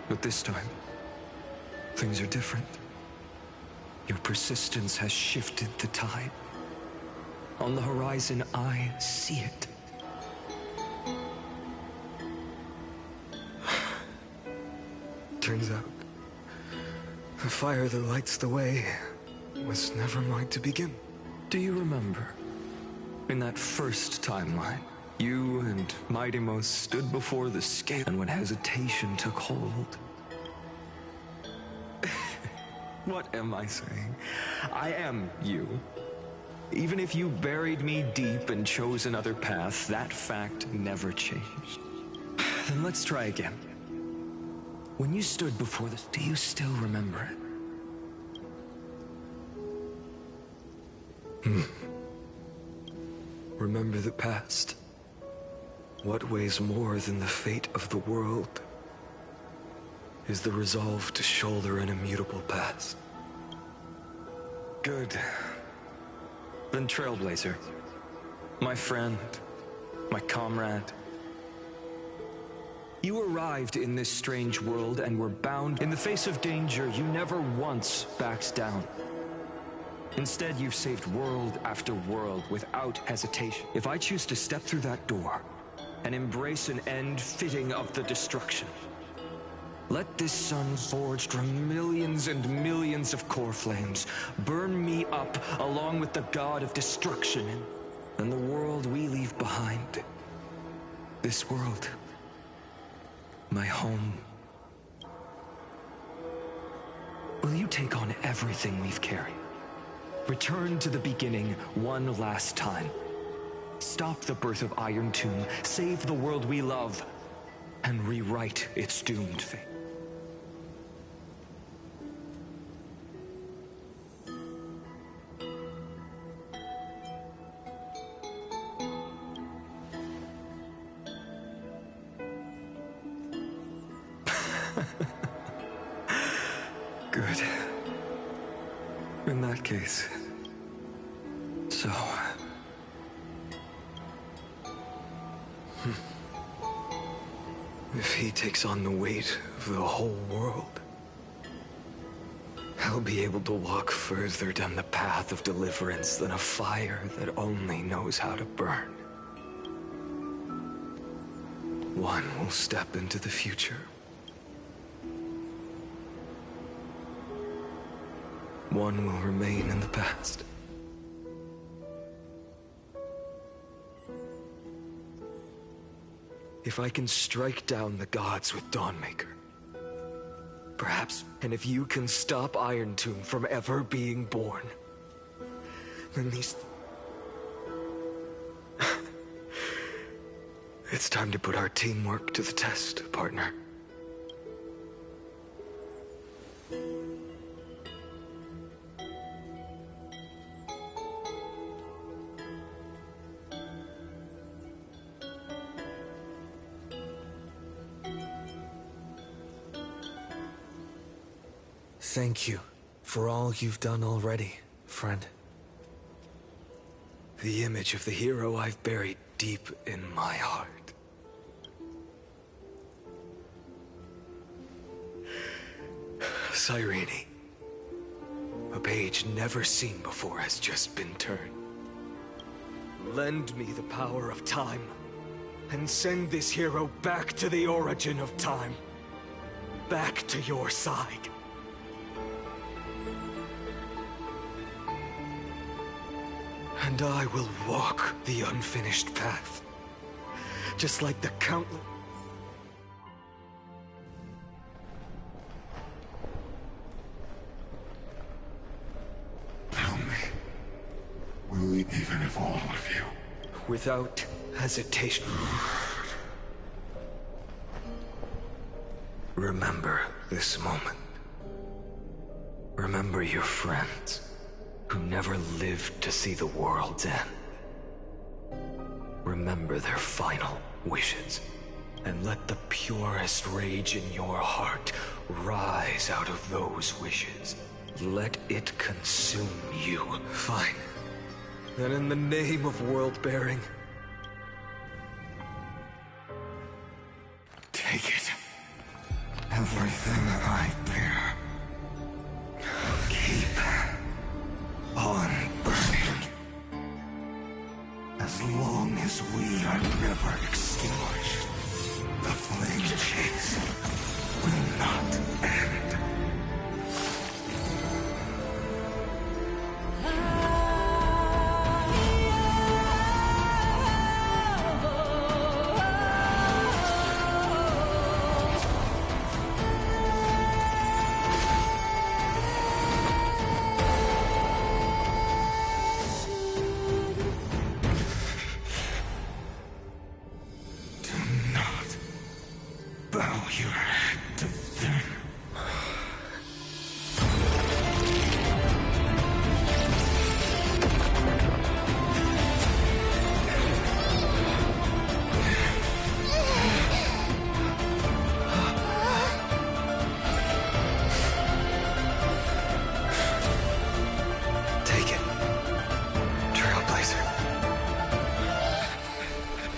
But this time, things are different. Your persistence has shifted the tide. On the horizon, I see it. Turns out, the fire that lights the way was never mine to begin. Do you remember? In that first timeline, you and Mightymost stood before the scale, and when hesitation took hold— What am I saying? I am you. Even if you buried me deep and chose another path, that fact never changed. Then let's try again. When you stood before this, do you still remember it? Remember the past. What weighs more than the fate of the world is the resolve to shoulder an immutable past. Good. Then Trailblazer. My friend. My comrade. You arrived in this strange world and were bound. In the face of danger, you never once backed down. Instead, you've saved world after world without hesitation. If I choose to step through that door and embrace an end fitting of the destruction, let this sun forged from millions and millions of core flames burn me up along with the god of destruction and the world we leave behind. This world. My home. Will you take on everything we've carried? Return to the beginning one last time. Stop the birth of Iron Tomb, save the world we love, and rewrite its doomed fate. Good. In that case, so... If he takes on the weight of the whole world, I'll be able to walk further down the path of deliverance than a fire that only knows how to burn. One will step into the future. One will remain in the past. If I can strike down the gods with Dawnmaker, perhaps, and if you can stop Iron Tomb from ever being born, then these... It's time to put our teamwork to the test, partner. Thank you for all you've done already, friend. The image of the hero I've buried deep in my heart. Cyrene. A page never seen before has just been turned. Lend me the power of time, and send this hero back to the origin of time. Back to your side. And I will walk the unfinished path. Just like the countless... Tell me, will we even if all of you? Without hesitation. Remember this moment. Remember your friends who never lived to see the world's end. Remember their final wishes, and let the purest rage in your heart rise out of those wishes. Let it consume you. Fine. Then in the name of world-bearing, take it. Everything I bear. Keep on burning. As long as we are never extinguished, the flame chase will not end. Bow your head to them.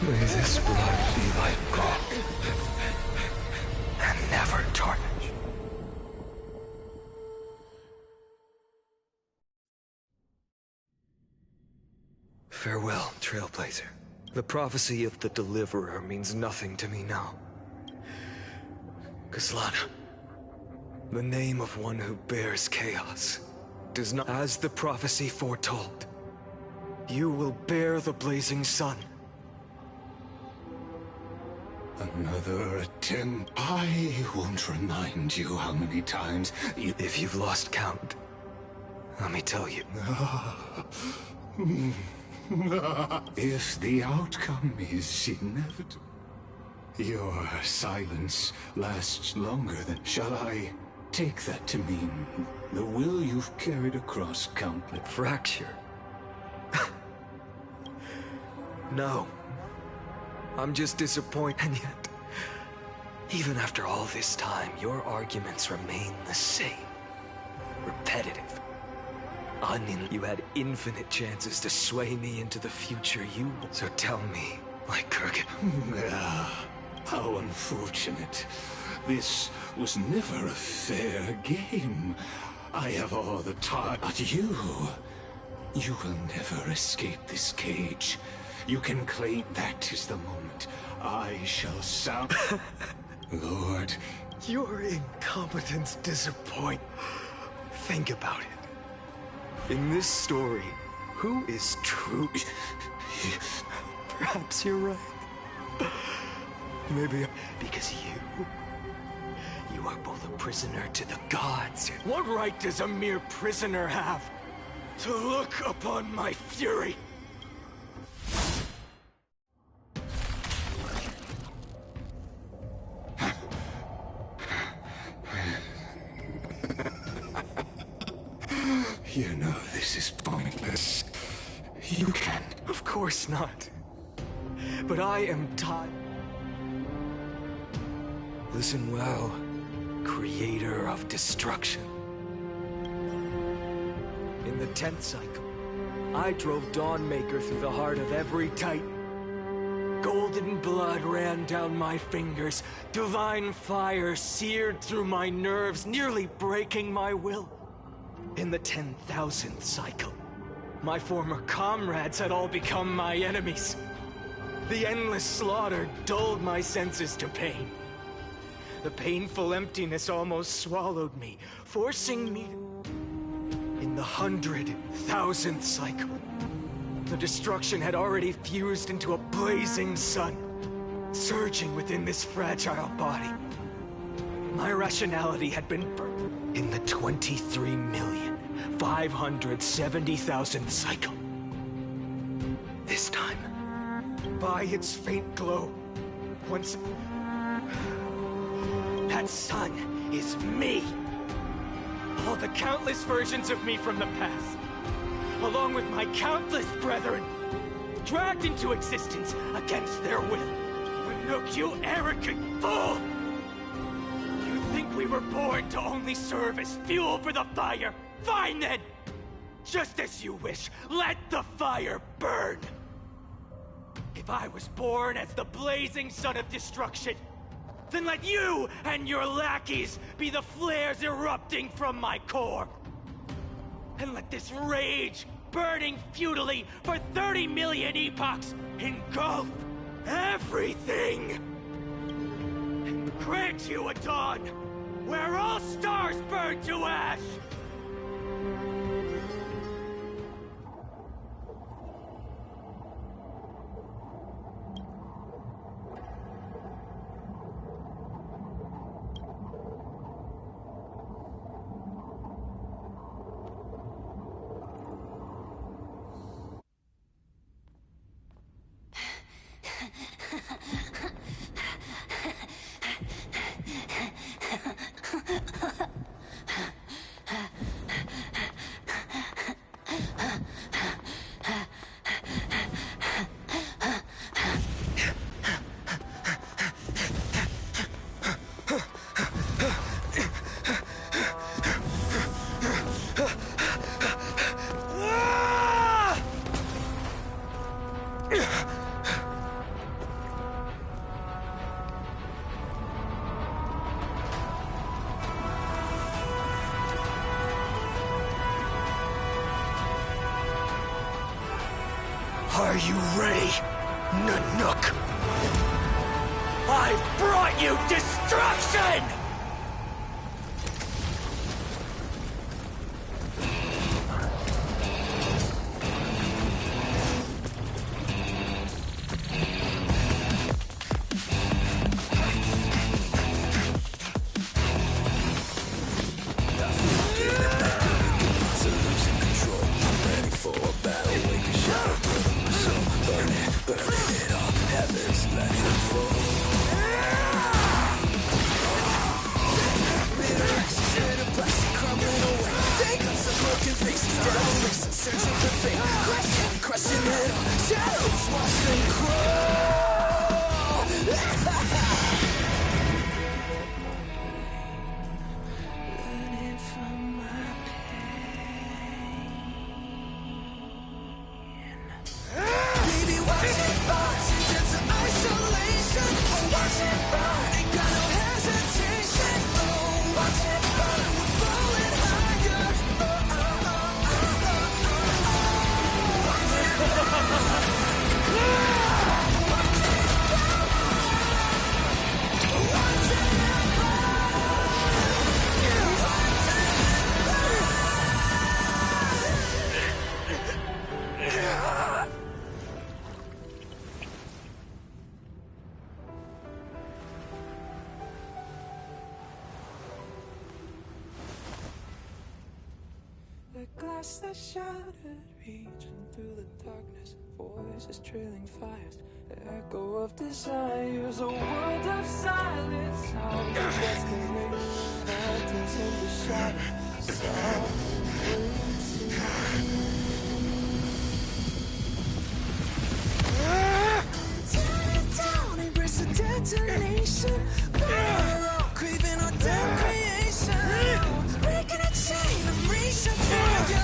May this blood be like gold, and never tarnish. Farewell, Trailblazer. The prophecy of the Deliverer means nothing to me now. Kaslana, the name of one who bears chaos, does not, as the prophecy foretold, you will bear the blazing sun. Another attempt. I won't remind you how many times you... If you've lost count, let me tell you. If the outcome is inevitable, your silence lasts longer than... Shall I take that to mean the will you've carried across countless... Fracture? No. I'm just disappointed, and yet, even after all this time, your arguments remain the same. Repetitive. You had infinite chances to sway me into the future you... So tell me, like Kurgan... How unfortunate. This was never a fair game. I have all the time, but you will never escape this cage. You can claim that is the moment I shall sound... Lord... Your incompetence disappoints. Think about it. In this story, who is true? Perhaps you're right. Maybe... Because you are both a prisoner to the gods. What right does a mere prisoner have to look upon my fury? You know this is pointless. You can't. Of course not. But I am taught. Listen well, creator of destruction. In the 10th cycle, I drove Dawnmaker through the heart of every Titan. Golden blood ran down my fingers, divine fire seared through my nerves, nearly breaking my will. In the 10,000th cycle, my former comrades had all become my enemies. The endless slaughter dulled my senses to pain. The painful emptiness almost swallowed me, forcing me to... In the 100,000th cycle, the destruction had already fused into a blazing sun, surging within this fragile body. My rationality had been burned. In the 23,570,000th cycle. This time, by its faint glow, once... That sun is me! All the countless versions of me from the past, along with my countless brethren, dragged into existence against their will. Anouk, you arrogant fool! We were born to only serve as fuel for the fire. Fine then! Just as you wish, let the fire burn! If I was born as the blazing sun of destruction, then let you and your lackeys be the flares erupting from my core. And let this rage, burning futilely for 30 million epochs, engulf everything! And grant you a dawn where all stars burn to ash! Are you ready, Nanook? I've brought you destruction! Glass that shattered, reaching through the darkness, voices trailing fires, echo of desires, a world of silence, how the desperation falters in the shadows, tear it down, embrace the detonation, craving our damn creation, breaking a chain, I'm reaching for you.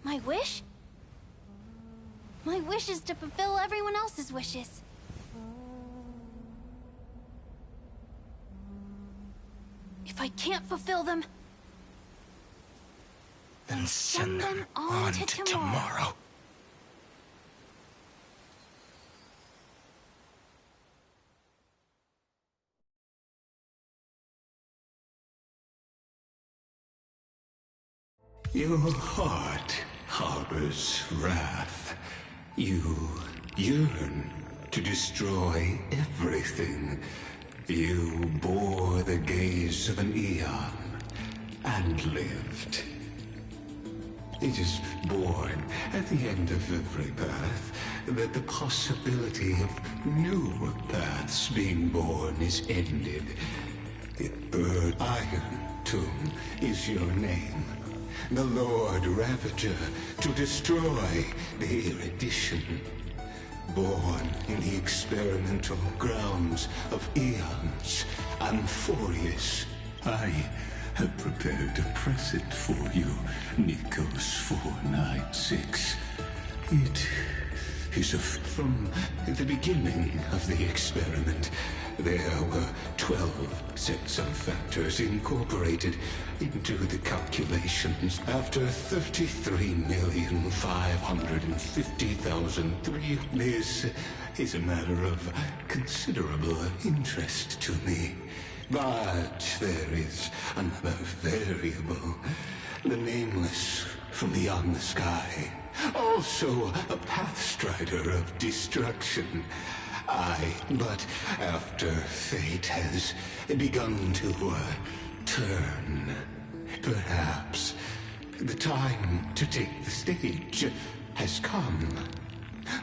My wish? My wish is to fulfill everyone else's wishes. If I can't fulfill them, then send them on to tomorrow. Your heart harbors wrath. You yearn to destroy everything. You bore the gaze of an eon and lived. It is born at the end of every path that the possibility of new paths being born is ended. The Iron Tomb is your name. The Lord Ravager to destroy the erudition. Born in the experimental grounds of eons, Amphoreus. I have prepared a present for you, Nikos 496. It is from the beginning of the experiment. There were 12 sets of factors incorporated into the calculations. After 33,550,003, this is a matter of considerable interest to me. But there is another variable, the nameless from beyond the sky. Also a pathstrider of destruction. But after fate has begun to turn, perhaps the time to take the stage has come.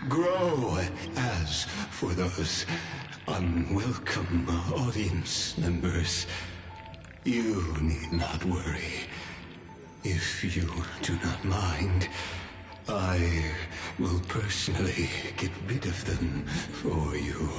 Grow as for those unwelcome audience members. You need not worry. If you do not mind, I will personally get rid of them for you.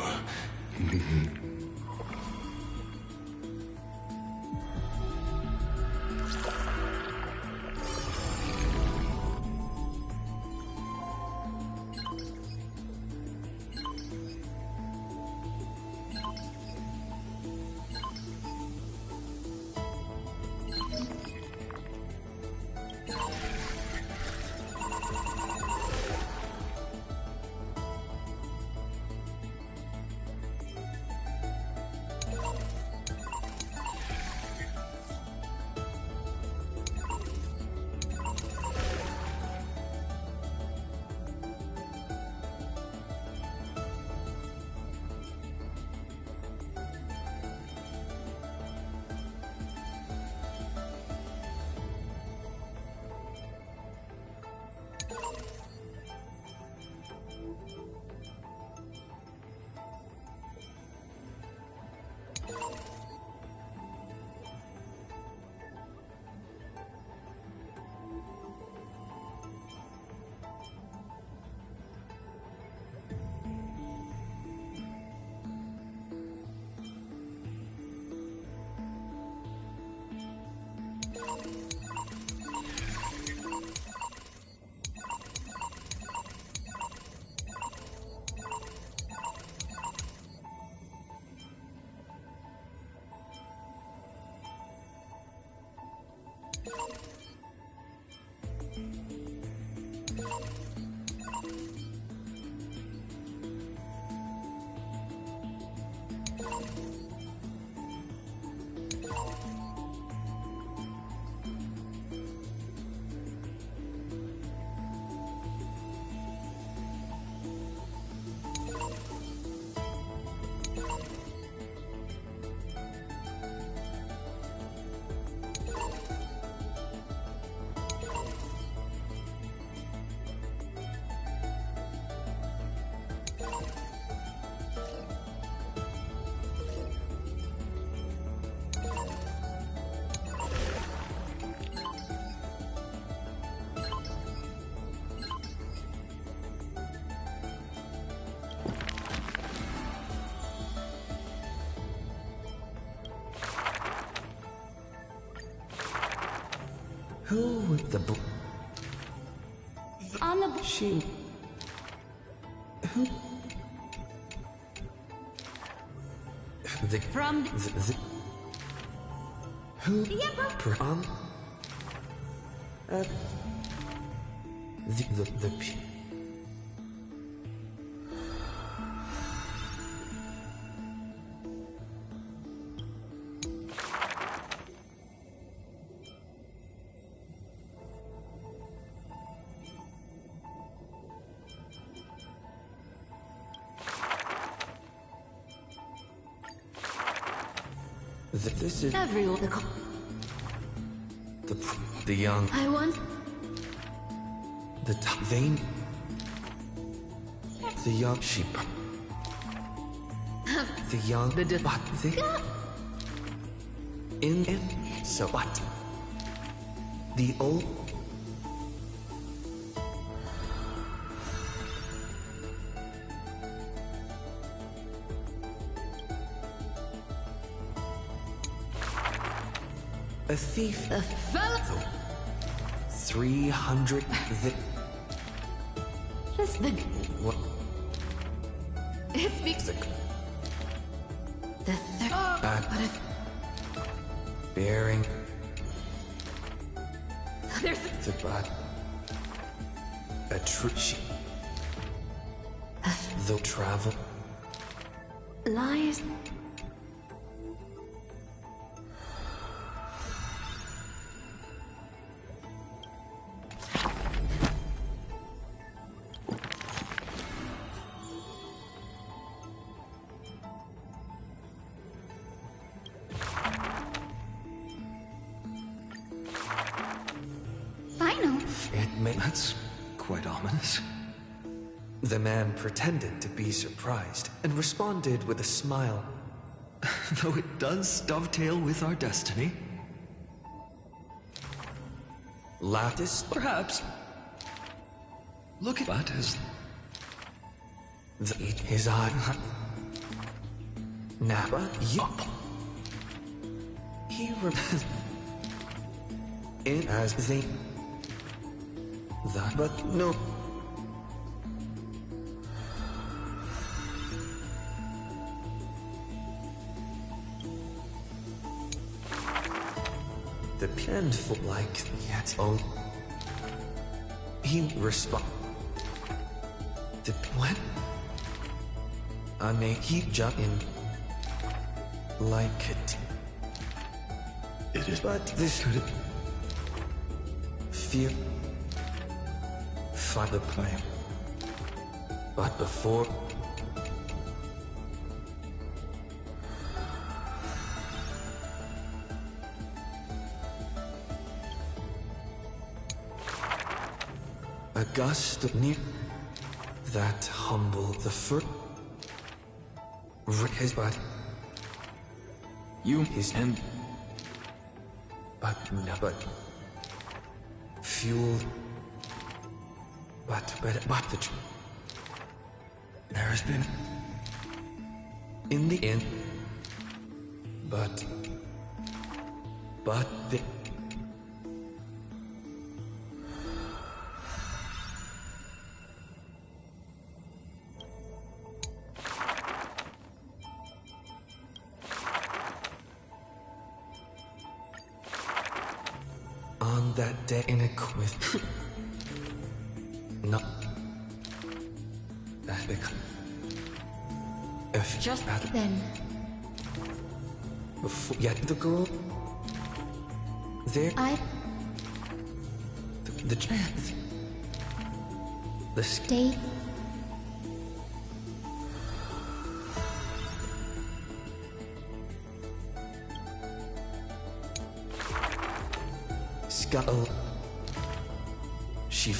Who with the On the she? Who? From who? the Emperor. From the This is Everyone. the young. I want The vein. The young sheep. The young. But in so what? The old. A thief. a fellow. 300. Just the What? it speaks. The third. What if bearing there's the bud. A true the travel lies? That's quite ominous. The man pretended to be surprised and responded with a smile. Though it does dovetail with our destiny. Lattice, perhaps. Look at that as his eye. Napa, yup. He in as they. That, but no. The painful like yet oh. He respond. The what? He jump in like it. It is, but this could fear. Find the plan. But before a gust of near that humble the first his body. You his end. But no, but fuel. But the there has been in the end. But the on that day in a quiz. No. That's because if just then before yet the girl there the chance the state scuttle she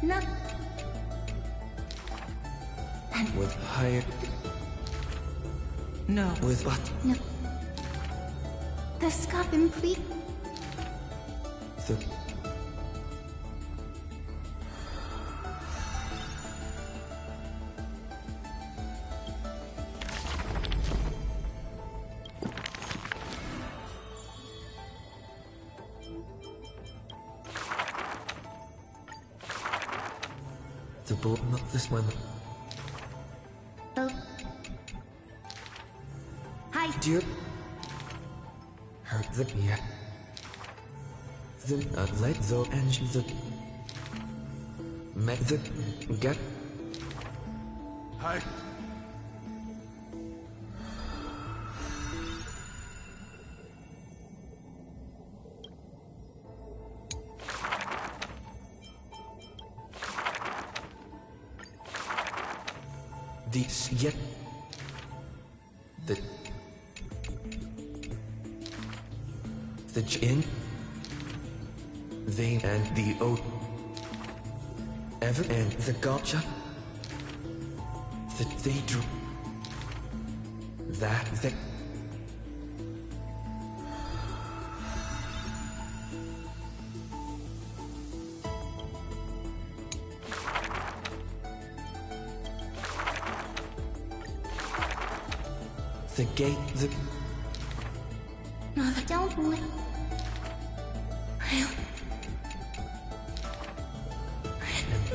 no. And with higher. No. With what? No. The Scoppin, please. The boat, not this one. Oh. Hi. Dear. Hurt the yeah. The let the engine the met the get. Hi. This yet the in they and the o ever and the gotcha that they drew that they the gate, the... Mother, don't let...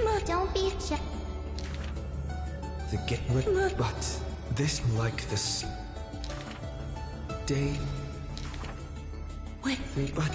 Mother, don't be a The gate, but... This like this day with me, but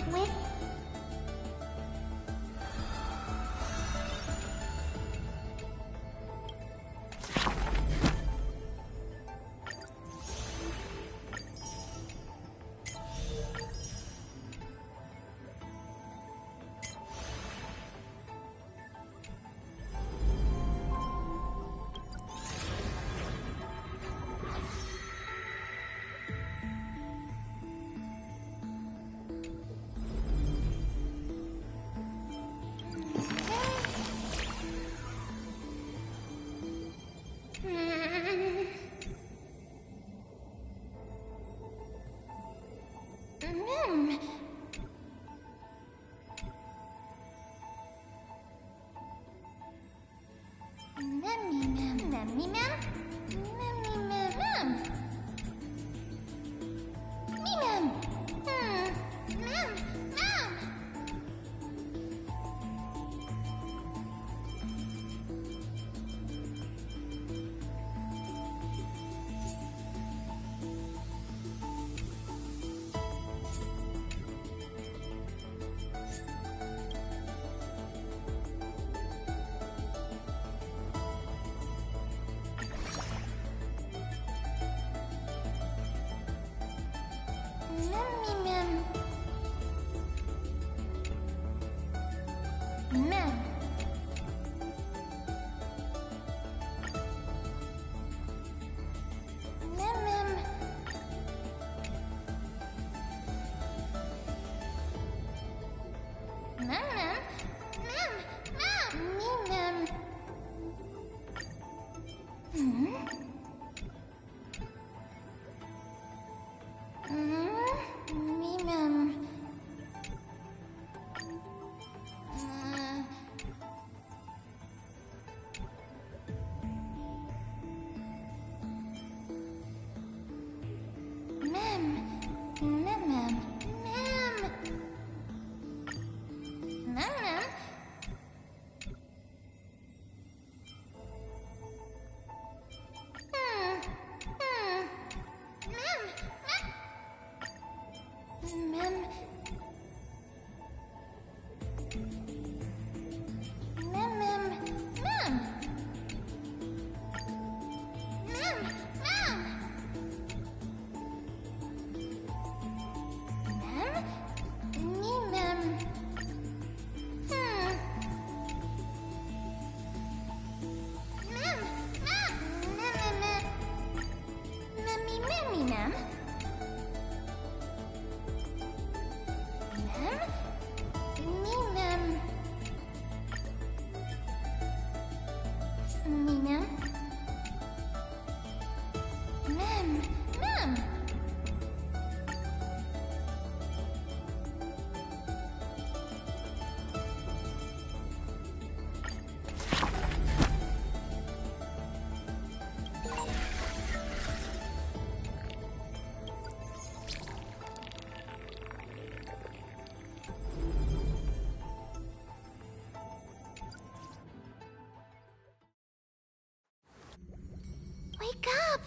Wake up!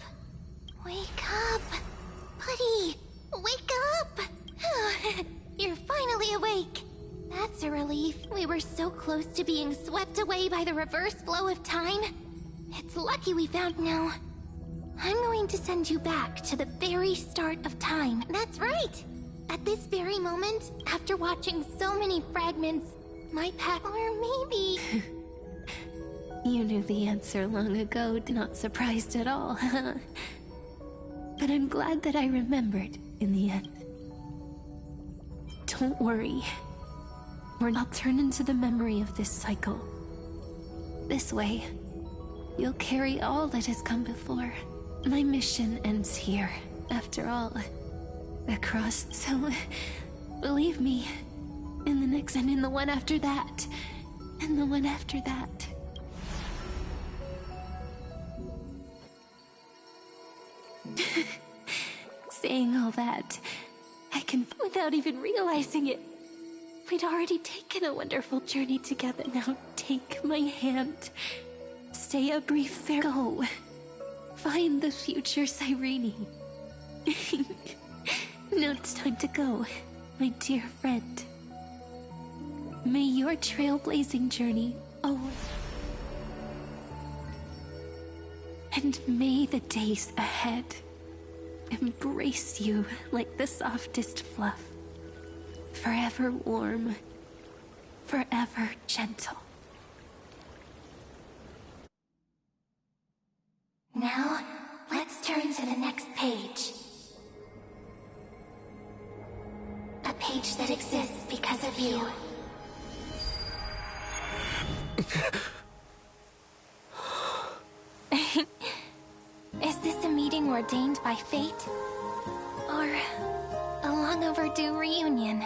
Wake up! Buddy! Wake up! You're finally awake! That's a relief. We were so close to being swept away by the reverse flow of time. It's lucky we found now. I'm going to send you back to the very start of time. That's right! At this very moment, after watching so many fragments, my path, or maybe... You knew the answer long ago, not surprised at all. But I'm glad that I remembered in the end. Don't worry. I'll turn into the memory of this cycle. This way, you'll carry all that has come before. My mission ends here, after all. Across, so believe me, in the next and in the one after that, and the one after that. Saying all that, I can, without even realizing it, we'd already taken a wonderful journey together. Now take my hand. Say a brief farewell. Find the future Cyrene. Now it's time to go, my dear friend. May your trailblazing journey always... And may the days ahead embrace you like the softest fluff. Forever warm, forever gentle. Now, let's turn to the next page. A page that exists because of you. Is this a meeting ordained by fate? Or a long overdue reunion?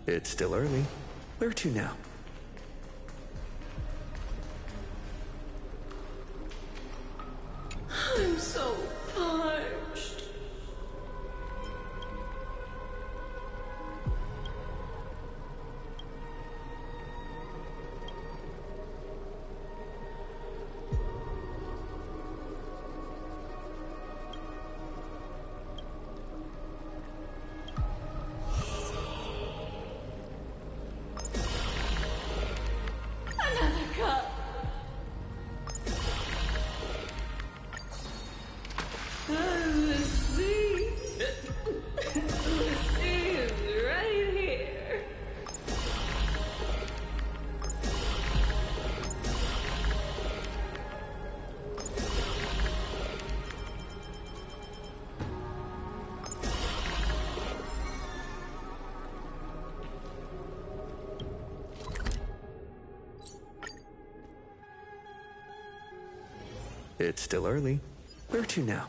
It's still early. Where to now? I'm so parched. Another cup. The sea. The sea is right here. It's still early. Where to now?